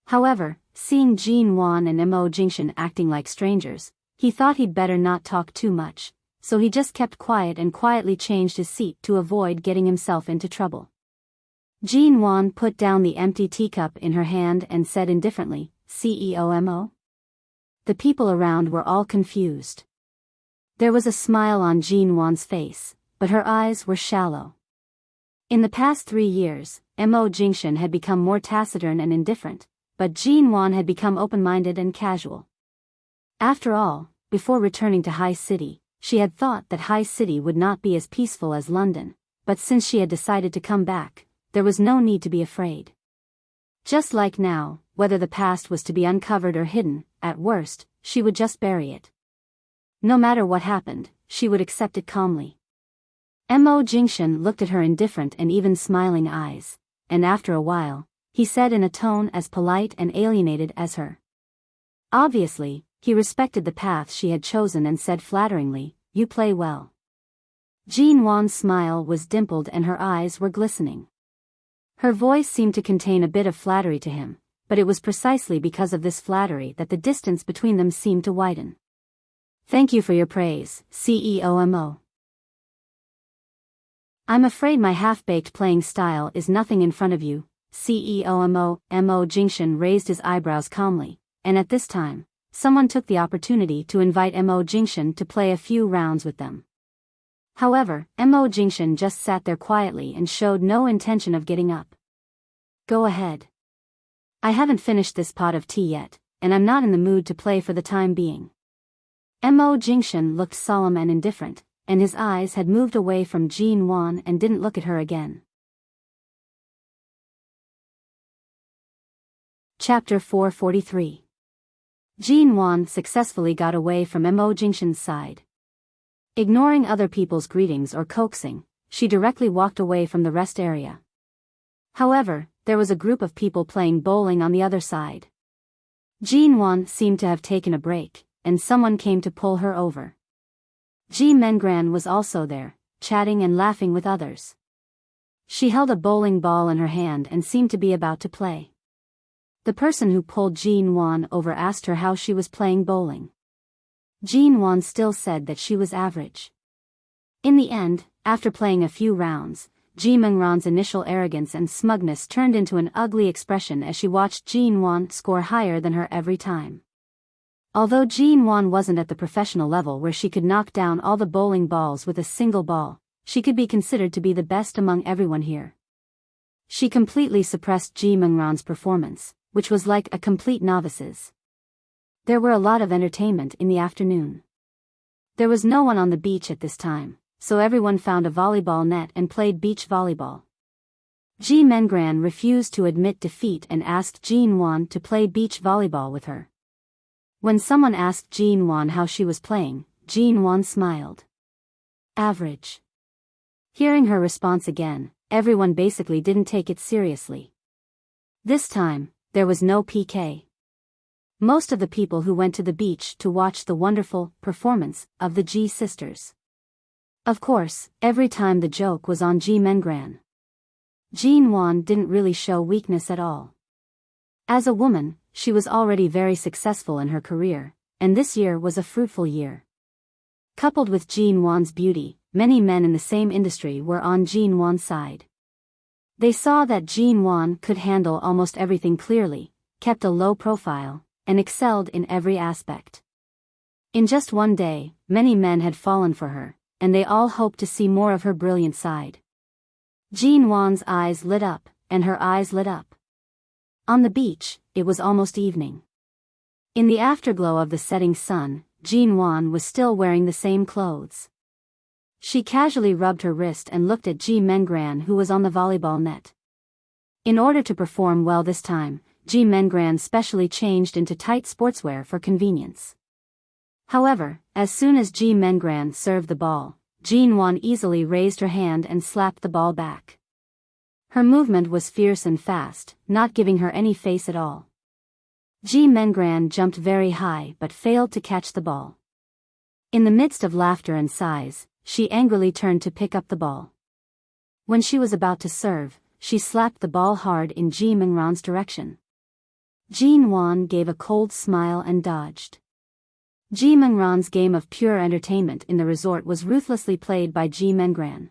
Speaker 1: However, seeing Jinwan and Mo Jingshan acting like strangers, he thought he'd better not talk too much, so he just kept quiet and quietly changed his seat to avoid getting himself into trouble. Jinwan put down the empty teacup in her hand and said indifferently, CEO Mo? The people around were all confused. There was a smile on Jinwan's face, but her eyes were shallow. In the past 3 years, Mo Jingshan had become more taciturn and indifferent, but Jin Wan had become open-minded and casual. After all, before returning to High City, she had thought that High City would not be as peaceful as London, but since she had decided to come back, there was no need to be afraid. Just like now, whether the past was to be uncovered or hidden, at worst, she would just bury it. No matter what happened, she would accept it calmly. Mo Jingshan looked at her indifferent and even smiling eyes, and after a while, he said in a tone as polite and alienated as her. Obviously, he respected the path she had chosen and said flatteringly, "You play well." Jin Wan's smile was dimpled and her eyes were glistening. Her voice seemed to contain a bit of flattery to him, but it was precisely because of this flattery that the distance between them seemed to widen. "Thank you for your praise, CEO Mo. I'm afraid my half-baked playing style is nothing in front of you, CEO Mo." Mo Jingshan raised his eyebrows calmly, and at this time, someone took the opportunity to invite Mo Jingshan to play a few rounds with them. However, Mo Jingshan just sat there quietly and showed no intention of getting up. "Go ahead. I haven't finished this pot of tea yet, and I'm not in the mood to play for the time being." Mo Jingshan looked solemn and indifferent, and his eyes had moved away from Jin Wan and didn't look at her again. Chapter 443. Jin Wan successfully got away from Mo Jingshan's side. Ignoring other people's greetings or coaxing, she directly walked away from the rest area. However, there was a group of people playing bowling on the other side. Jin Wan seemed to have taken a break, and someone came to pull her over. Ji Mengran was also there, chatting and laughing with others. She held a bowling ball in her hand and seemed to be about to play. The person who pulled Jin Wan over asked her how she was playing bowling. Jin Wan still said that she was average. In the end, after playing a few rounds, Ji Mengran's initial arrogance and smugness turned into an ugly expression as she watched Jin Wan score higher than her every time. Although Jin Wan wasn't at the professional level where she could knock down all the bowling balls with a single ball, she could be considered to be the best among everyone here. She completely suppressed Ji Mengran's performance, which was like a complete novice's. There were a lot of entertainment in the afternoon. There was no one on the beach at this time, so everyone found a volleyball net and played beach volleyball. Ji Mengran refused to admit defeat and asked Jin Wan to play beach volleyball with her. When someone asked Jin Wan how she was playing, Jin Wan smiled. "Average." Hearing her response again, everyone basically didn't take it seriously. This time, there was no PK. Most of the people who went to the beach to watch the wonderful performance of the Ji sisters. Of course, every time the joke was on Ji Mengran. Jin Wan didn't really show weakness at all. As a woman, she was already very successful in her career, and this year was a fruitful year. Coupled with Jin Wan's beauty, many men in the same industry were on Jin Wan's side. They saw that Jin Wan could handle almost everything clearly, kept a low profile, and excelled in every aspect. In just one day, many men had fallen for her, and they all hoped to see more of her brilliant side. Jin Wan's eyes lit up, and her eyes lit up. On the beach, it was almost evening. In the afterglow of the setting sun, Jin Wan was still wearing the same clothes. She casually rubbed her wrist and looked at Ji Mengran, who was on the volleyball net. In order to perform well this time, Ji Mengran specially changed into tight sportswear for convenience. However, as soon as Ji Mengran served the ball, Jin Wan easily raised her hand and slapped the ball back. Her movement was fierce and fast, not giving her any face at all. Ji Mengran jumped very high but failed to catch the ball. In the midst of laughter and sighs, she angrily turned to pick up the ball. When she was about to serve, she slapped the ball hard in Ji Mengran's direction. Jin Wan gave a cold smile and dodged. Ji Mengran's game of pure entertainment in the resort was ruthlessly played by Ji Mengran.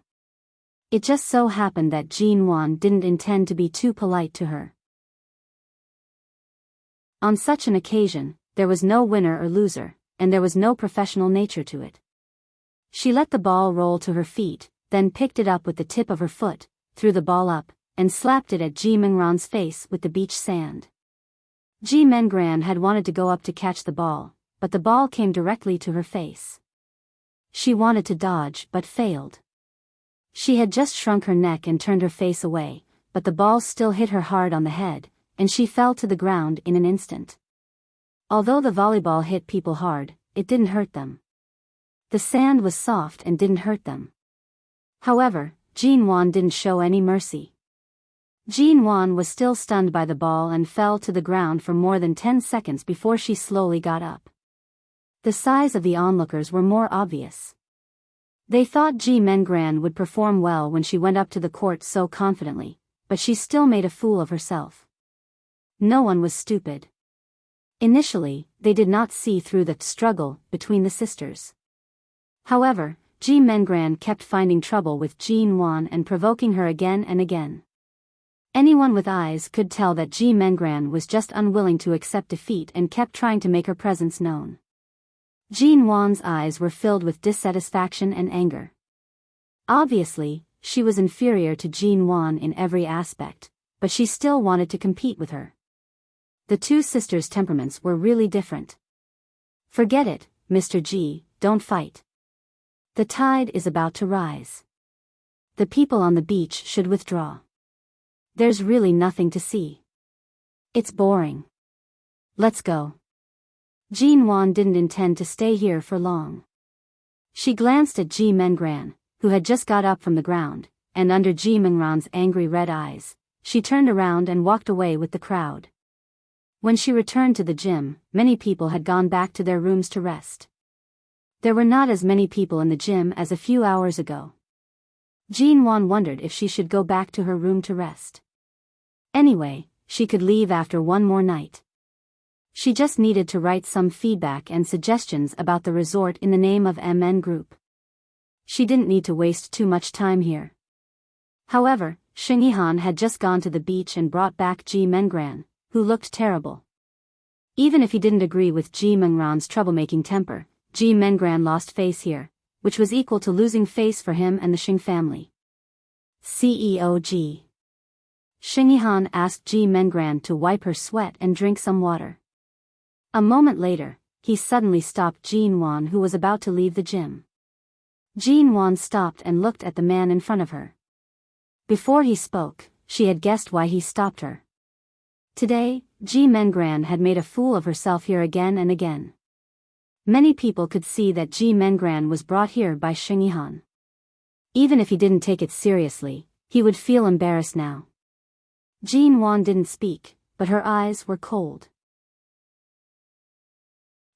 Speaker 1: It just so happened that Jin Wan didn't intend to be too polite to her. On such an occasion, there was no winner or loser, and there was no professional nature to it. She let the ball roll to her feet, then picked it up with the tip of her foot, threw the ball up, and slapped it at Ji Mengran's face with the beach sand. Ji Mengran had wanted to go up to catch the ball, but the ball came directly to her face. She wanted to dodge but failed. She had just shrunk her neck and turned her face away, but the ball still hit her hard on the head, and she fell to the ground in an instant. Although the volleyball hit people hard, it didn't hurt them. The sand was soft and didn't hurt them. However, Jean Wan didn't show any mercy. Jean Wan was still stunned by the ball and fell to the ground for more than 10 seconds before she slowly got up. The size of the onlookers were more obvious. They thought Ji Mengran would perform well when she went up to the court so confidently, but she still made a fool of herself. No one was stupid. Initially, they did not see through the struggle between the sisters. However, Ji Mengran kept finding trouble with Jean Wan and provoking her again and again. Anyone with eyes could tell that Ji Mengran was just unwilling to accept defeat and kept trying to make her presence known. Jean Wan's eyes were filled with dissatisfaction and anger. Obviously, she was inferior to Jean Wan in every aspect, but she still wanted to compete with her. The two sisters' temperaments were really different. "Forget it, Mr. Ji, don't fight. The tide is about to rise. The people on the beach should withdraw. There's really nothing to see. It's boring. Let's go." Jean Wan didn't intend to stay here for long. She glanced at Ji Mengran, who had just got up from the ground, and under Ji Mengran's angry red eyes, she turned around and walked away with the crowd. When she returned to the gym, many people had gone back to their rooms to rest. There were not as many people in the gym as a few hours ago. Jean Wan wondered if she should go back to her room to rest. Anyway, she could leave after one more night. She just needed to write some feedback and suggestions about the resort in the name of MN Group. She didn't need to waste too much time here. However, Sheng Yihan had just gone to the beach and brought back Ji Mengran, who looked terrible. Even if he didn't agree with Ji Mengran's troublemaking temper, Ji Mengran lost face here, which was equal to losing face for him and the Sheng family. CEO Ji. Sheng Yihan asked Ji Mengran to wipe her sweat and drink some water. A moment later, he suddenly stopped Jean Wan, who was about to leave the gym. Jean Wan stopped and looked at the man in front of her. Before he spoke, she had guessed why he stopped her. Today, Ji Mengran had made a fool of herself here again and again. Many people could see that Ji Mengran was brought here by Sheng Yihan. Even if he didn't take it seriously, he would feel embarrassed now. Jean Wan didn't speak, but her eyes were cold.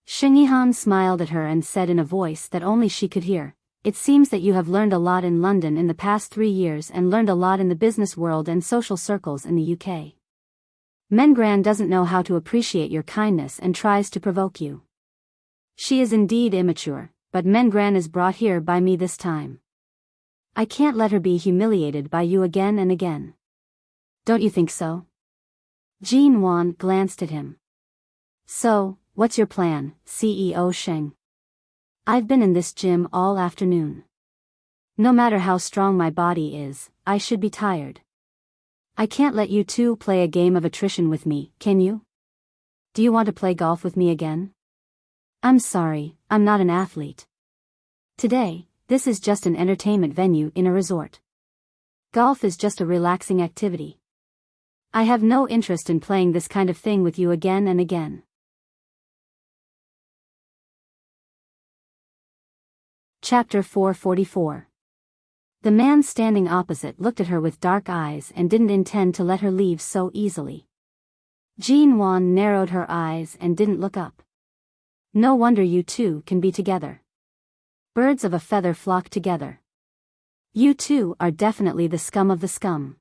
Speaker 1: Sheng Yihan smiled at her and said in a voice that only she could hear, "It seems that you have learned a lot in London in the past 3 years and learned a lot in the business world and social circles in the UK. Mengran doesn't know how to appreciate your kindness and tries to provoke you. She is indeed immature, but Mengran is brought here by me this time. I can't let her be humiliated by you again and again. Don't you think so?" Jean Wan glanced at him. "So, what's your plan, CEO Sheng? I've been in this gym all afternoon. No matter how strong my body is, I should be tired. I can't let you two play a game of attrition with me, can you? Do you want to play golf with me again? I'm sorry, I'm not an athlete. Today, this is just an entertainment venue in a resort. Golf is just a relaxing activity. I have no interest in playing this kind of thing with you again and again." Chapter 444. The man standing opposite looked at her with dark eyes and didn't intend to let her leave so easily. Jean Wan narrowed her eyes and didn't look up. "No wonder you two can be together. Birds of a feather flock together. You two are definitely the scum of the scum."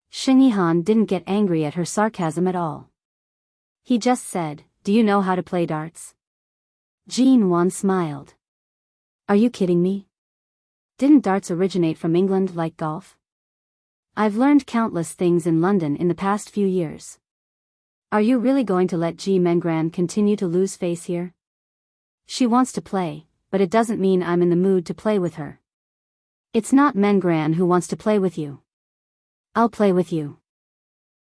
Speaker 1: Sheng Yihan didn't get angry at her sarcasm at all. He just said, "Do you know how to play darts?" Jean Wan smiled. "Are you kidding me? Didn't darts originate from England like golf? I've learned countless things in London in the past few years. Are you really going to let Ji Mengran continue to lose face here? She wants to play, but it doesn't mean I'm in the mood to play with her. It's not Mengran who wants to play with you. I'll play with you.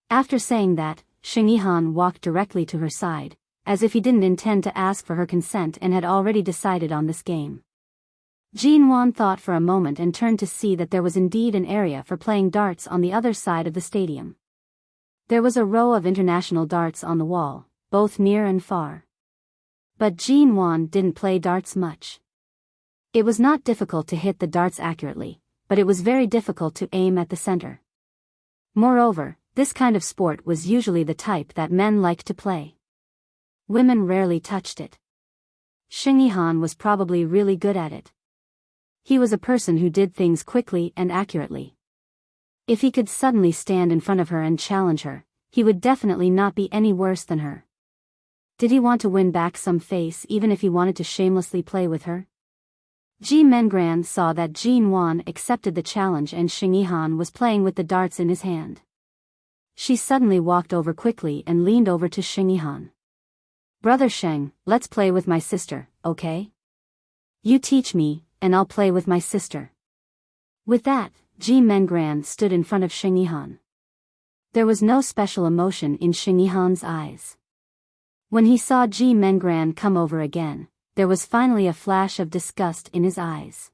Speaker 1: After saying that, Xing Yihan walked directly to her side, as if he didn't intend to ask for her consent and had already decided on this game. Jin Wan thought for a moment and turned to see that there was indeed an area for playing darts on the other side of the stadium. There was a row of international darts on the wall, both near and far. But Jin Wan didn't play darts much. It was not difficult to hit the darts accurately, but it was very difficult to aim at the center. Moreover, this kind of sport was usually the type that men liked to play. Women rarely touched it. Xing Yihan was probably really good at it. He was a person who did things quickly and accurately. If he could suddenly stand in front of her and challenge her, he would definitely not be any worse than her. Did he want to win back some face even if he wanted to shamelessly play with her? Ji Mengran saw that Jin Wan accepted the challenge and Xing Yihan was playing with the darts in his hand. She suddenly walked over quickly and leaned over to Xing Yihan. "Brother Sheng, let's play with my sister, okay? You teach me, and I'll play with my sister." With that, Ji Mengran stood in front of Xing Yihan. There was no special emotion in Xing Yihan's eyes. When he saw Ji Mengran come over again, there was finally a flash of disgust in his eyes.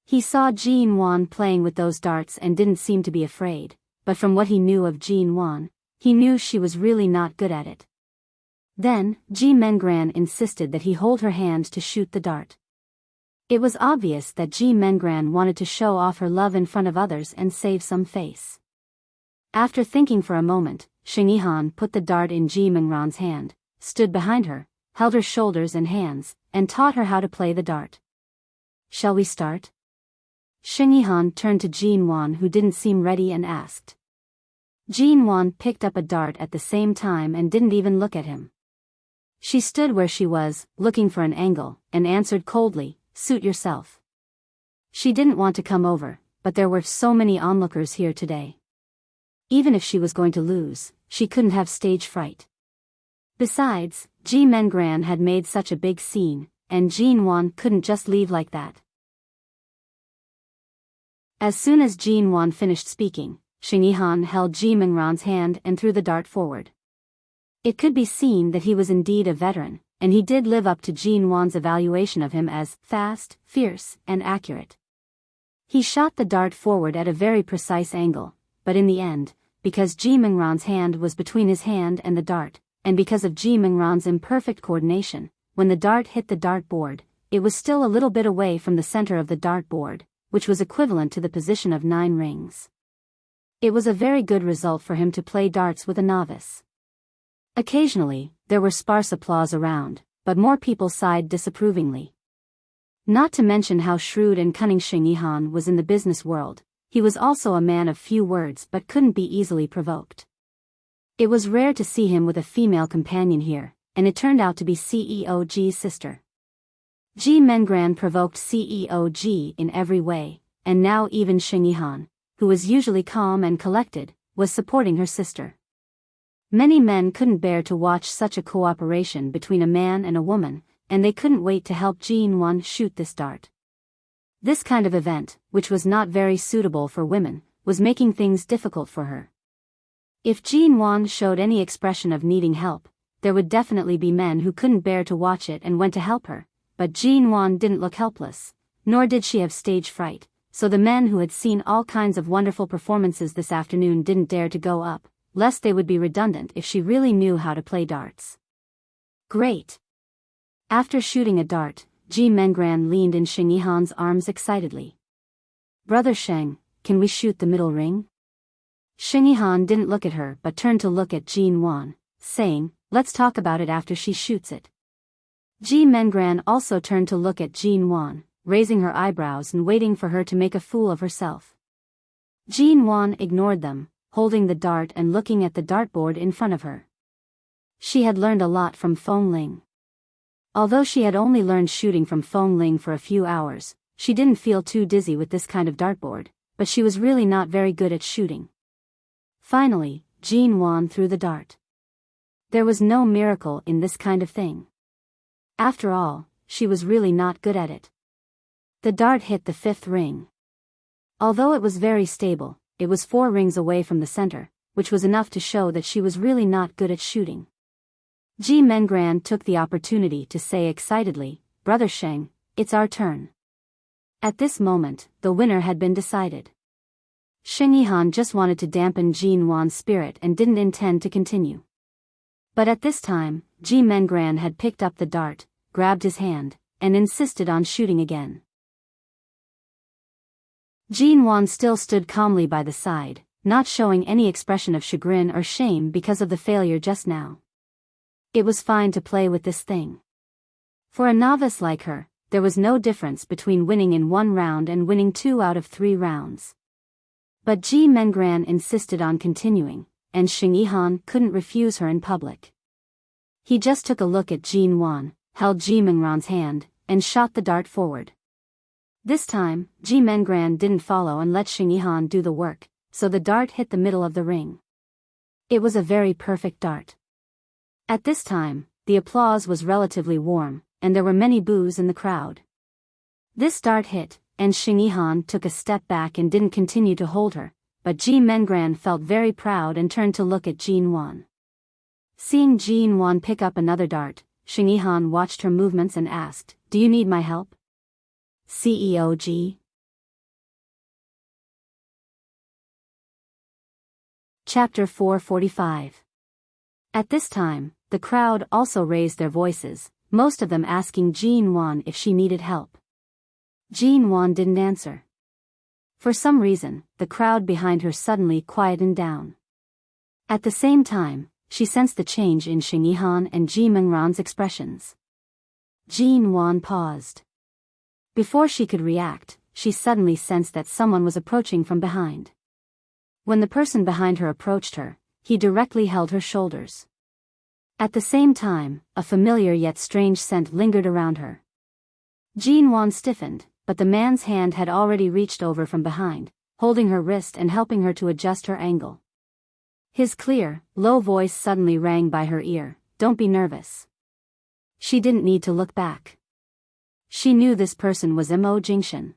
Speaker 1: He saw Jin Wan playing with those darts and didn't seem to be afraid, but from what he knew of Jin Wan, he knew she was really not good at it. Then, Ji Mengran insisted that he hold her hand to shoot the dart. It was obvious that Ji Mengran wanted to show off her love in front of others and save some face. After thinking for a moment, Xing Yihan put the dart in Ji Mengran's hand, stood behind her, held her shoulders and hands, and taught her how to play the dart. "Shall we start?" Xing Yihan turned to Jin Wan who didn't seem ready and asked. Jin Wan picked up a dart at the same time and didn't even look at him. She stood where she was, looking for an angle, and answered coldly, "Suit yourself." She didn't want to come over, but there were so many onlookers here today. Even if she was going to lose, she couldn't have stage fright. Besides, Ji Mengran had made such a big scene, and Jin Wan couldn't just leave like that. As soon as Jin Wan finished speaking, Xing Yihan held Ji Mengran's hand and threw the dart forward. It could be seen that he was indeed a veteran, and he did live up to Jin Wan's evaluation of him as fast, fierce, and accurate. He shot the dart forward at a very precise angle, but in the end, because Ji Mengran's hand was between his hand and the dart, and because of Ji Mengran's imperfect coordination, when the dart hit the dart board, it was still a little bit away from the center of the dart board, which was equivalent to the position of 9 rings. It was a very good result for him to play darts with a novice. Occasionally, there were sparse applause around, but more people sighed disapprovingly. Not to mention how shrewd and cunning Xing Yihan was in the business world, he was also a man of few words but couldn't be easily provoked. It was rare to see him with a female companion here, and it turned out to be CEO Ji's sister. Ji Mengran provoked CEO Ji in every way, and now even Xing Yihan, who was usually calm and collected, was supporting her sister. Many men couldn't bear to watch such a cooperation between a man and a woman, and they couldn't wait to help Jin Wan shoot this dart. This kind of event, which was not very suitable for women, was making things difficult for her. If Jin Wan showed any expression of needing help, there would definitely be men who couldn't bear to watch it and went to help her, but Jin Wan didn't look helpless, nor did she have stage fright, so the men who had seen all kinds of wonderful performances this afternoon didn't dare to go up, lest they would be redundant if she really knew how to play darts. Great! After shooting a dart, Ji Mengran leaned in Xing Yihan's arms excitedly. "Brother Sheng, can we shoot the middle ring?" Xing Yihan didn't look at her but turned to look at Jin Wan, saying, "Let's talk about it after she shoots it." Ji Mengran also turned to look at Jin Wan, raising her eyebrows and waiting for her to make a fool of herself. Jin Wan ignored them, holding the dart and looking at the dartboard in front of her. She had learned a lot from Feng Ling. Although she had only learned shooting from Feng Ling for a few hours, she didn't feel too dizzy with this kind of dartboard, but she was really not very good at shooting. Finally, Jin Wan threw the dart. There was no miracle in this kind of thing. After all, she was really not good at it. The dart hit the 5th ring. Although it was very stable, it was 4 rings away from the center, which was enough to show that she was really not good at shooting. Ji Mengran took the opportunity to say excitedly, "Brother Sheng, it's our turn." At this moment, the winner had been decided. Sheng Yihan just wanted to dampen Jin Wan's spirit and didn't intend to continue. But at this time, Ji Mengran had picked up the dart, grabbed his hand, and insisted on shooting again. Jin Wan still stood calmly by the side, not showing any expression of chagrin or shame because of the failure just now. It was fine to play with this thing. For a novice like her, there was no difference between winning in 1 round and winning 2 out of 3 rounds. But Ji Mengran insisted on continuing, and Sheng Yihan couldn't refuse her in public. He just took a look at Jin Wan, held Ji Mengran's hand, and shot the dart forward. This time, Ji Mengran didn't follow and let Sheng Yihan do the work, so the dart hit the middle of the ring. It was a very perfect dart. At this time, the applause was relatively warm, and there were many boos in the crowd. This dart hit, and Sheng Yihan took a step back and didn't continue to hold her, but Ji Mengran felt very proud and turned to look at Jin Wan. Seeing Jin Wan pick up another dart, Sheng Yihan watched her movements and asked, "Do you need my help, CEO Ji?" Chapter 445. At this time, the crowd also raised their voices, most of them asking Jin Wan if she needed help. Jin Wan didn't answer. For some reason, the crowd behind her suddenly quietened down. At the same time, she sensed the change in Sheng Yihan and Ji Mengran's expressions. Jin Wan paused. Before she could react, she suddenly sensed that someone was approaching from behind. When the person behind her approached her, he directly held her shoulders. At the same time, a familiar yet strange scent lingered around her. Jin Wan stiffened, but the man's hand had already reached over from behind, holding her wrist and helping her to adjust her angle. His clear, low voice suddenly rang by her ear, "Don't be nervous." She didn't need to look back. She knew this person was Mo Jingshan.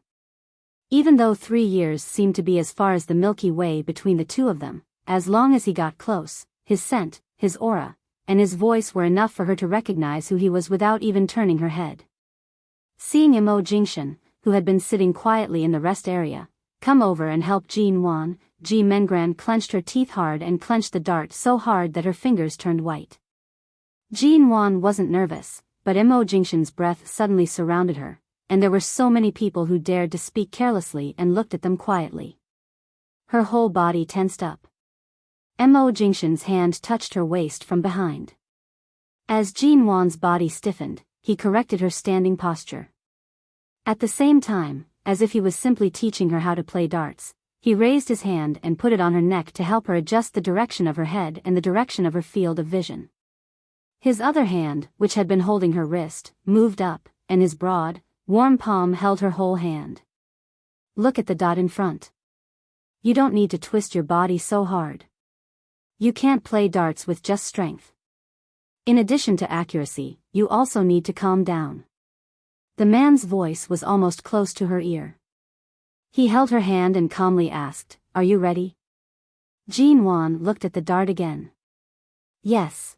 Speaker 1: Even though 3 years seemed to be as far as the Milky Way between the two of them, as long as he got close, his scent, his aura, and his voice were enough for her to recognize who he was without even turning her head. Seeing Mo Jingshan, who had been sitting quietly in the rest area, come over and help Jin Wan, Ji Mengran clenched her teeth hard and clenched the dart so hard that her fingers turned white. Jin Wan wasn't nervous, but Mo Jingshan's breath suddenly surrounded her, and there were so many people who dared to speak carelessly and looked at them quietly. Her whole body tensed up. Mo Jingshan's hand touched her waist from behind. As Jin Wan's body stiffened, he corrected her standing posture. At the same time, as if he was simply teaching her how to play darts, he raised his hand and put it on her neck to help her adjust the direction of her head and the direction of her field of vision. His other hand, which had been holding her wrist, moved up, and his broad, warm palm held her whole hand. "Look at the dot in front. You don't need to twist your body so hard. You can't play darts with just strength. In addition to accuracy, you also need to calm down." The man's voice was almost close to her ear. He held her hand and calmly asked, "Are you ready?" Jin Wan looked at the dart again. "Yes."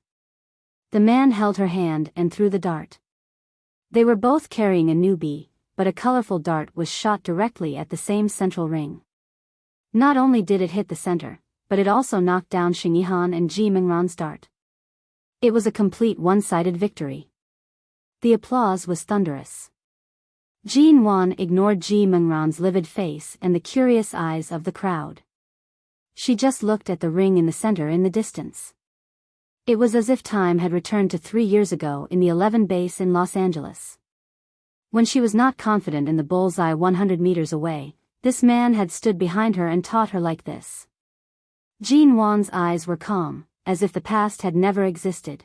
Speaker 1: The man held her hand and threw the dart. They were both carrying a newbie, but a colorful dart was shot directly at the same central ring. Not only did it hit the center, but it also knocked down Sheng Yihan and Ji Mengran's dart. It was a complete one-sided victory. The applause was thunderous. Jin Wan ignored Ji Mengran's livid face and the curious eyes of the crowd. She just looked at the ring in the center in the distance. It was as if time had returned to 3 years ago in the 11 base in Los Angeles. When she was not confident in the bullseye 100 meters away, this man had stood behind her and taught her like this. Jin Wan's eyes were calm, as if the past had never existed.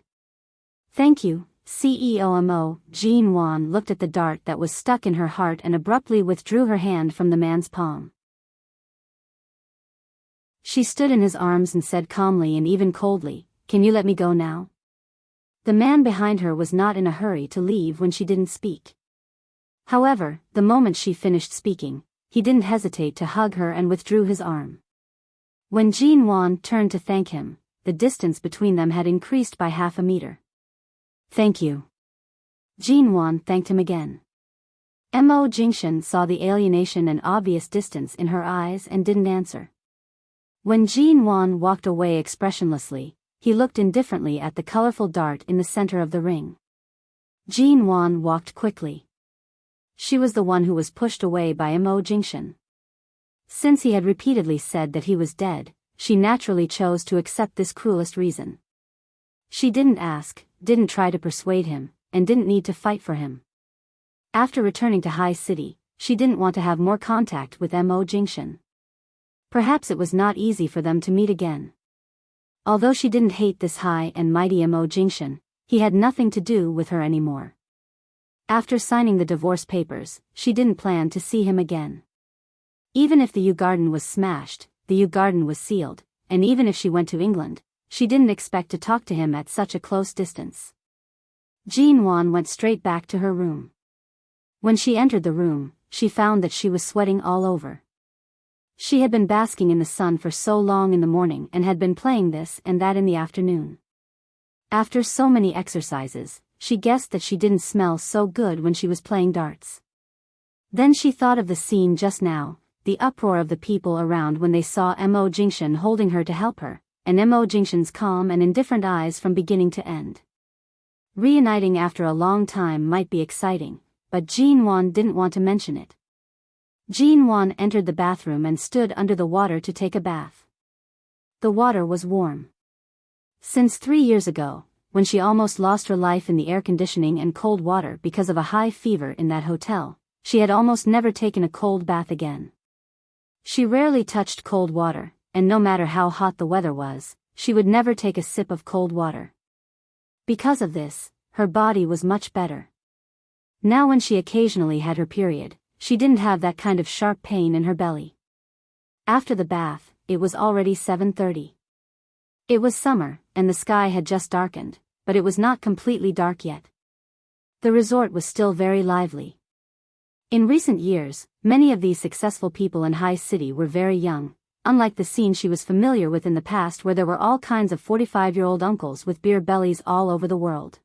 Speaker 1: "Thank you, CEO Mo." Jin Wan looked at the dart that was stuck in her heart and abruptly withdrew her hand from the man's palm. She stood in his arms and said calmly and even coldly, "Can you let me go now?" The man behind her was not in a hurry to leave when she didn't speak. However, the moment she finished speaking, he didn't hesitate to hug her and withdrew his arm. When Jean Wan turned to thank him, the distance between them had increased by half a meter. Thank you. Jean Wan thanked him again. Mo Jingshan saw the alienation and obvious distance in her eyes and didn't answer. When Jean Wan walked away expressionlessly, he looked indifferently at the colorful dart in the center of the ring. Jean Wan walked quickly. She was the one who was pushed away by Mo Jingshan. Since he had repeatedly said that he was dead, she naturally chose to accept this cruelest reason. She didn't ask, didn't try to persuade him, and didn't need to fight for him. After returning to High City, she didn't want to have more contact with Mo Jingshan. Perhaps it was not easy for them to meet again. Although she didn't hate this high and mighty Mo Jingshan, he had nothing to do with her anymore. After signing the divorce papers, she didn't plan to see him again. Even if the Yew Garden was smashed, the Yew Garden was sealed, and even if she went to England, she didn't expect to talk to him at such a close distance. Jean Wan went straight back to her room. When she entered the room, she found that she was sweating all over. She had been basking in the sun for so long in the morning and had been playing this and that in the afternoon. After so many exercises, she guessed that she didn't smell so good when she was playing darts. Then she thought of the scene just now, the uproar of the people around when they saw Mo Jingshan holding her to help her, and Mo Jingshan's calm and indifferent eyes from beginning to end. Reuniting after a long time might be exciting, but Jean Wan didn't want to mention it. Jean Wan entered the bathroom and stood under the water to take a bath. The water was warm. Since 3 years ago, when she almost lost her life in the air conditioning and cold water because of a high fever in that hotel, she had almost never taken a cold bath again. She rarely touched cold water, and no matter how hot the weather was, she would never take a sip of cold water. Because of this, her body was much better. Now when she occasionally had her period, she didn't have that kind of sharp pain in her belly. After the bath, it was already 7:30. It was summer, and the sky had just darkened, but it was not completely dark yet. The resort was still very lively. In recent years, many of these successful people in High City were very young, unlike the scene she was familiar with in the past where there were all kinds of 45-year-old uncles with beer bellies all over the world.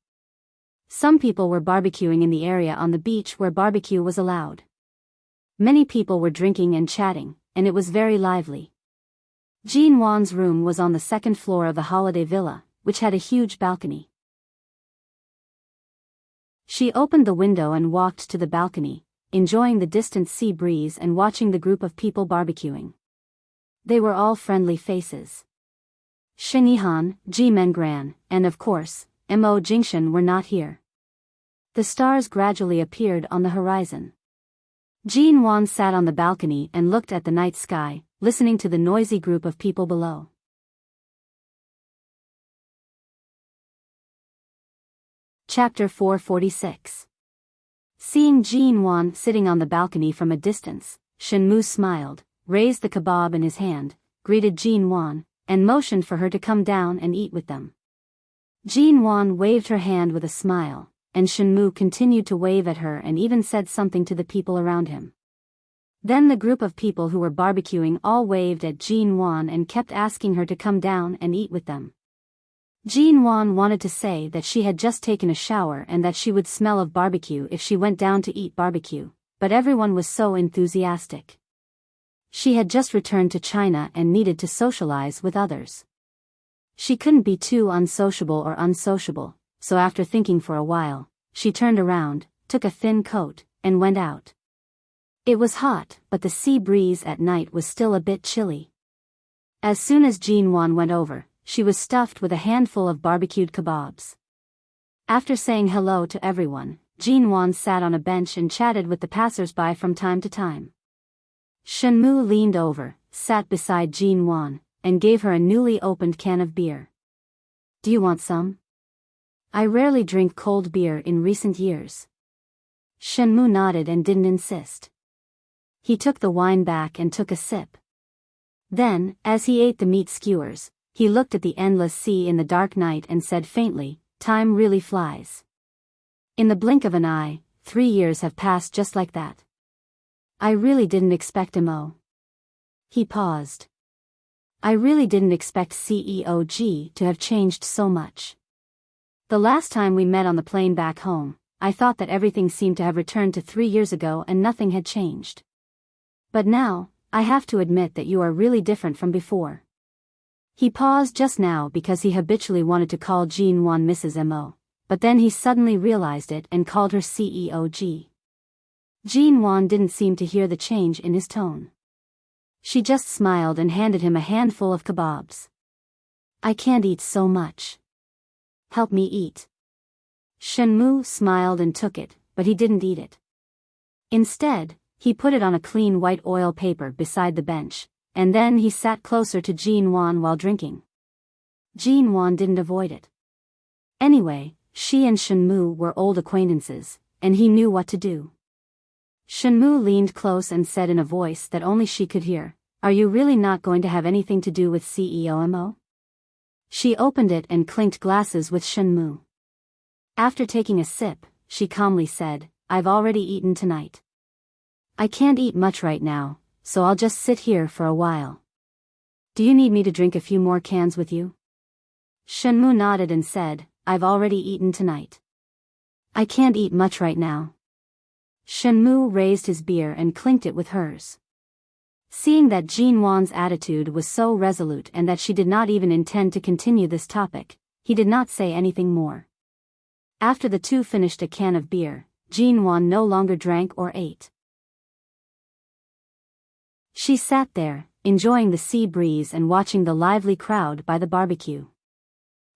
Speaker 1: Some people were barbecuing in the area on the beach where barbecue was allowed. Many people were drinking and chatting, and it was very lively. Jean Wan's room was on the second floor of the holiday villa, which had a huge balcony. She opened the window and walked to the balcony, enjoying the distant sea breeze and watching the group of people barbecuing. They were all friendly faces. Shen Yihan, Ji Mengran, and of course, Mo Jingshan were not here. The stars gradually appeared on the horizon. Jean Wan sat on the balcony and looked at the night sky, listening to the noisy group of people below. Chapter 446. Seeing Jean Wan sitting on the balcony from a distance, Shen Mu smiled, raised the kebab in his hand, greeted Jean Wan, and motioned for her to come down and eat with them. Jean Wan waved her hand with a smile, and Shen Mu continued to wave at her and even said something to the people around him. Then the group of people who were barbecuing all waved at Jean Wan and kept asking her to come down and eat with them. Jean Wan wanted to say that she had just taken a shower and that she would smell of barbecue if she went down to eat barbecue, but everyone was so enthusiastic. She had just returned to China and needed to socialize with others. She couldn't be too unsociable or unsociable, so after thinking for a while, she turned around, took a thin coat, and went out. It was hot, but the sea breeze at night was still a bit chilly. As soon as Jean Wan went over, she was stuffed with a handful of barbecued kebabs. After saying hello to everyone, Jean Wan sat on a bench and chatted with the passers-by from time to time. Shen Mu leaned over, sat beside Jean Wan, and gave her a newly opened can of beer. "Do you want some?" "I rarely drink cold beer in recent years." Shen Mu nodded and didn't insist. He took the wine back and took a sip. Then, as he ate the meat skewers, he looked at the endless sea in the dark night and said faintly, "Time really flies. In the blink of an eye, 3 years have passed just like that. I really didn't expect Mo." He paused. I really didn't expect CEOG to have changed so much. The last time we met on the plane back home, I thought that everything seemed to have returned to 3 years ago and nothing had changed. But now, I have to admit that you are really different from before. He paused just now because he habitually wanted to call Jean Wan Mrs. M.O., but then he suddenly realized it and called her CEOG. Jean Wan didn't seem to hear the change in his tone. She just smiled and handed him a handful of kebabs. I can't eat so much. Help me eat. Shenmue smiled and took it, but he didn't eat it. Instead, he put it on a clean white oil paper beside the bench, and then he sat closer to Jean Wan while drinking. Jean Wan didn't avoid it. Anyway, she and Shenmue were old acquaintances, and he knew what to do. Shenmue leaned close and said in a voice that only she could hear, "Are you really not going to have anything to do with CEOMO?" She opened it and clinked glasses with Shenmue. After taking a sip, she calmly said, "I've already eaten tonight. I can't eat much right now, so I'll just sit here for a while. Do you need me to drink a few more cans with you?" Shenmue nodded and said, "I've already eaten tonight. I can't eat much right now." Shenmue raised his beer and clinked it with hers. Seeing that Jean Wan's attitude was so resolute and that she did not even intend to continue this topic, he did not say anything more. After the two finished a can of beer, Jean Wan no longer drank or ate. She sat there, enjoying the sea breeze and watching the lively crowd by the barbecue.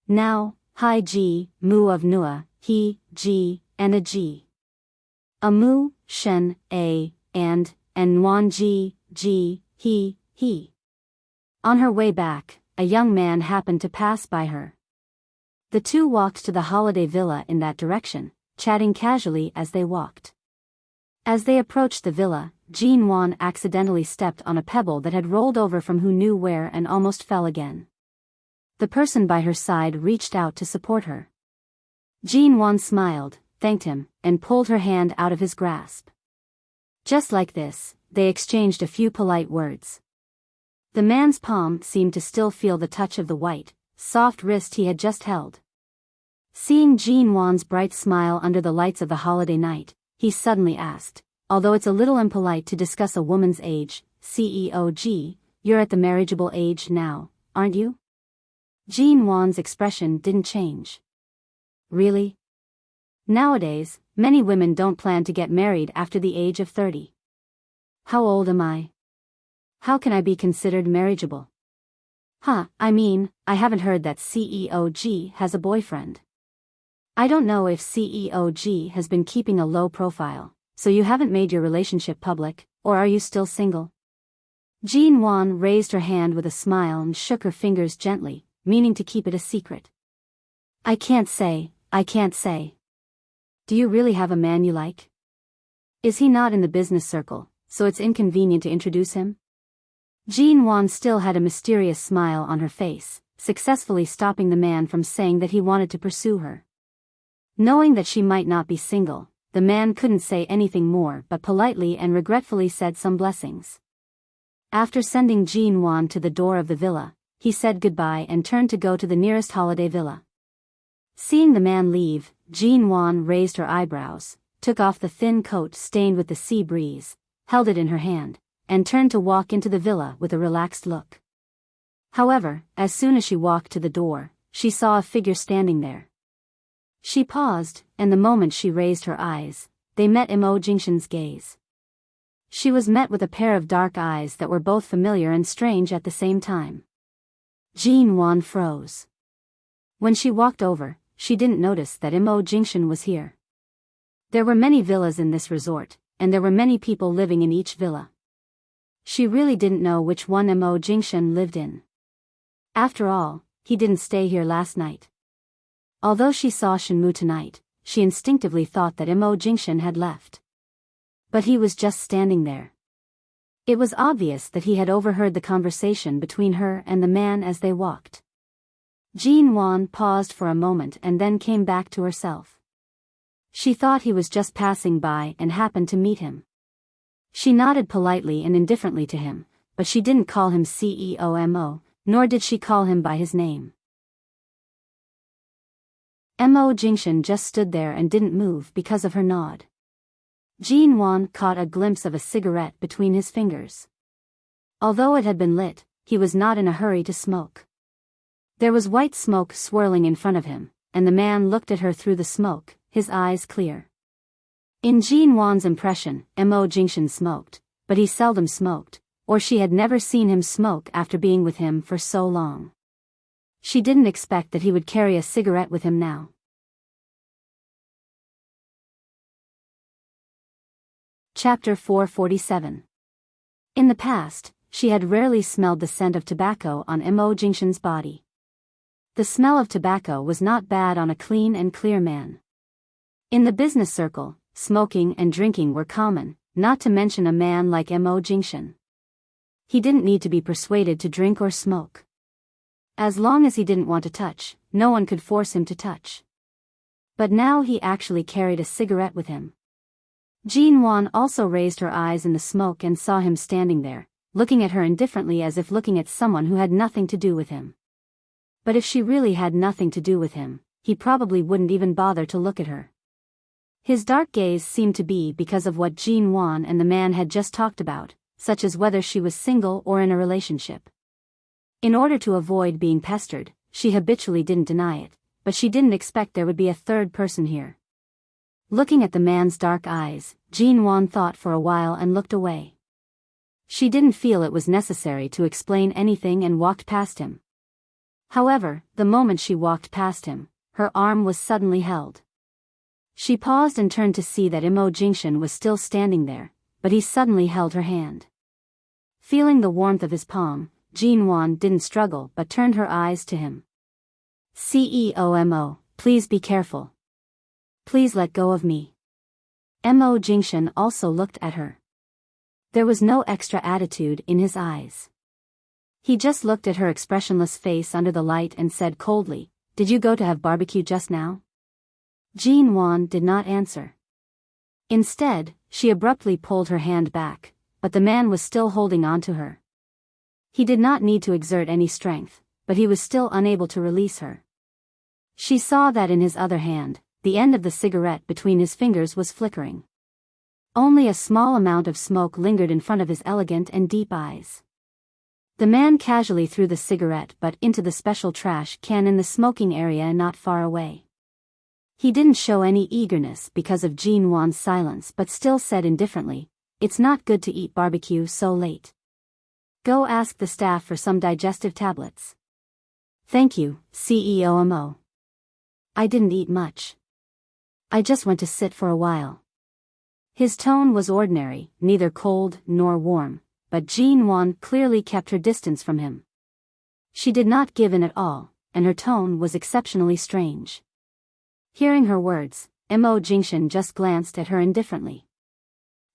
Speaker 1: Now, hi Ji, Mu of Nua, he, Ji, and a Ji. A Mu, Shen, a, and Wan Ji, he. On her way back, a young man happened to pass by her. The two walked to the holiday villa in that direction, chatting casually as they walked. As they approached the villa, Jean Wan accidentally stepped on a pebble that had rolled over from who knew where and almost fell again. The person by her side reached out to support her. Jean Wan smiled, thanked him, and pulled her hand out of his grasp. Just like this, they exchanged a few polite words. The man's palm seemed to still feel the touch of the white, soft wrist he had just held. Seeing Jean Wan's bright smile under the lights of the holiday night, he suddenly asked, "Although it's a little impolite to discuss a woman's age, CEOG, you're at the marriageable age now, aren't you?" Jean Wan's expression didn't change. Really? Nowadays, many women don't plan to get married after the age of 30. How old am I? How can I be considered marriageable? I mean, I haven't heard that CEOG has a boyfriend. I don't know if CEOG has been keeping a low profile, so you haven't made your relationship public, or are you still single? Jean Wan raised her hand with a smile and shook her fingers gently, meaning to keep it a secret. I can't say. Do you really have a man you like? Is he not in the business circle, so it's inconvenient to introduce him? Jean Wan still had a mysterious smile on her face, successfully stopping the man from saying that he wanted to pursue her. Knowing that she might not be single, the man couldn't say anything more but politely and regretfully said some blessings. After sending Jean Wan to the door of the villa, he said goodbye and turned to go to the nearest holiday villa. Seeing the man leave, Jean Wan raised her eyebrows, took off the thin coat stained with the sea breeze, held it in her hand, and turned to walk into the villa with a relaxed look. However, as soon as she walked to the door, she saw a figure standing there. She paused, and the moment she raised her eyes, they met Imo Jingshan's gaze. She was met with a pair of dark eyes that were both familiar and strange at the same time. Jean Wan froze. When she walked over, she didn't notice that Imo Jingshan was here. There were many villas in this resort, and there were many people living in each villa. She really didn't know which one Imo Jingshan lived in. After all, he didn't stay here last night. Although she saw Shenmue tonight, she instinctively thought that Imo Jingshan had left. But he was just standing there. It was obvious that he had overheard the conversation between her and the man as they walked. Jean Wan paused for a moment and then came back to herself. She thought he was just passing by and happened to meet him. She nodded politely and indifferently to him, but she didn't call him CEOMO, nor did she call him by his name. Mo Jingshan just stood there and didn't move because of her nod. Jin Wan caught a glimpse of a cigarette between his fingers. Although it had been lit, he was not in a hurry to smoke. There was white smoke swirling in front of him, and the man looked at her through the smoke, his eyes clear. In Jin Wan's impression, Mo Jingshan smoked, but he seldom smoked, or she had never seen him smoke after being with him for so long. She didn't expect that he would carry a cigarette with him now. Chapter 447. In the past, she had rarely smelled the scent of tobacco on Mo Jingshan's body. The smell of tobacco was not bad on a clean and clear man. In the business circle, smoking and drinking were common, not to mention a man like Mo Jingshan. He didn't need to be persuaded to drink or smoke. As long as he didn't want to touch, no one could force him to touch. But now he actually carried a cigarette with him. Jin Wan also raised her eyes in the smoke and saw him standing there, looking at her indifferently as if looking at someone who had nothing to do with him. But if she really had nothing to do with him, he probably wouldn't even bother to look at her. His dark gaze seemed to be because of what Jin Wan and the man had just talked about, such as whether she was single or in a relationship. In order to avoid being pestered, she habitually didn't deny it, but she didn't expect there would be a third person here. Looking at the man's dark eyes, Jin Wan thought for a while and looked away. She didn't feel it was necessary to explain anything and walked past him. However, the moment she walked past him, her arm was suddenly held. She paused and turned to see that Mo Jingshan was still standing there, but he suddenly held her hand. Feeling the warmth of his palm, Jin Wan didn't struggle but turned her eyes to him. "CEO Mo, please be careful. Please let go of me." Mo Jingshan also looked at her. There was no extra attitude in his eyes. He just looked at her expressionless face under the light and said coldly, "Did you go to have barbecue just now?" Jin Wan did not answer. Instead, she abruptly pulled her hand back, but the man was still holding on to her. He did not need to exert any strength, but he was still unable to release her. She saw that in his other hand, the end of the cigarette between his fingers was flickering. Only a small amount of smoke lingered in front of his elegant and deep eyes. The man casually threw the cigarette butt into the special trash can in the smoking area not far away. He didn't show any eagerness because of Jin Wan's silence but still said indifferently, "It's not good to eat barbecue so late. Go ask the staff for some digestive tablets." "Thank you, CEO Mo. I didn't eat much. I just went to sit for a while." His tone was ordinary, neither cold nor warm, but Jin Wan clearly kept her distance from him. She did not give in at all, and her tone was exceptionally strange. Hearing her words, Mo Jingshan just glanced at her indifferently.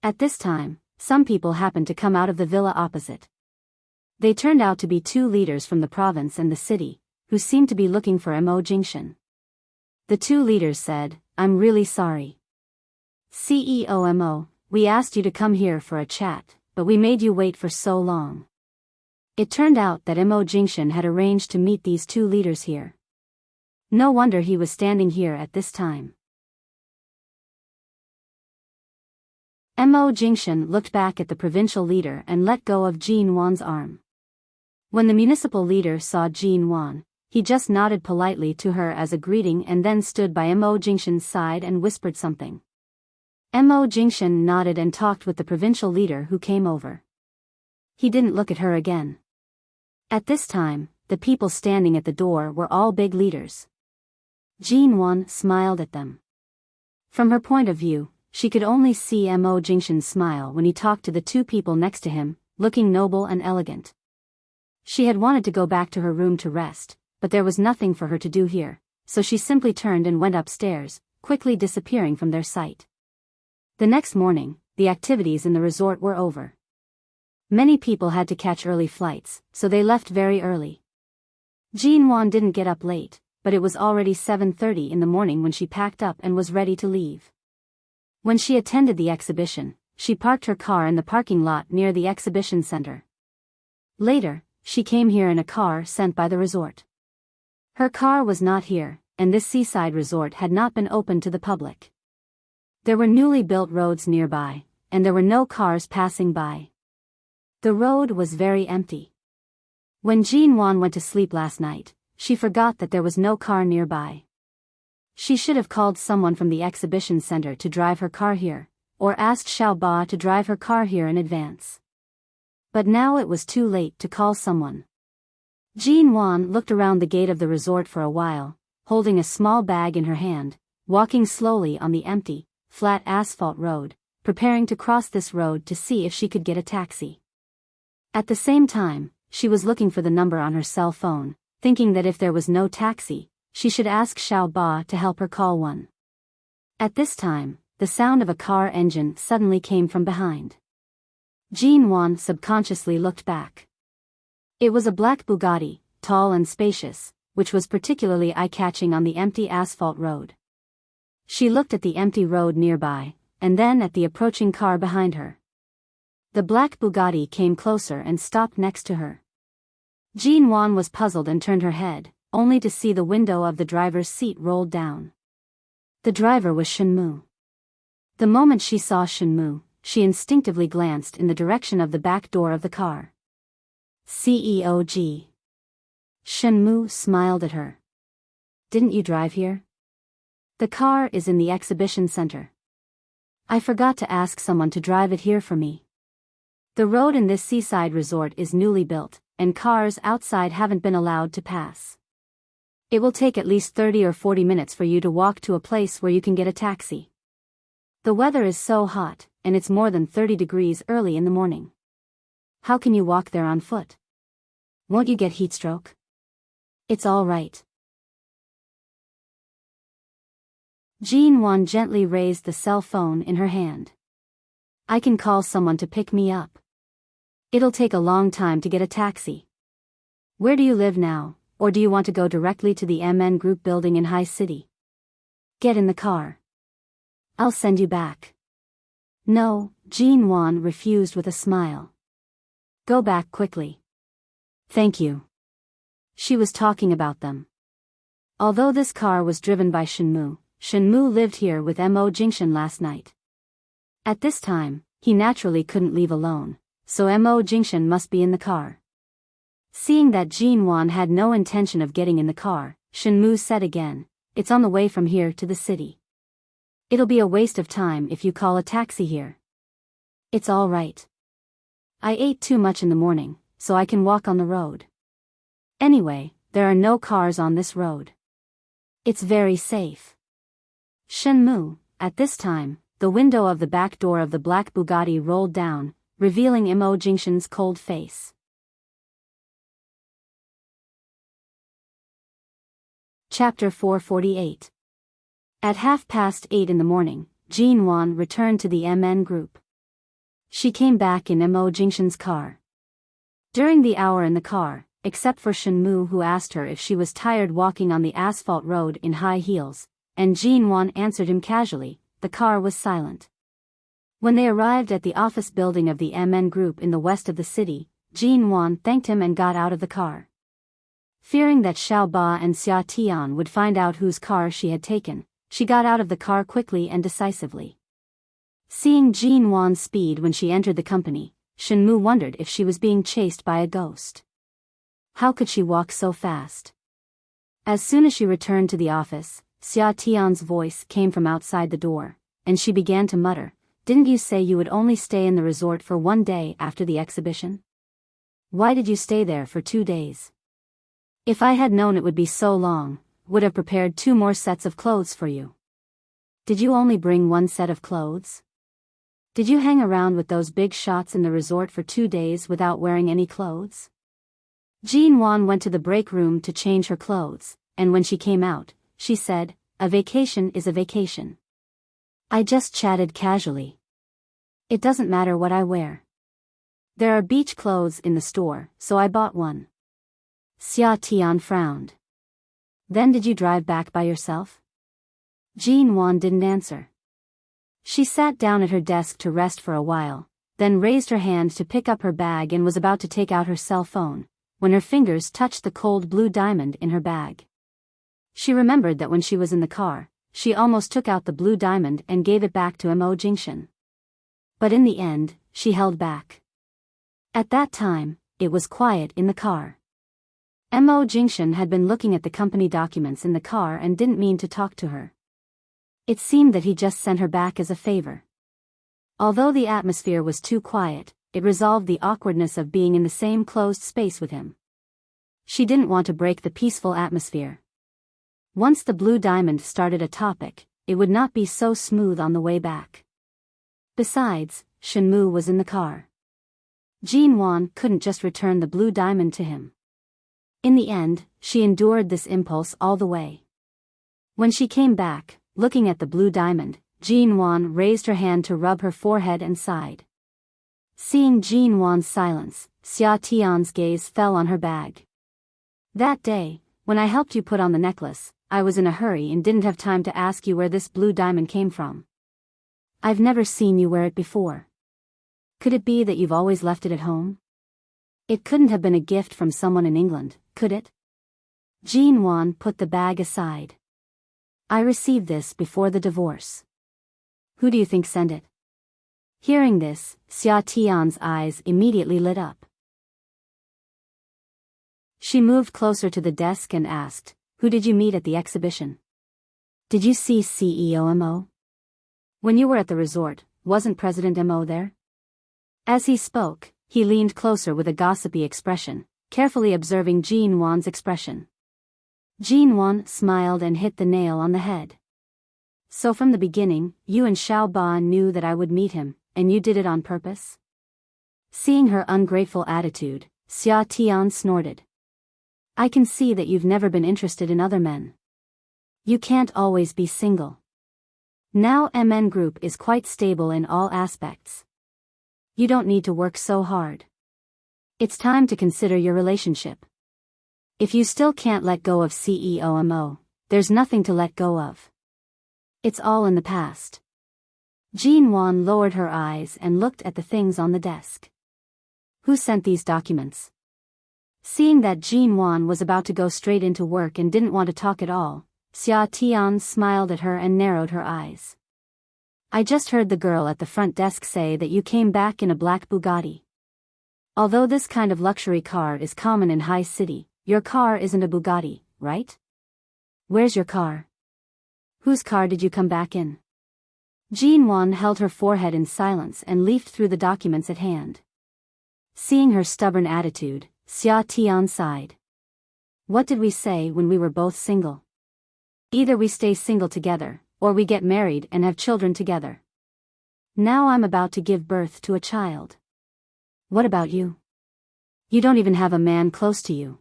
Speaker 1: At this time, some people happened to come out of the villa opposite. They turned out to be two leaders from the province and the city, who seemed to be looking for Mo Jingshan. The two leaders said, "I'm really sorry. CEO Mo, we asked you to come here for a chat, but we made you wait for so long." It turned out that Mo Jingshan had arranged to meet these two leaders here. No wonder he was standing here at this time. Mo Jingshan looked back at the provincial leader and let go of Jin Wan's arm. When the municipal leader saw Jin Wan, he just nodded politely to her as a greeting and then stood by Mo Jingshan's side and whispered something. Mo Jingshan nodded and talked with the provincial leader who came over. He didn't look at her again. At this time, the people standing at the door were all big leaders. Jin Wan smiled at them. From her point of view, she could only see Mo Jingshan smile when he talked to the two people next to him, looking noble and elegant. She had wanted to go back to her room to rest, but there was nothing for her to do here, so she simply turned and went upstairs, quickly disappearing from their sight. The next morning, the activities in the resort were over. Many people had to catch early flights, so they left very early. Jin Wan didn't get up late, but it was already 7:30 in the morning when she packed up and was ready to leave. When she attended the exhibition, she parked her car in the parking lot near the exhibition center. Later, she came here in a car sent by the resort. Her car was not here, and this seaside resort had not been opened to the public. There were newly built roads nearby, and there were no cars passing by. The road was very empty. When Jean Wan went to sleep last night, she forgot that there was no car nearby. She should have called someone from the exhibition center to drive her car here, or asked Xiao Ba to drive her car here in advance. But now it was too late to call someone. Jean Wan looked around the gate of the resort for a while, holding a small bag in her hand, walking slowly on the empty, flat asphalt road, preparing to cross this road to see if she could get a taxi. At the same time, she was looking for the number on her cell phone, thinking that if there was no taxi, she should ask Xiao Ba to help her call one. At this time, the sound of a car engine suddenly came from behind. Jean Wan subconsciously looked back. It was a black Bugatti, tall and spacious, which was particularly eye-catching on the empty asphalt road. She looked at the empty road nearby, and then at the approaching car behind her. The black Bugatti came closer and stopped next to her. Jean Wan was puzzled and turned her head, only to see the window of the driver's seat rolled down. The driver was Shenmu. The moment she saw Shenmu, she instinctively glanced in the direction of the back door of the car. CEOG. Shenmu smiled at her. Didn't you drive here? The car is in the exhibition center. I forgot to ask someone to drive it here for me. The road in this seaside resort is newly built, and cars outside haven't been allowed to pass. It will take at least 30 or 40 minutes for you to walk to a place where you can get a taxi. The weather is so hot, and it's more than 30 degrees early in the morning. How can you walk there on foot? Won't you get heat stroke? It's all right. Jean Wan gently raised the cell phone in her hand. I can call someone to pick me up. It'll take a long time to get a taxi. Where do you live now, or do you want to go directly to the MN Group building in High City? Get in the car. I'll send you back. No, Jean Wan refused with a smile. Go back quickly. Thank you. She was talking about them. Although this car was driven by Shenmu, Shenmu lived here with Mo Jingshan last night. At this time, he naturally couldn't leave alone, so Mo Jingshan must be in the car. Seeing that Jean Wan had no intention of getting in the car, Shenmu said again, it's on the way from here to the city. It'll be a waste of time if you call a taxi here. It's all right. I ate too much in the morning, so I can walk on the road. Anyway, there are no cars on this road. It's very safe. Shenmu, at this time, the window of the back door of the black Bugatti rolled down, revealing Mo Jingshan's cold face. Chapter 448. At 8:30 in the morning, Jean Wan returned to the MN Group. She came back in Mo Jingshan's car. During the hour in the car, except for Shenmu who asked her if she was tired walking on the asphalt road in high heels, and Jean Wan answered him casually, the car was silent. When they arrived at the office building of the MN Group in the west of the city, Jean Wan thanked him and got out of the car. Fearing that Xiao Ba and Xia Tian would find out whose car she had taken, she got out of the car quickly and decisively. Seeing Jean Wan's speed when she entered the company, Shenmu wondered if she was being chased by a ghost. How could she walk so fast? As soon as she returned to the office, Xia Tian's voice came from outside the door, and she began to mutter, didn't you say you would only stay in the resort for 1 day after the exhibition? Why did you stay there for 2 days? If I had known it would be so long, would have prepared 2 more sets of clothes for you. Did you only bring 1 set of clothes? Did you hang around with those big shots in the resort for 2 days without wearing any clothes? Jean Wan went to the break room to change her clothes, and when she came out, she said, a vacation is a vacation. I just chatted casually. It doesn't matter what I wear. There are beach clothes in the store, so I bought one. Xia Tian frowned. Then did you drive back by yourself? Jean Wan didn't answer. She sat down at her desk to rest for a while, then raised her hand to pick up her bag and was about to take out her cell phone, when her fingers touched the cold blue diamond in her bag. She remembered that when she was in the car, she almost took out the blue diamond and gave it back to Mo Jingshan. But in the end, she held back. At that time, it was quiet in the car. Mo Jingshan had been looking at the company documents in the car and didn't mean to talk to her. It seemed that he just sent her back as a favor. Although the atmosphere was too quiet, it resolved the awkwardness of being in the same closed space with him. She didn't want to break the peaceful atmosphere. Once the blue diamond started a topic, it would not be so smooth on the way back. Besides, Shenmu was in the car. Jean Wan couldn't just return the blue diamond to him. In the end, she endured this impulse all the way. When she came back, looking at the blue diamond, Jean Wan raised her hand to rub her forehead and sighed. Seeing Jean Wan's silence, Xia Tian's gaze fell on her bag. That day, when I helped you put on the necklace, I was in a hurry and didn't have time to ask you where this blue diamond came from. I've never seen you wear it before. Could it be that you've always left it at home? It couldn't have been a gift from someone in England, could it? Jean Wan put the bag aside. I received this before the divorce. Who do you think sent it? Hearing this, Xia Tian's eyes immediately lit up. She moved closer to the desk and asked, "Who did you meet at the exhibition? Did you see CEO Mo? When you were at the resort, wasn't President Mo there?" As he spoke, he leaned closer with a gossipy expression, carefully observing Jean Wan's expression. Jean Wan smiled and hit the nail on the head. So from the beginning, you and Xiao Ba knew that I would meet him, and you did it on purpose? Seeing her ungrateful attitude, Xia Tian snorted. I can see that you've never been interested in other men. You can't always be single. Now MN Group is quite stable in all aspects. You don't need to work so hard. It's time to consider your relationship. If you still can't let go of CEO Mo, there's nothing to let go of. It's all in the past. Jean Wan lowered her eyes and looked at the things on the desk. Who sent these documents? Seeing that Jean Wan was about to go straight into work and didn't want to talk at all, Xia Tian smiled at her and narrowed her eyes. I just heard the girl at the front desk say that you came back in a black Bugatti. Although this kind of luxury car is common in High City, your car isn't a Bugatti, right? Where's your car? Whose car did you come back in? Jean Wan held her forehead in silence and leafed through the documents at hand. Seeing her stubborn attitude, Xia Tian sighed. What did we say when we were both single? Either we stay single together, or we get married and have children together. Now I'm about to give birth to a child. What about you? You don't even have a man close to you.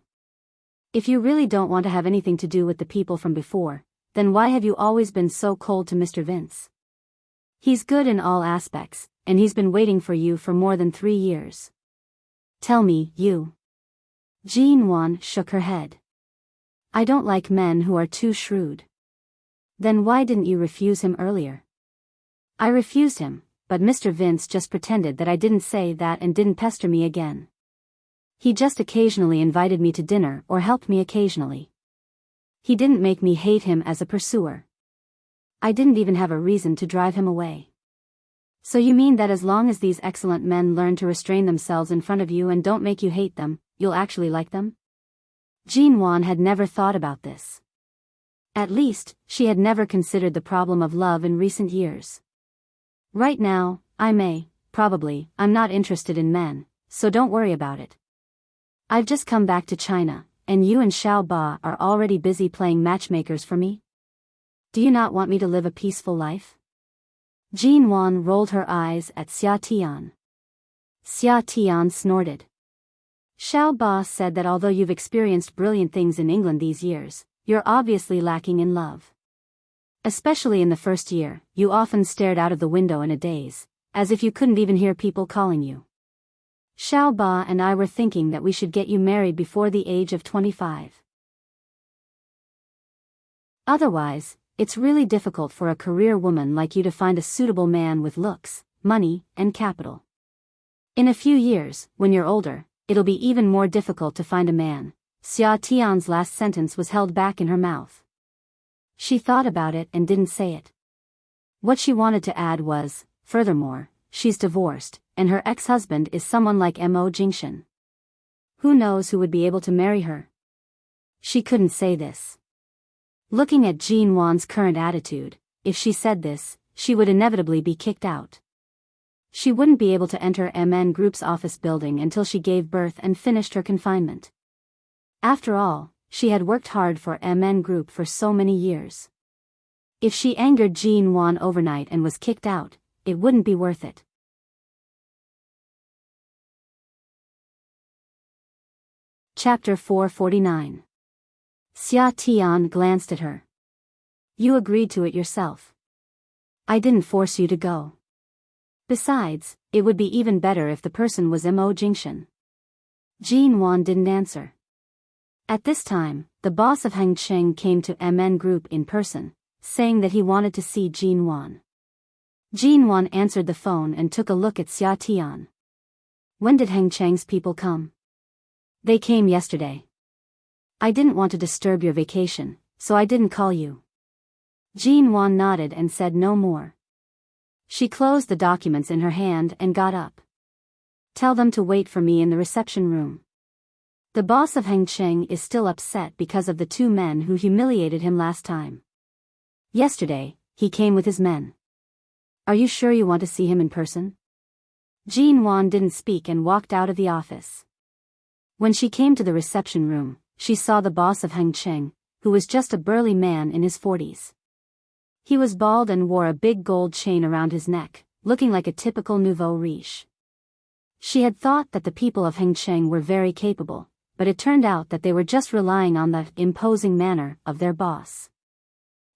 Speaker 1: If you really don't want to have anything to do with the people from before, then why have you always been so cold to Mr. Vince? He's good in all aspects, and he's been waiting for you for more than 3 years. Tell me, you. Jean Wan shook her head. I don't like men who are too shrewd. Then why didn't you refuse him earlier? I refused him, but Mr. Vince just pretended that I didn't say that and didn't pester me again. He just occasionally invited me to dinner or helped me occasionally. He didn't make me hate him as a pursuer. I didn't even have a reason to drive him away. So you mean that as long as these excellent men learn to restrain themselves in front of you and don't make you hate them, you'll actually like them? Jean Wan had never thought about this. At least, she had never considered the problem of love in recent years. Right now, I'm not interested in men, so don't worry about it. I've just come back to China, and you and Xiao Ba are already busy playing matchmakers for me? Do you not want me to live a peaceful life? Jean Wan rolled her eyes at Xia Tian. Xia Tian snorted. Xiao Ba said that although you've experienced brilliant things in England these years, you're obviously lacking in love. Especially in the first year, you often stared out of the window in a daze, as if you couldn't even hear people calling you. Xiao Ba and I were thinking that we should get you married before the age of 25. Otherwise, it's really difficult for a career woman like you to find a suitable man with looks, money, and capital. In a few years, when you're older, it'll be even more difficult to find a man. Xia Tian's last sentence was held back in her mouth. She thought about it and didn't say it. What she wanted to add was, furthermore, she's divorced, and her ex-husband is someone like Mo Jingshan. Who knows who would be able to marry her? She couldn't say this. Looking at Jin Wan's current attitude, if she said this, she would inevitably be kicked out. She wouldn't be able to enter MN Group's office building until she gave birth and finished her confinement. After all, she had worked hard for MN Group for so many years. If she angered Jin Wan overnight and was kicked out, it wouldn't be worth it. Chapter 449. Xia Tian glanced at her. You agreed to it yourself. I didn't force you to go. Besides, it would be even better if the person was Mo Jingshan. Jin Wan didn't answer. At this time, the boss of Hengcheng came to MN Group in person, saying that he wanted to see Jin Wan. Jin Wan answered the phone and took a look at Xia Tian. When did Hengcheng's people come? They came yesterday. I didn't want to disturb your vacation, so I didn't call you. Jin Wan nodded and said no more. She closed the documents in her hand and got up. Tell them to wait for me in the reception room. The boss of Hengcheng is still upset because of the two men who humiliated him last time. Yesterday, he came with his men. Are you sure you want to see him in person? Jin Wan didn't speak and walked out of the office. When she came to the reception room, she saw the boss of Hengcheng, who was just a burly man in his 40s. He was bald and wore a big gold chain around his neck, looking like a typical nouveau riche. She had thought that the people of Hengcheng were very capable, but it turned out that they were just relying on the imposing manner of their boss.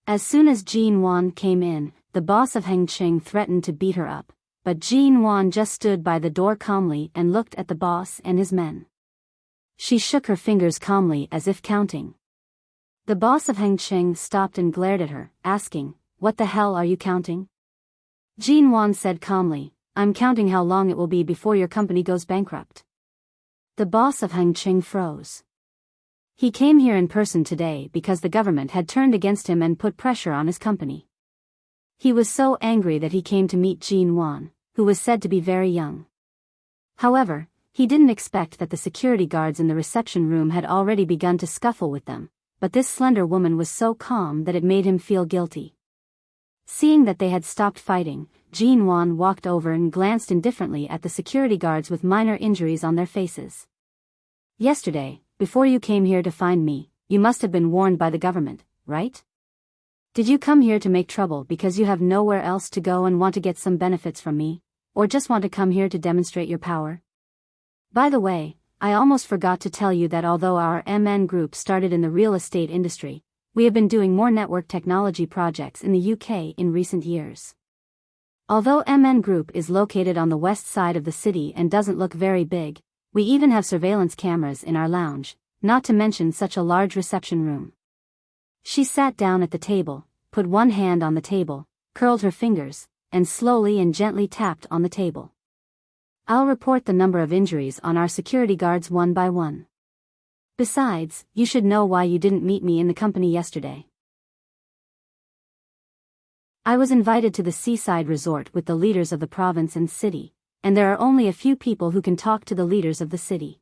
Speaker 1: As soon as Jin Wan came in, the boss of Hengcheng threatened to beat her up, but Jin Wan just stood by the door calmly and looked at the boss and his men. She shook her fingers calmly as if counting. The boss of Hengcheng stopped and glared at her, asking, "What the hell are you counting?" Jin Wan said calmly, "I'm counting how long it will be before your company goes bankrupt." The boss of Hengcheng froze. He came here in person today because the government had turned against him and put pressure on his company. He was so angry that he came to meet Jin Wan, who was said to be very young. However, he didn't expect that the security guards in the reception room had already begun to scuffle with them, but this slender woman was so calm that it made him feel guilty. Seeing that they had stopped fighting, Jin Wan walked over and glanced indifferently at the security guards with minor injuries on their faces. Yesterday, before you came here to find me, you must have been warned by the government, right? Did you come here to make trouble because you have nowhere else to go and want to get some benefits from me, or just want to come here to demonstrate your power? By the way, I almost forgot to tell you that although our MN Group started in the real estate industry, we have been doing more network technology projects in the UK in recent years. Although MN Group is located on the west side of the city and doesn't look very big, we even have surveillance cameras in our lounge, not to mention such a large reception room. She sat down at the table, put one hand on the table, curled her fingers, and slowly and gently tapped on the table. I'll report the number of injuries on our security guards one by one. Besides, you should know why you didn't meet me in the company yesterday. I was invited to the seaside resort with the leaders of the province and city, and there are only a few people who can talk to the leaders of the city.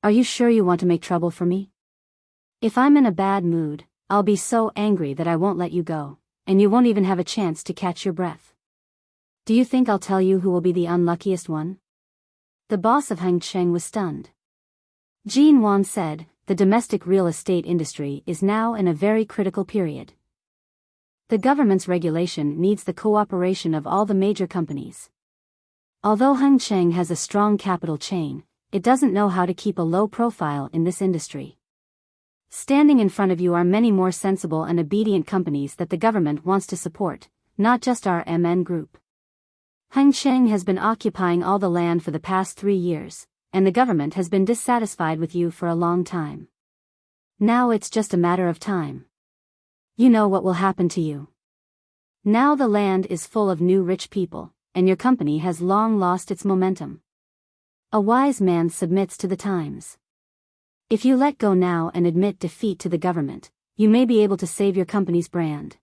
Speaker 1: Are you sure you want to make trouble for me? If I'm in a bad mood, I'll be so angry that I won't let you go, and you won't even have a chance to catch your breath. Do you think I'll tell you who will be the unluckiest one? The boss of Hengcheng was stunned. Jin Wan said, the domestic real estate industry is now in a very critical period. The government's regulation needs the cooperation of all the major companies. Although Hengcheng has a strong capital chain, it doesn't know how to keep a low profile in this industry. Standing in front of you are many more sensible and obedient companies that the government wants to support, not just our MN Group. Hengcheng has been occupying all the land for the past 3 years, and the government has been dissatisfied with you for a long time. Now it's just a matter of time. You know what will happen to you. Now the land is full of new rich people, and your company has long lost its momentum. A wise man submits to the times. If you let go now and admit defeat to the government, you may be able to save your company's brand.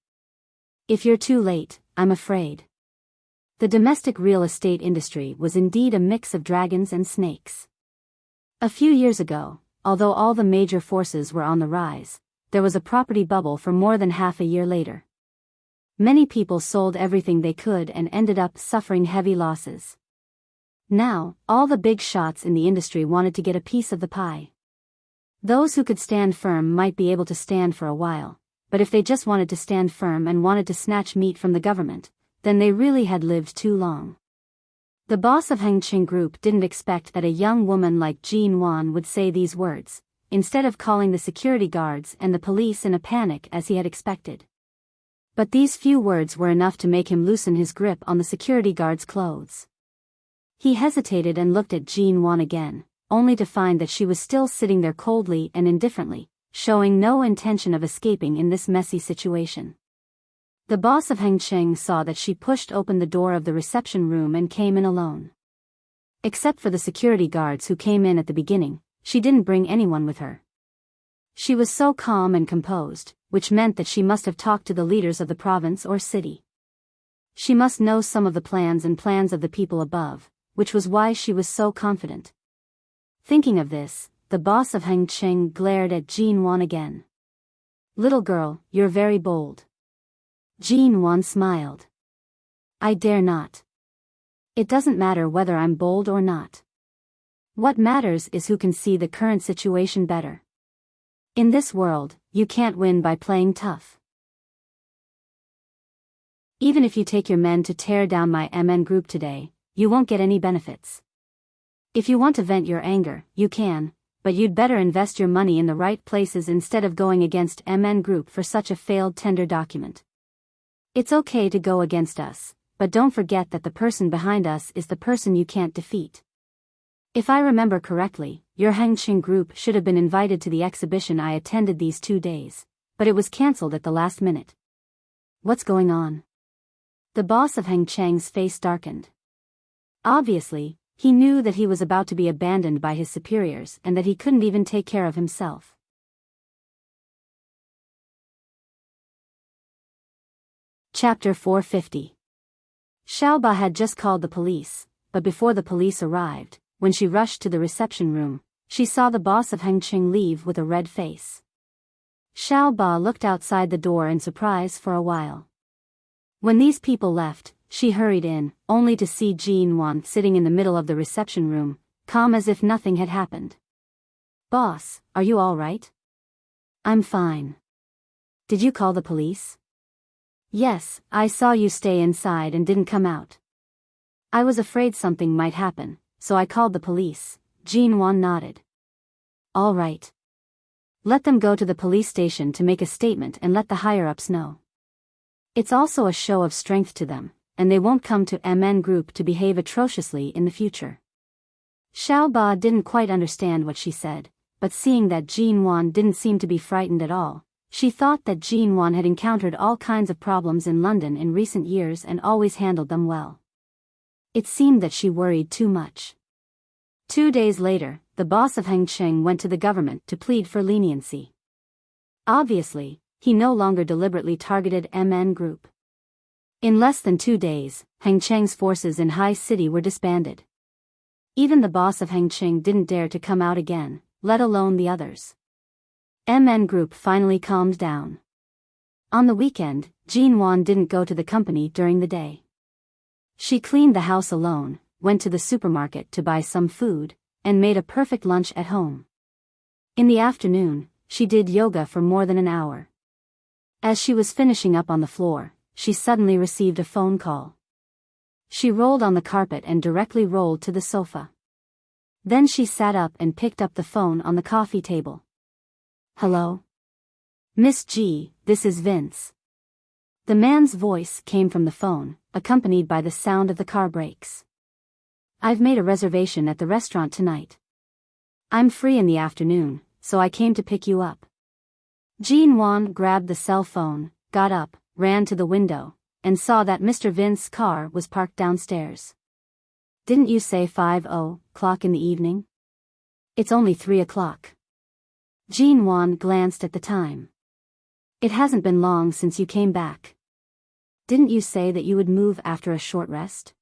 Speaker 1: If you're too late, I'm afraid. The domestic real estate industry was indeed a mix of dragons and snakes. A few years ago, although all the major forces were on the rise, there was a property bubble for more than half a year later. Many people sold everything they could and ended up suffering heavy losses. Now, all the big shots in the industry wanted to get a piece of the pie. Those who could stand firm might be able to stand for a while, but if they just wanted to stand firm and wanted to snatch meat from the government, then they really had lived too long. The boss of Enchanting Group didn't expect that a young woman like Jean Wan would say these words, instead of calling the security guards and the police in a panic as he had expected. But these few words were enough to make him loosen his grip on the security guard's clothes. He hesitated and looked at Jean Wan again, only to find that she was still sitting there coldly and indifferently, showing no intention of escaping in this messy situation. The boss of Enchanting saw that she pushed open the door of the reception room and came in alone. Except for the security guards who came in at the beginning, she didn't bring anyone with her. She was so calm and composed, which meant that she must have talked to the leaders of the province or city. She must know some of the plans of the people above, which was why she was so confident. Thinking of this, the boss of Enchanting glared at Jean Wan again. "Little girl, you're very bold." Jean Wan smiled. "I dare not. It doesn't matter whether I'm bold or not. What matters is who can see the current situation better. In this world, you can't win by playing tough. Even if you take your men to tear down my MN group today, you won't get any benefits. If you want to vent your anger, you can, but you'd better invest your money in the right places instead of going against MN group for such a failed tender document. It's okay to go against us, but don't forget that the person behind us is the person you can't defeat. If I remember correctly, your Enchanting group should have been invited to the exhibition I attended these 2 days, but it was cancelled at the last minute. What's going on?" The boss of Enchanting's face darkened. Obviously, he knew that he was about to be abandoned by his superiors and that he couldn't even take care of himself. Chapter 450. Xiaoba had just called the police, but before the police arrived, when she rushed to the reception room, she saw the boss of Enchanting leave with a red face. Xiaoba looked outside the door in surprise for a while. When these people left, she hurried in, only to see Jean Wan sitting in the middle of the reception room, calm as if nothing had happened. "Boss, are you all right?" "I'm fine." "Did you call the police?" "Yes, I saw you stay inside and didn't come out. I was afraid something might happen, so I called the police." Jean Wan nodded. "All right. Let them go to the police station to make a statement and let the higher-ups know. It's also a show of strength to them, and they won't come to MN Group to behave atrociously in the future." Xiaoba didn't quite understand what she said, but seeing that Jean Wan didn't seem to be frightened at all, she thought that Jean Wan had encountered all kinds of problems in London in recent years and always handled them well. It seemed that she worried too much. 2 days later, the boss of Enchanting went to the government to plead for leniency. Obviously, he no longer deliberately targeted MN Group. In less than 2 days, Enchanting's forces in High City were disbanded. Even the boss of Enchanting didn't dare to come out again, let alone the others. MN Group finally calmed down. On the weekend, Jean Wan didn't go to the company during the day. She cleaned the house alone, went to the supermarket to buy some food, and made a perfect lunch at home. In the afternoon, she did yoga for more than an hour. As she was finishing up on the floor, she suddenly received a phone call. She rolled on the carpet and directly rolled to the sofa. Then she sat up and picked up the phone on the coffee table. "Hello? Miss G, this is Vince." The man's voice came from the phone, accompanied by the sound of the car brakes. "I've made a reservation at the restaurant tonight. I'm free in the afternoon, so I came to pick you up." Jean Wan grabbed the cell phone, got up, ran to the window, and saw that Mr. Vince's car was parked downstairs. Didn't you say 5 o'clock in the evening? It's only 3 o'clock. Jean Wan glanced at the time. It hasn't been long since you came back. Didn't you say that you would move after a short rest?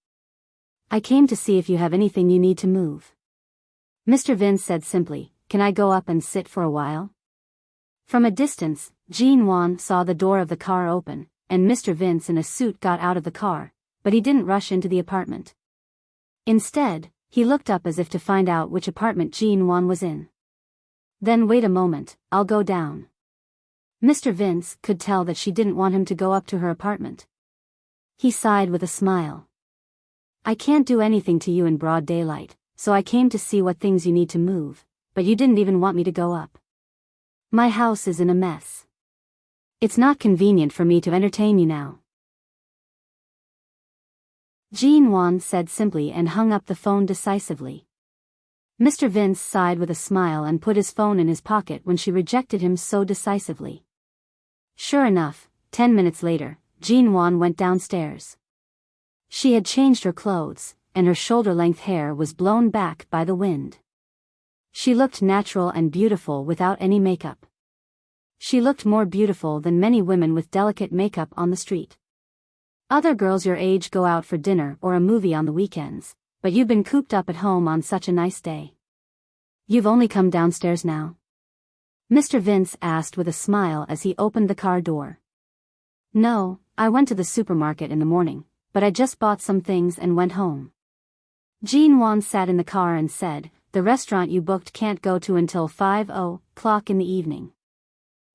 Speaker 1: I came to see if you have anything you need to move. Mr. Vince said simply, can I go up and sit for a while? From a distance, Jean Wan saw the door of the car open, and Mr. Vince in a suit got out of the car, but he didn't rush into the apartment. Instead, he looked up as if to find out which apartment Jean Wan was in. Then wait a moment, I'll go down. Mr. Vince could tell that she didn't want him to go up to her apartment. He sighed with a smile. I can't do anything to you in broad daylight, so I came to see what things you need to move, but you didn't even want me to go up. My house is in a mess. It's not convenient for me to entertain you now. Jean Wan said simply and hung up the phone decisively. Mr. Vince sighed with a smile and put his phone in his pocket when she rejected him so decisively. Sure enough, 10 minutes later, Jean Wan went downstairs. She had changed her clothes, and her shoulder-length hair was blown back by the wind. She looked natural and beautiful without any makeup. She looked more beautiful than many women with delicate makeup on the street. Other girls your age go out for dinner or a movie on the weekends, but you've been cooped up at home on such a nice day. You've only come downstairs now? Mr. Vince asked with a smile as he opened the car door. No, I went to the supermarket in the morning, but I just bought some things and went home. Jean Wan sat in the car and said, the restaurant you booked can't go to until 5 o'clock in the evening.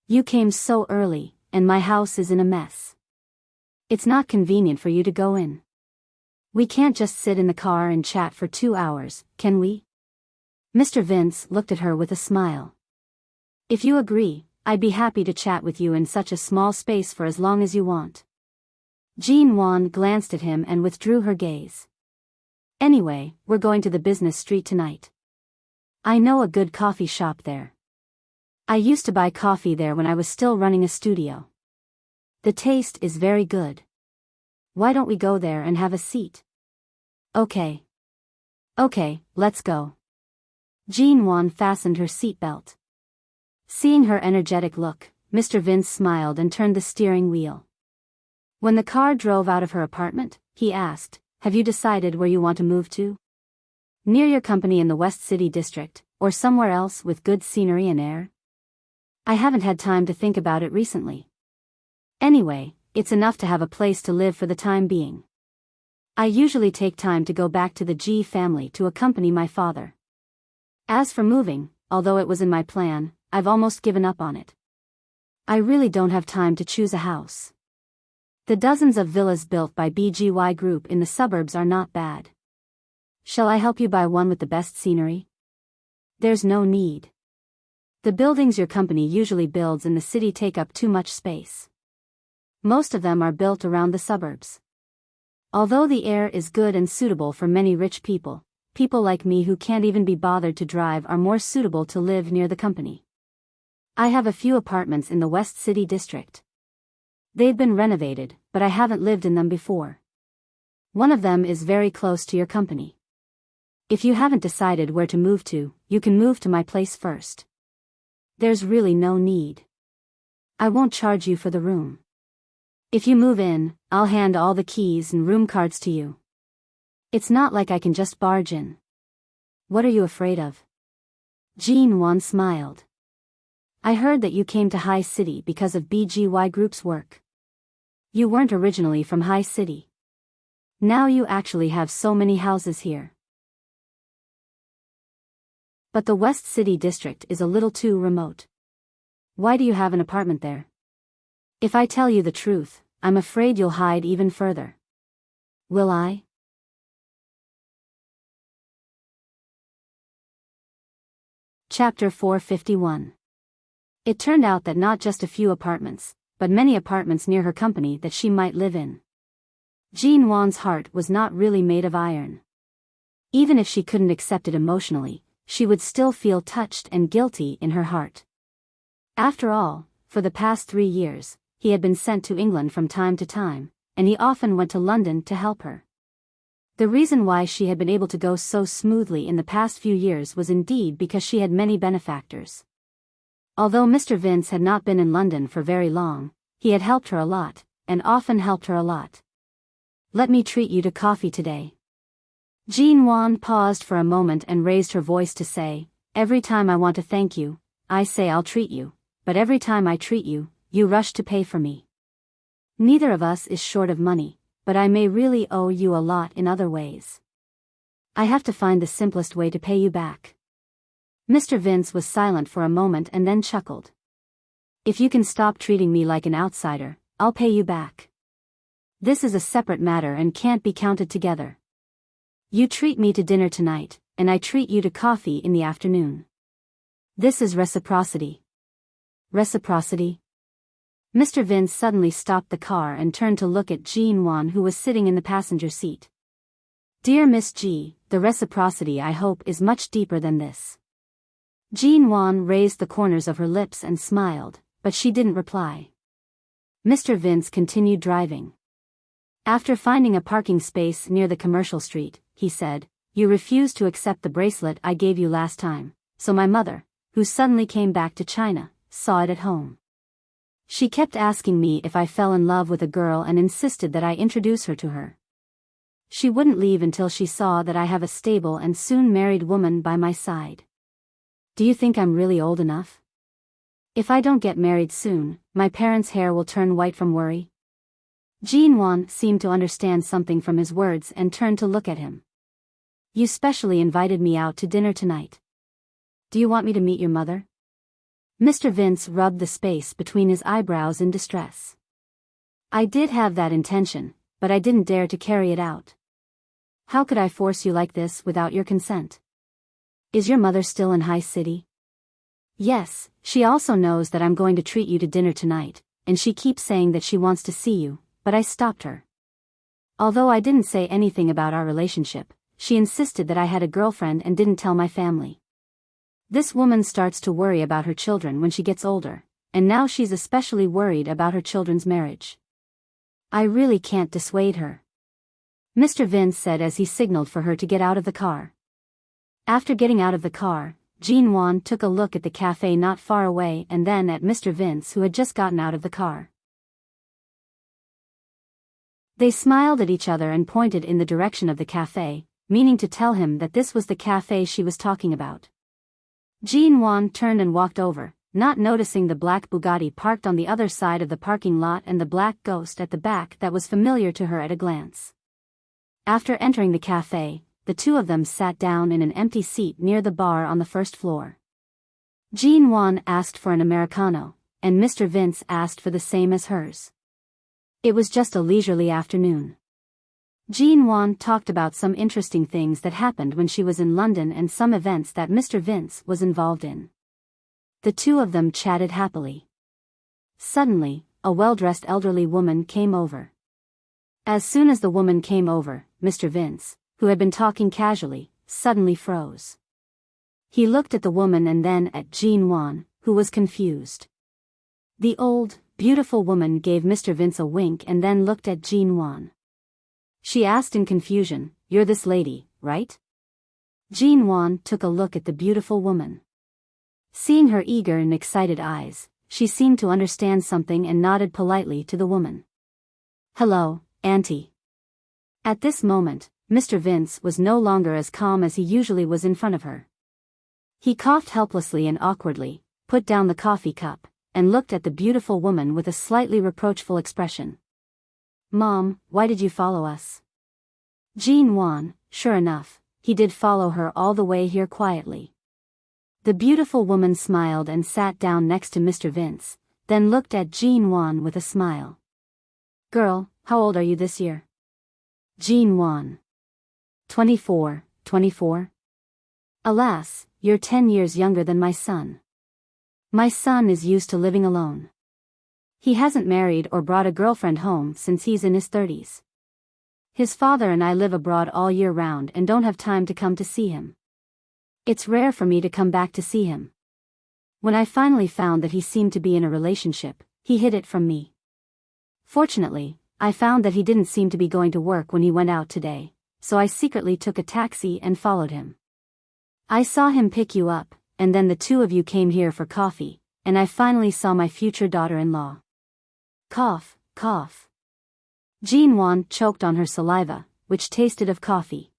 Speaker 1: You came so early, and my house is in a mess. It's not convenient for you to go in. We can't just sit in the car and chat for 2 hours, can we? Mr. Vince looked at her with a smile. If you agree, I'd be happy to chat with you in such a small space for as long as you want. Jean Wan glanced at him and withdrew her gaze. Anyway, we're going to the business street tonight. I know a good coffee shop there. I used to buy coffee there when I was still running a studio. The taste is very good. Why don't we go there and have a seat? Okay. Okay, let's go. Jean Wan fastened her seatbelt. Seeing her energetic look, Mr. Vince smiled and turned the steering wheel. When the car drove out of her apartment, he asked, have you decided where you want to move to? Near your company in the West City District, or somewhere else with good scenery and air? I haven't had time to think about it recently. Anyway, it's enough to have a place to live for the time being. I usually take time to go back to the G family to accompany my father. As for moving, although it was in my plan, I've almost given up on it. I really don't have time to choose a house. The dozens of villas built by BGY Group in the suburbs are not bad. Shall I help you buy one with the best scenery? There's no need. The buildings your company usually builds in the city take up too much space. Most of them are built around the suburbs. Although the air is good and suitable for many rich people, people like me who can't even be bothered to drive are more suitable to live near the company. I have a few apartments in the West City District. They've been renovated, but I haven't lived in them before. One of them is very close to your company. If you haven't decided where to move to, you can move to my place first. There's really no need. I won't charge you for the room. If you move in, I'll hand all the keys and room cards to you. It's not like I can just barge in. What are you afraid of? Jean Wan smiled. I heard that you came to High City because of BGY Group's work. You weren't originally from High City. Now you actually have so many houses here. But the West City District is a little too remote. Why do you have an apartment there? If I tell you the truth, I'm afraid you'll hide even further. Will I? Chapter 451. It turned out that not just a few apartments, but many apartments near her company that she might live in. Jean Wan's heart was not really made of iron. Even if she couldn't accept it emotionally, she would still feel touched and guilty in her heart. After all, for the past 3 years, he had been sent to England from time to time, and he often went to London to help her. The reason why she had been able to go so smoothly in the past few years was indeed because she had many benefactors. Although Mr. Vince had not been in London for very long, he had helped her a lot, and often helped her a lot. "Let me treat you to coffee today." Jean Wan paused for a moment and raised her voice to say, "Every time I want to thank you, I say I'll treat you, but every time I treat you, you rush to pay for me. Neither of us is short of money, but I may really owe you a lot in other ways. I have to find the simplest way to pay you back." Mr. Vince was silent for a moment and then chuckled. "If you can stop treating me like an outsider, I'll pay you back. This is a separate matter and can't be counted together. You treat me to dinner tonight, and I treat you to coffee in the afternoon. This is reciprocity." Reciprocity? Mr. Vince suddenly stopped the car and turned to look at Jean Wan, who was sitting in the passenger seat. "Dear Miss G, the reciprocity I hope is much deeper than this." Jean Wan raised the corners of her lips and smiled, but she didn't reply. Mr. Vince continued driving. After finding a parking space near the commercial street, he said, "You refused to accept the bracelet I gave you last time, so my mother, who suddenly came back to China, saw it at home. She kept asking me if I fell in love with a girl and insisted that I introduce her to her. She wouldn't leave until she saw that I have a stable and soon married woman by my side. Do you think I'm really old enough? If I don't get married soon, my parents' hair will turn white from worry." Jean Wan seemed to understand something from his words and turned to look at him. "You specially invited me out to dinner tonight. Do you want me to meet your mother?" Mr. Vince rubbed the space between his eyebrows in distress. "I did have that intention, but I didn't dare to carry it out. How could I force you like this without your consent? Is your mother still in High City?" "Yes, she also knows that I'm going to treat you to dinner tonight, and she keeps saying that she wants to see you, but I stopped her. Although I didn't say anything about our relationship, she insisted that I had a girlfriend and didn't tell my family. This woman starts to worry about her children when she gets older, and now she's especially worried about her children's marriage. I really can't dissuade her," Mr. Vince said as he signaled for her to get out of the car. After getting out of the car, Jean Wan took a look at the cafe not far away and then at Mr. Vince, who had just gotten out of the car. They smiled at each other and pointed in the direction of the cafe, meaning to tell him that this was the cafe she was talking about. Jean Wan turned and walked over, not noticing the black Bugatti parked on the other side of the parking lot and the black Ghost at the back that was familiar to her at a glance. After entering the cafe, the two of them sat down in an empty seat near the bar on the first floor. Jean Wan asked for an Americano, and Mr. Vince asked for the same as hers. It was just a leisurely afternoon. Jean Wan talked about some interesting things that happened when she was in London and some events that Mr. Vince was involved in. The two of them chatted happily. Suddenly, a well-dressed elderly woman came over. As soon as the woman came over, Mr. Vince, who had been talking casually, suddenly froze. He looked at the woman and then at Jean Wan, who was confused. The old, beautiful woman gave Mr. Vince a wink and then looked at Jean Wan. She asked in confusion, "You're this lady, right?" Jean Wan took a look at the beautiful woman. Seeing her eager and excited eyes, she seemed to understand something and nodded politely to the woman. "Hello, Auntie." At this moment, Mr. Vince was no longer as calm as he usually was in front of her. He coughed helplessly and awkwardly, put down the coffee cup, and looked at the beautiful woman with a slightly reproachful expression. "Mom, why did you follow us?" Jean Wan, sure enough, he did follow her all the way here quietly. The beautiful woman smiled and sat down next to Mr. Vince, then looked at Jean Wan with a smile. "Girl, how old are you this year?" Jean Wan. 24, 24? Alas, you're 10 years younger than my son. My son is used to living alone. He hasn't married or brought a girlfriend home since he's in his 30s. His father and I live abroad all year round and don't have time to come to see him. It's rare for me to come back to see him. When I finally found that he seemed to be in a relationship, he hid it from me. Fortunately, I found that he didn't seem to be going to work when he went out today, so I secretly took a taxi and followed him. I saw him pick you up, and then the two of you came here for coffee, and I finally saw my future daughter-in-law. Cough, cough. Jean Wan choked on her saliva, which tasted of coffee.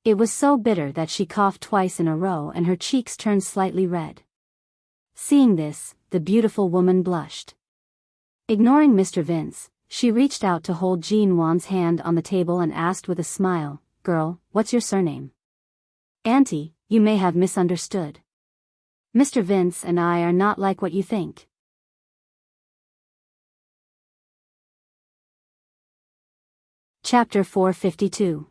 Speaker 1: It was so bitter that she coughed twice in a row and her cheeks turned slightly red. Seeing this, the beautiful woman blushed. Ignoring Mr. Vince, she reached out to hold Jean Wan's hand on the table and asked with a smile, "Girl, what's your surname?" "Auntie, you may have misunderstood. Mr. Vince and I are not like what you think." Chapter 452.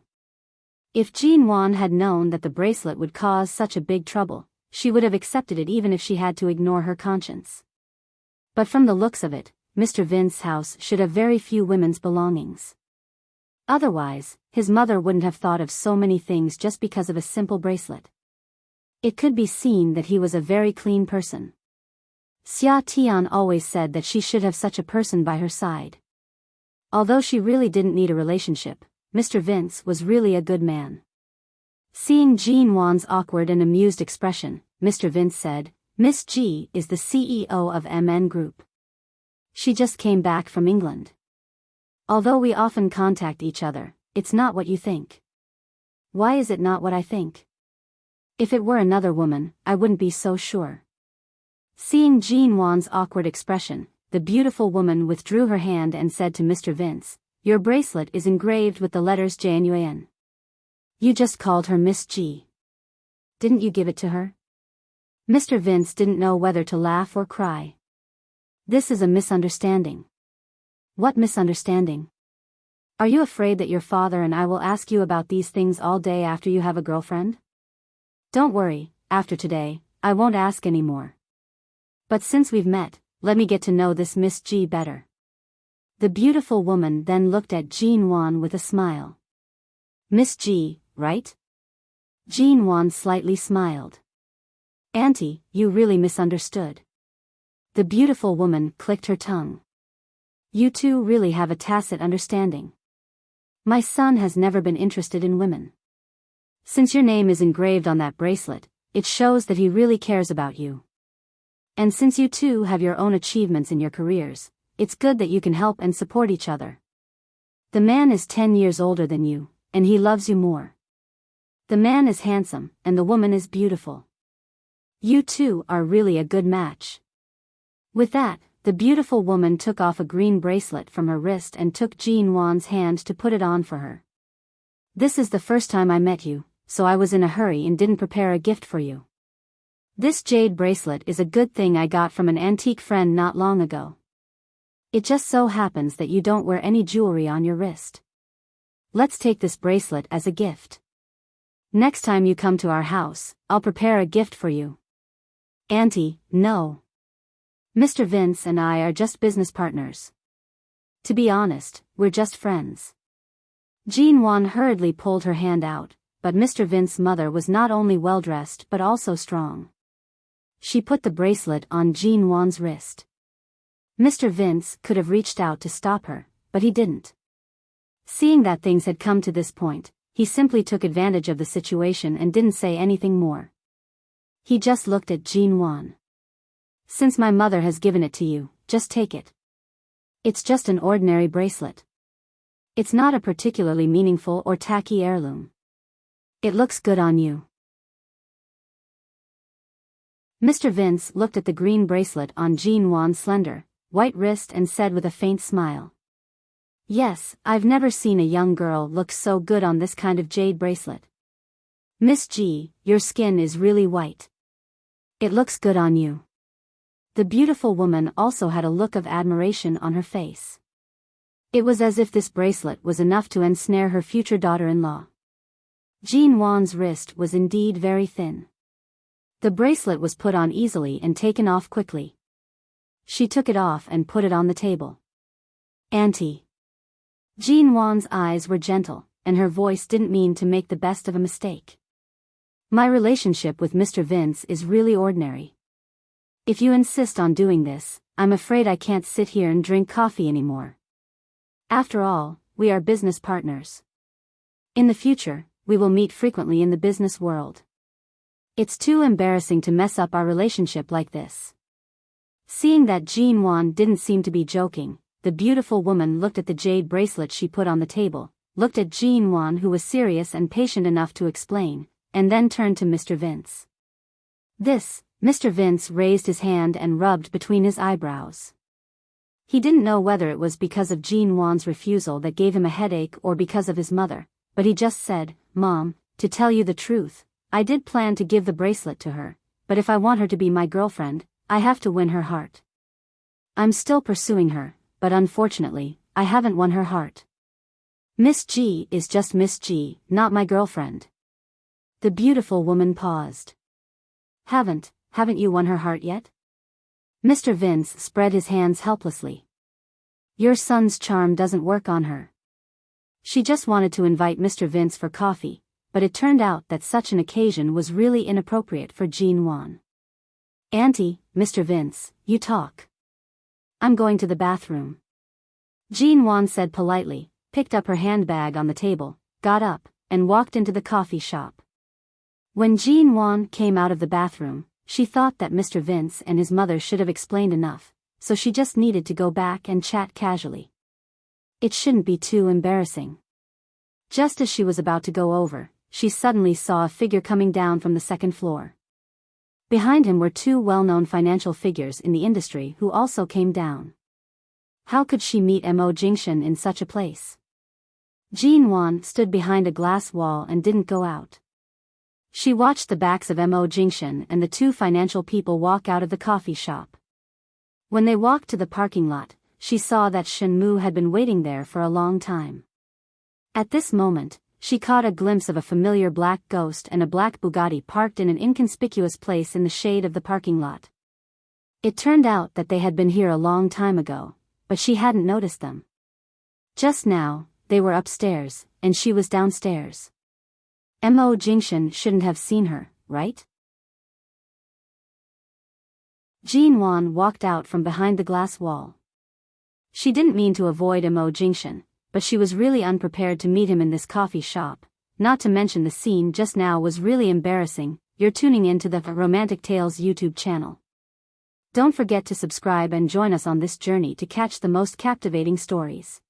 Speaker 1: If Jean Wan had known that the bracelet would cause such a big trouble, she would have accepted it even if she had to ignore her conscience. But from the looks of it, Mr. Vince's house should have very few women's belongings. Otherwise, his mother wouldn't have thought of so many things just because of a simple bracelet. It could be seen that he was a very clean person. Xia Tian always said that she should have such a person by her side. Although she really didn't need a relationship, Mr. Vince was really a good man. Seeing Jean Wan's awkward and amused expression, Mr. Vince said, "Miss G is the CEO of MN Group. She just came back from England. Although we often contact each other, it's not what you think." "Why is it not what I think?" "If it were another woman, I wouldn't be so sure." Seeing Jean Wan's awkward expression, the beautiful woman withdrew her hand and said to Mr. Vince, "Your bracelet is engraved with the letters J and Yuan. You just called her Miss G. Didn't you give it to her?" Mr. Vince didn't know whether to laugh or cry. "This is a misunderstanding." "What misunderstanding? Are you afraid that your father and I will ask you about these things all day after you have a girlfriend?" "Don't worry, after today, I won't ask anymore. But since we've met, let me get to know this Miss G better." The beautiful woman then looked at Jean Wan with a smile. "Miss G, right?" Jean Wan slightly smiled. "Auntie, you really misunderstood." The beautiful woman clicked her tongue. "You two really have a tacit understanding. My son has never been interested in women. Since your name is engraved on that bracelet, it shows that he really cares about you. And since you two have your own achievements in your careers, it's good that you can help and support each other. The man is 10 years older than you, and he loves you more. The man is handsome, and the woman is beautiful. You two are really a good match." With that, the beautiful woman took off a green bracelet from her wrist and took Jean Wan's hand to put it on for her. "This is the first time I met you, so I was in a hurry and didn't prepare a gift for you. This jade bracelet is a good thing I got from an antique friend not long ago. It just so happens that you don't wear any jewelry on your wrist. Let's take this bracelet as a gift. Next time you come to our house, I'll prepare a gift for you." "Auntie, no. Mr. Vince and I are just business partners. To be honest, we're just friends." Jean Wan hurriedly pulled her hand out, but Mr. Vince's mother was not only well-dressed but also strong. She put the bracelet on Jean Wan's wrist. Mr. Vince could have reached out to stop her, but he didn't. Seeing that things had come to this point, he simply took advantage of the situation and didn't say anything more. He just looked at Jean Wan. "Since my mother has given it to you, just take it. It's just an ordinary bracelet. It's not a particularly meaningful or tacky heirloom. It looks good on you." Mr. Vince looked at the green bracelet on Jean Wan's slender, white wrist and said with a faint smile, "Yes, I've never seen a young girl look so good on this kind of jade bracelet. Miss G, your skin is really white. It looks good on you." The beautiful woman also had a look of admiration on her face. It was as if this bracelet was enough to ensnare her future daughter-in-law. Jean Wan's wrist was indeed very thin. The bracelet was put on easily and taken off quickly. She took it off and put it on the table. "Auntie." Jean Wan's eyes were gentle, and her voice didn't mean to make the best of a mistake. "My relationship with Mr. Vince is really ordinary. If you insist on doing this, I'm afraid I can't sit here and drink coffee anymore. After all, we are business partners. In the future, we will meet frequently in the business world. It's too embarrassing to mess up our relationship like this. Seeing that Jean Wan didn't seem to be joking, the beautiful woman looked at the jade bracelet she put on the table, looked at Jean Wan, who was serious and patient enough to explain, and then turned to Mr. Vince. Mr. Vince raised his hand and rubbed between his eyebrows. He didn't know whether it was because of Jean Wan's refusal that gave him a headache or because of his mother, but he just said, "Mom, to tell you the truth, I did plan to give the bracelet to her, but if I want her to be my girlfriend, I have to win her heart. I'm still pursuing her, but unfortunately, I haven't won her heart. Miss G is just Miss G, not my girlfriend." The beautiful woman paused. Haven't you won her heart yet?" Mr. Vince spread his hands helplessly. "Your son's charm doesn't work on her." She just wanted to invite Mr. Vince for coffee, but it turned out that such an occasion was really inappropriate for Jean Wan. "Auntie, Mr. Vince, you talk. I'm going to the bathroom." Jean Wan said politely, picked up her handbag on the table, got up, and walked into the coffee shop. When Jean Wan came out of the bathroom, she thought that Mr. Vince and his mother should have explained enough, so she just needed to go back and chat casually. It shouldn't be too embarrassing. Just as she was about to go over, she suddenly saw a figure coming down from the second floor. Behind him were two well-known financial figures in the industry who also came down. How could she meet Mo Jingshan in such a place? Jean Wan stood behind a glass wall and didn't go out. She watched the backs of Mo Jingshan and the two financial people walk out of the coffee shop. When they walked to the parking lot, she saw that Shen Mu had been waiting there for a long time. At this moment, she caught a glimpse of a familiar black ghost and a black Bugatti parked in an inconspicuous place in the shade of the parking lot. It turned out that they had been here a long time ago, but she hadn't noticed them. Just now, they were upstairs, and she was downstairs. Mo Jingshan shouldn't have seen her, right? Jean Wan walked out from behind the glass wall. She didn't mean to avoid Mo Jingshan, but she was really unprepared to meet him in this coffee shop, not to mention the scene just now was really embarrassing. You're tuning in to the Romantic Tales YouTube channel. Don't forget to subscribe and join us on this journey to catch the most captivating stories.